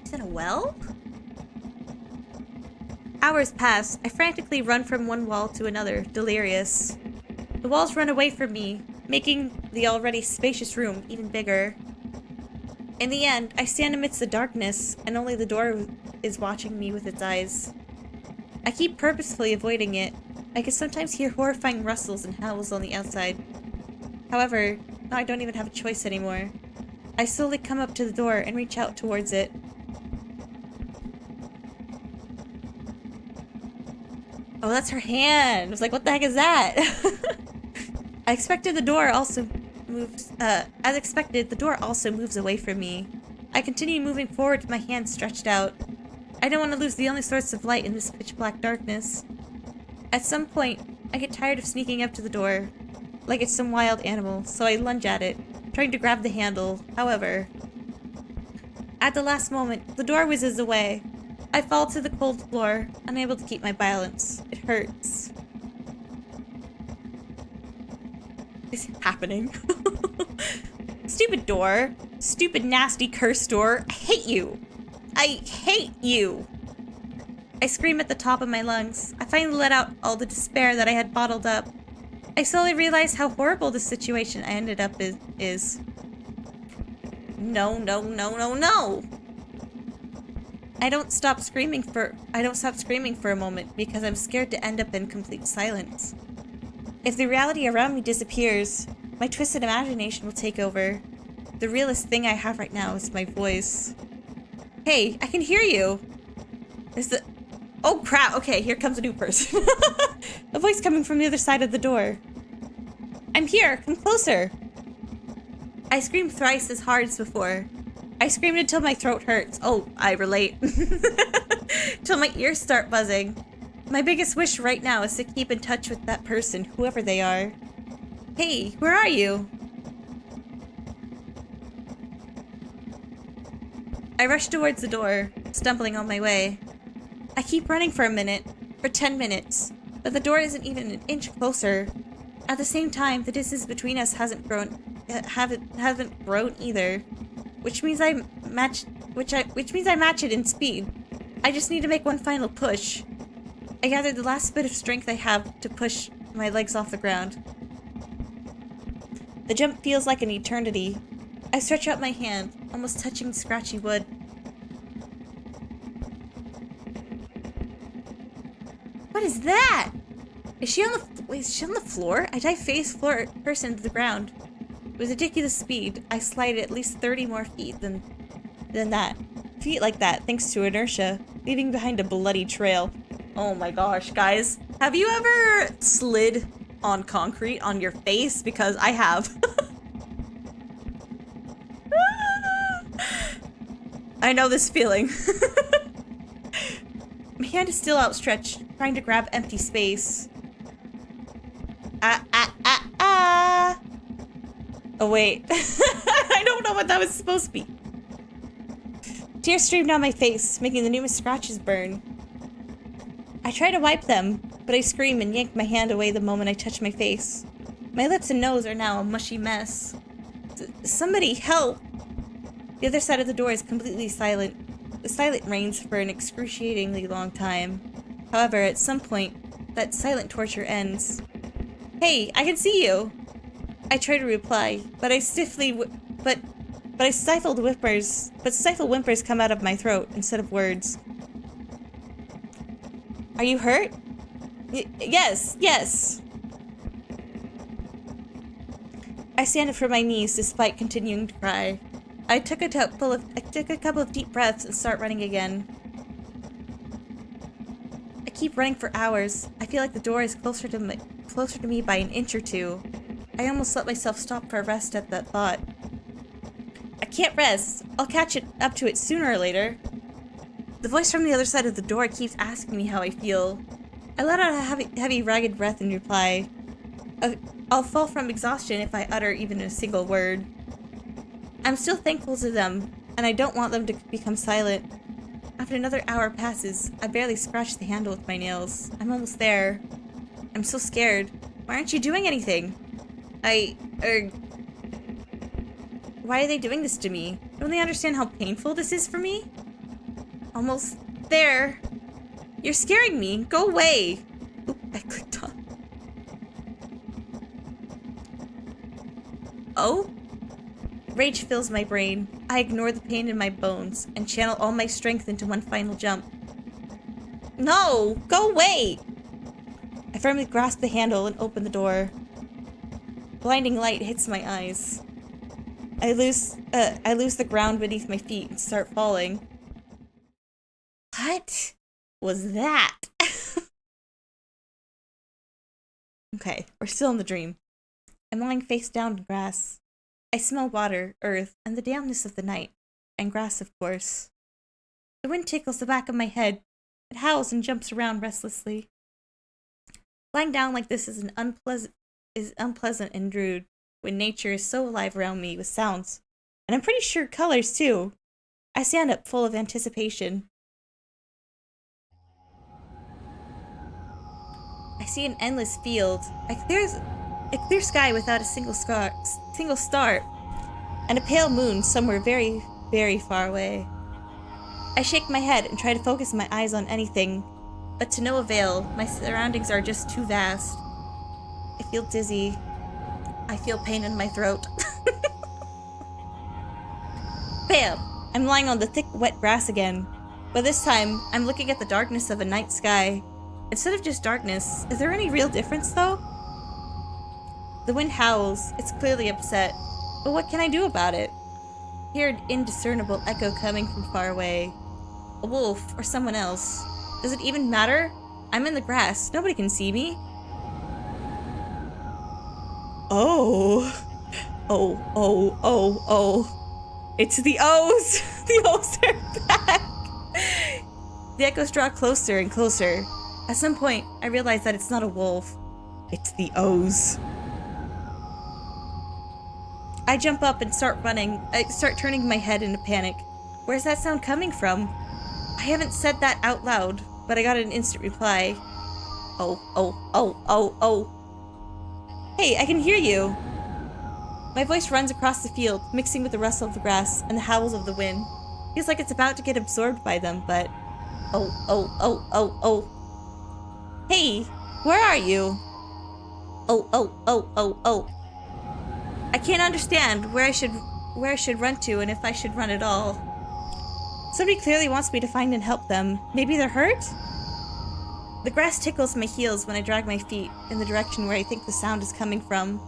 [SPEAKER 1] She's in a well? Hours pass. I frantically run from one wall to another, delirious. The walls run away from me, making the already spacious room even bigger. In the end, I stand amidst the darkness, and only the door is watching me with its eyes. I keep purposefully avoiding it. I can sometimes hear horrifying rustles and howls on the outside. However, now I don't even have a choice anymore. I slowly come up to the door and reach out towards it. Oh, that's her hand! I was like, what the heck is that? As expected, the door also moves away from me. I continue moving forward with my hand stretched out. I don't want to lose the only source of light in this pitch-black darkness. At some point, I get tired of sneaking up to the door, like it's some wild animal, so I lunge at it, trying to grab the handle. However, at the last moment, the door whizzes away. I fall to the cold floor, unable to keep my balance. It hurts. What is happening? Stupid door. Stupid, nasty, cursed door. I hate you. I hate you. I scream at the top of my lungs. I finally let out all the despair that I had bottled up. I slowly realize how horrible the situation I ended up is. No, no, no, no, no! I don't stop screaming for a moment because I'm scared to end up in complete silence. If the reality around me disappears, my twisted imagination will take over. The realest thing I have right now is my voice. Hey, I can hear you! Oh crap, okay, here comes a new person. A voice coming from the other side of the door. I'm here, come closer! I scream thrice as hard as before. I screamed until my throat hurts. Oh, I relate. Till my ears start buzzing. My biggest wish right now is to keep in touch with that person, whoever they are. Hey, where are you? I rush towards the door, stumbling on my way. I keep running for a minute, for 10 minutes, but the door isn't even an inch closer. At the same time, the distance between us hasn't grown either. Which means I match it in speed. I just need to make one final push. I gather the last bit of strength I have to push my legs off the ground. The jump feels like an eternity. I stretch out my hand, almost touching scratchy wood. What is that? Is she on the floor? I dive face first into the ground. With ridiculous speed, I slide at least 30 more feet than that. Feet like that, thanks to inertia, leaving behind a bloody trail. Oh my gosh, guys. Have you ever slid on concrete on your face? Because I have. I know this feeling. My hand is still outstretched, trying to grab empty space. Oh wait. I don't know what that was supposed to be. Tears stream down my face, making the newest scratches burn. I try to wipe them, but I scream and yank my hand away the moment I touch my face. My lips and nose are now a mushy mess. Somebody help! The other side of the door is completely silent. The silence reigns for an excruciatingly long time. However, at some point, that silent torture ends. Hey, I can see you! I try to reply, but I stifle whimpers come out of my throat instead of words. Are you hurt? Yes, yes! I stand up from my knees despite continuing to cry. I took a couple of deep breaths and start running again. I keep running for hours. I feel like the door is closer to me by an inch or two. I almost let myself stop for a rest at that thought. I can't rest. I'll catch up to it sooner or later. The voice from the other side of the door keeps asking me how I feel. I let out a heavy, ragged breath and reply, I'll fall from exhaustion if I utter even a single word. I'm still thankful to them, and I don't want them to become silent. After another hour passes, I barely scratch the handle with my nails. I'm almost there. I'm so scared. Why aren't you doing anything? Why are they doing this to me? Don't they understand how painful this is for me? Almost there. You're scaring me. Go away. Oop, I clicked on. Oh? Rage fills my brain. I ignore the pain in my bones and channel all my strength into one final jump. No! Go away! I firmly grasp the handle and open the door. Blinding light hits my eyes. I lose the ground beneath my feet and start falling. What was that? Okay, we're still in the dream. I'm lying face down in grass. I smell water, earth, and the dampness of the night. And grass, of course. The wind tickles the back of my head. It howls and jumps around restlessly. Lying down like this is unpleasant and rude when nature is so alive around me with sounds. And I'm pretty sure colors, too. I stand up full of anticipation. I see an endless field, a clear sky without a single star, and a pale moon somewhere very, very far away. I shake my head and try to focus my eyes on anything, but to no avail. My surroundings are just too vast. I feel dizzy. I feel pain in my throat. Bam! I'm lying on the thick, wet grass again, but this time I'm looking at the darkness of a night sky. Instead of just darkness, is there any real difference though? The wind howls. It's clearly upset. But what can I do about it? I hear an indiscernible echo coming from far away. A wolf or someone else. Does it even matter? I'm in the grass. Nobody can see me. Oh. Oh. It's the O's. The O's are back. The echoes draw closer and closer. At some point, I realize that it's not a wolf. It's the O's. I jump up and start running. I start turning my head in a panic. Where's that sound coming from? I haven't said that out loud, but I got an instant reply. Oh. Hey, I can hear you. My voice runs across the field, mixing with the rustle of the grass and the howls of the wind. Feels like it's about to get absorbed by them, but... Oh. Hey, where are you? Oh. I can't understand where I should run to and if I should run at all. Somebody clearly wants me to find and help them. Maybe they're hurt? The grass tickles my heels when I drag my feet in the direction where I think the sound is coming from.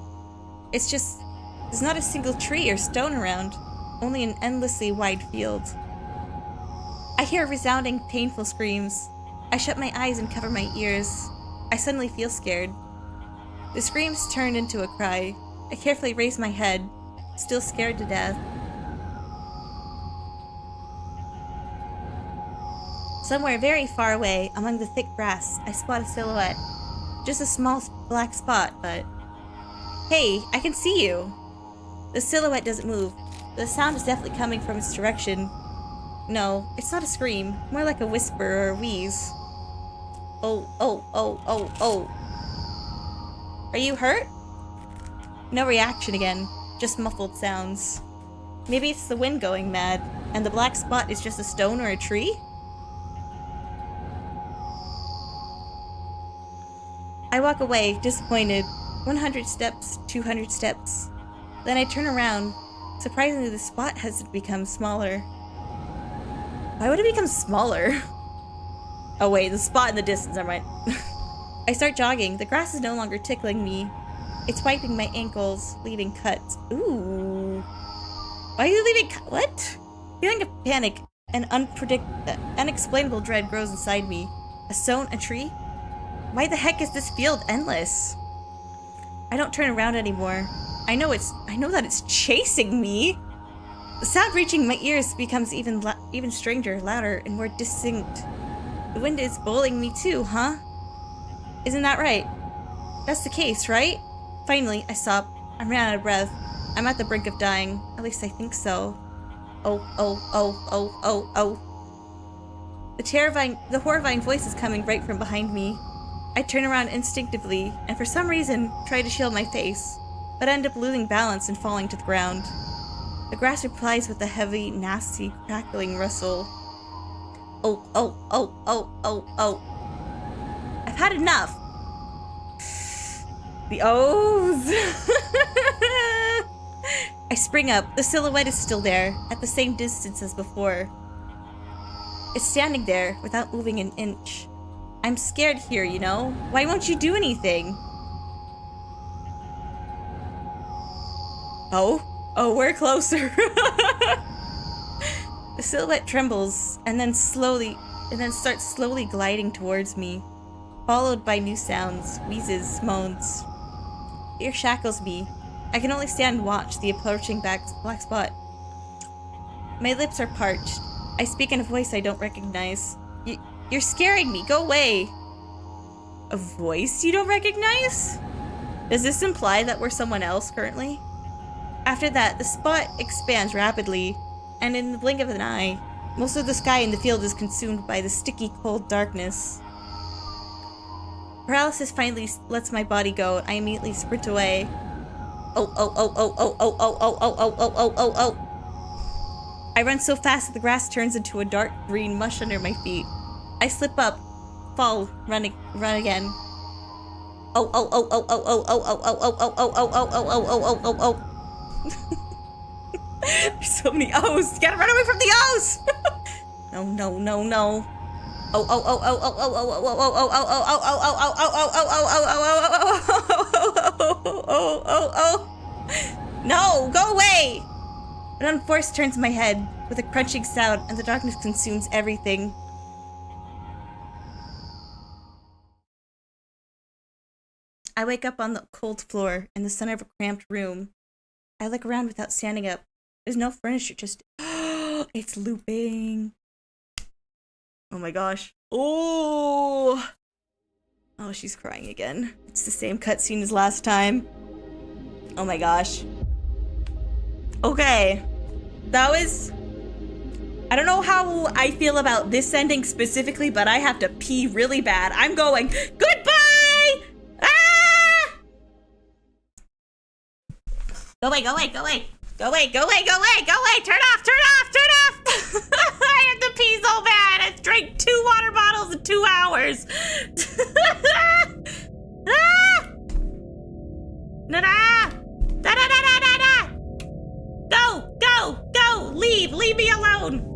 [SPEAKER 1] There's not a single tree or stone around, only an endlessly wide field. I hear resounding, painful screams. I shut my eyes and cover my ears. I suddenly feel scared. The screams turn into a cry. I carefully raise my head, still scared to death. Somewhere very far away, among the thick grass, I spot a silhouette. Just a small black spot, but... Hey, I can see you! The silhouette doesn't move. The sound is definitely coming from its direction. No, it's not a scream. More like a whisper or a wheeze. Oh, oh, oh, oh, oh. Are you hurt? No reaction again. Just muffled sounds. Maybe it's the wind going mad, and the black spot is just a stone or a tree? I walk away, disappointed. 100 steps, 200 steps. Then I turn around. Surprisingly, the spot has become smaller. Why would it become smaller? Oh wait, the spot in the distance, never mind. I start jogging. The grass is no longer tickling me. It's wiping my ankles, leaving cuts. Ooh. Why are you leaving what? Feeling of panic and unexplainable dread grows inside me. A tree? Why the heck is this field endless? I don't turn around anymore. I know that it's chasing me. The sound reaching my ears becomes even stranger, louder, and more distinct. The wind is bowling me too, huh? Isn't that right? That's the case, right? Finally, I stop. I ran out of breath. I'm at the brink of dying. At least I think so. Oh, oh, oh, oh, oh, oh. The horrifying voice is coming right from behind me. I turn around instinctively, and for some reason, try to shield my face, but end up losing balance and falling to the ground. The grass replies with a heavy, nasty, crackling rustle. Oh, oh, oh, oh, oh, oh. I've had enough. The O's. I spring up. The silhouette is still there, at the same distance as before. It's standing there, without moving an inch. I'm scared here, you know? Why won't you do anything? Oh? Oh, we're closer. The silhouette trembles, and then starts slowly gliding towards me, followed by new sounds, wheezes, moans. Fear shackles me. I can only stand and watch the approaching black spot. My lips are parched. I speak in a voice I don't recognize. You're scaring me. Go away. A voice you don't recognize? Does this imply that we're someone else currently? After that, the spot expands rapidly, and in the blink of an eye, most of the sky in the field is consumed by the sticky, cold darkness. Paralysis finally lets my body go. I immediately sprint away. Oh, oh, oh, oh, oh, oh, oh, oh, oh, oh, oh, oh, oh, oh. I run so fast that the grass turns into a dark green mush under my feet. I slip up, fall, run again. Oh, oh, oh, oh, oh, oh, oh, oh, oh, oh, oh, oh, oh, oh, oh, oh, oh, oh, oh. There's so many O's. You gotta run away from the O's. No, no, no, no. Oh, oh, oh, oh, oh, oh, oh, oh, oh, oh, oh, oh, oh, oh, oh. No, go away. An unforced turns my head with a crunching sound, and the darkness consumes everything. I wake up on the cold floor in the center of a cramped room. I look around without standing up. There's no furniture, just it's looping. Oh my gosh. Oh, she's crying again. It's the same cutscene as last time. Oh my gosh. Okay. That was... I don't know how I feel about this ending specifically, but I have to pee really bad. I'm going, goodbye! Ah! Go away, go away, go away. Go away, go away, go away, go away! Turn off, turn off, turn off! I have to pee so bad! I drank 2 water bottles in 2 hours! Ah! Na-da! Da-da-da-da-da-da! Go, go, go! Leave me alone!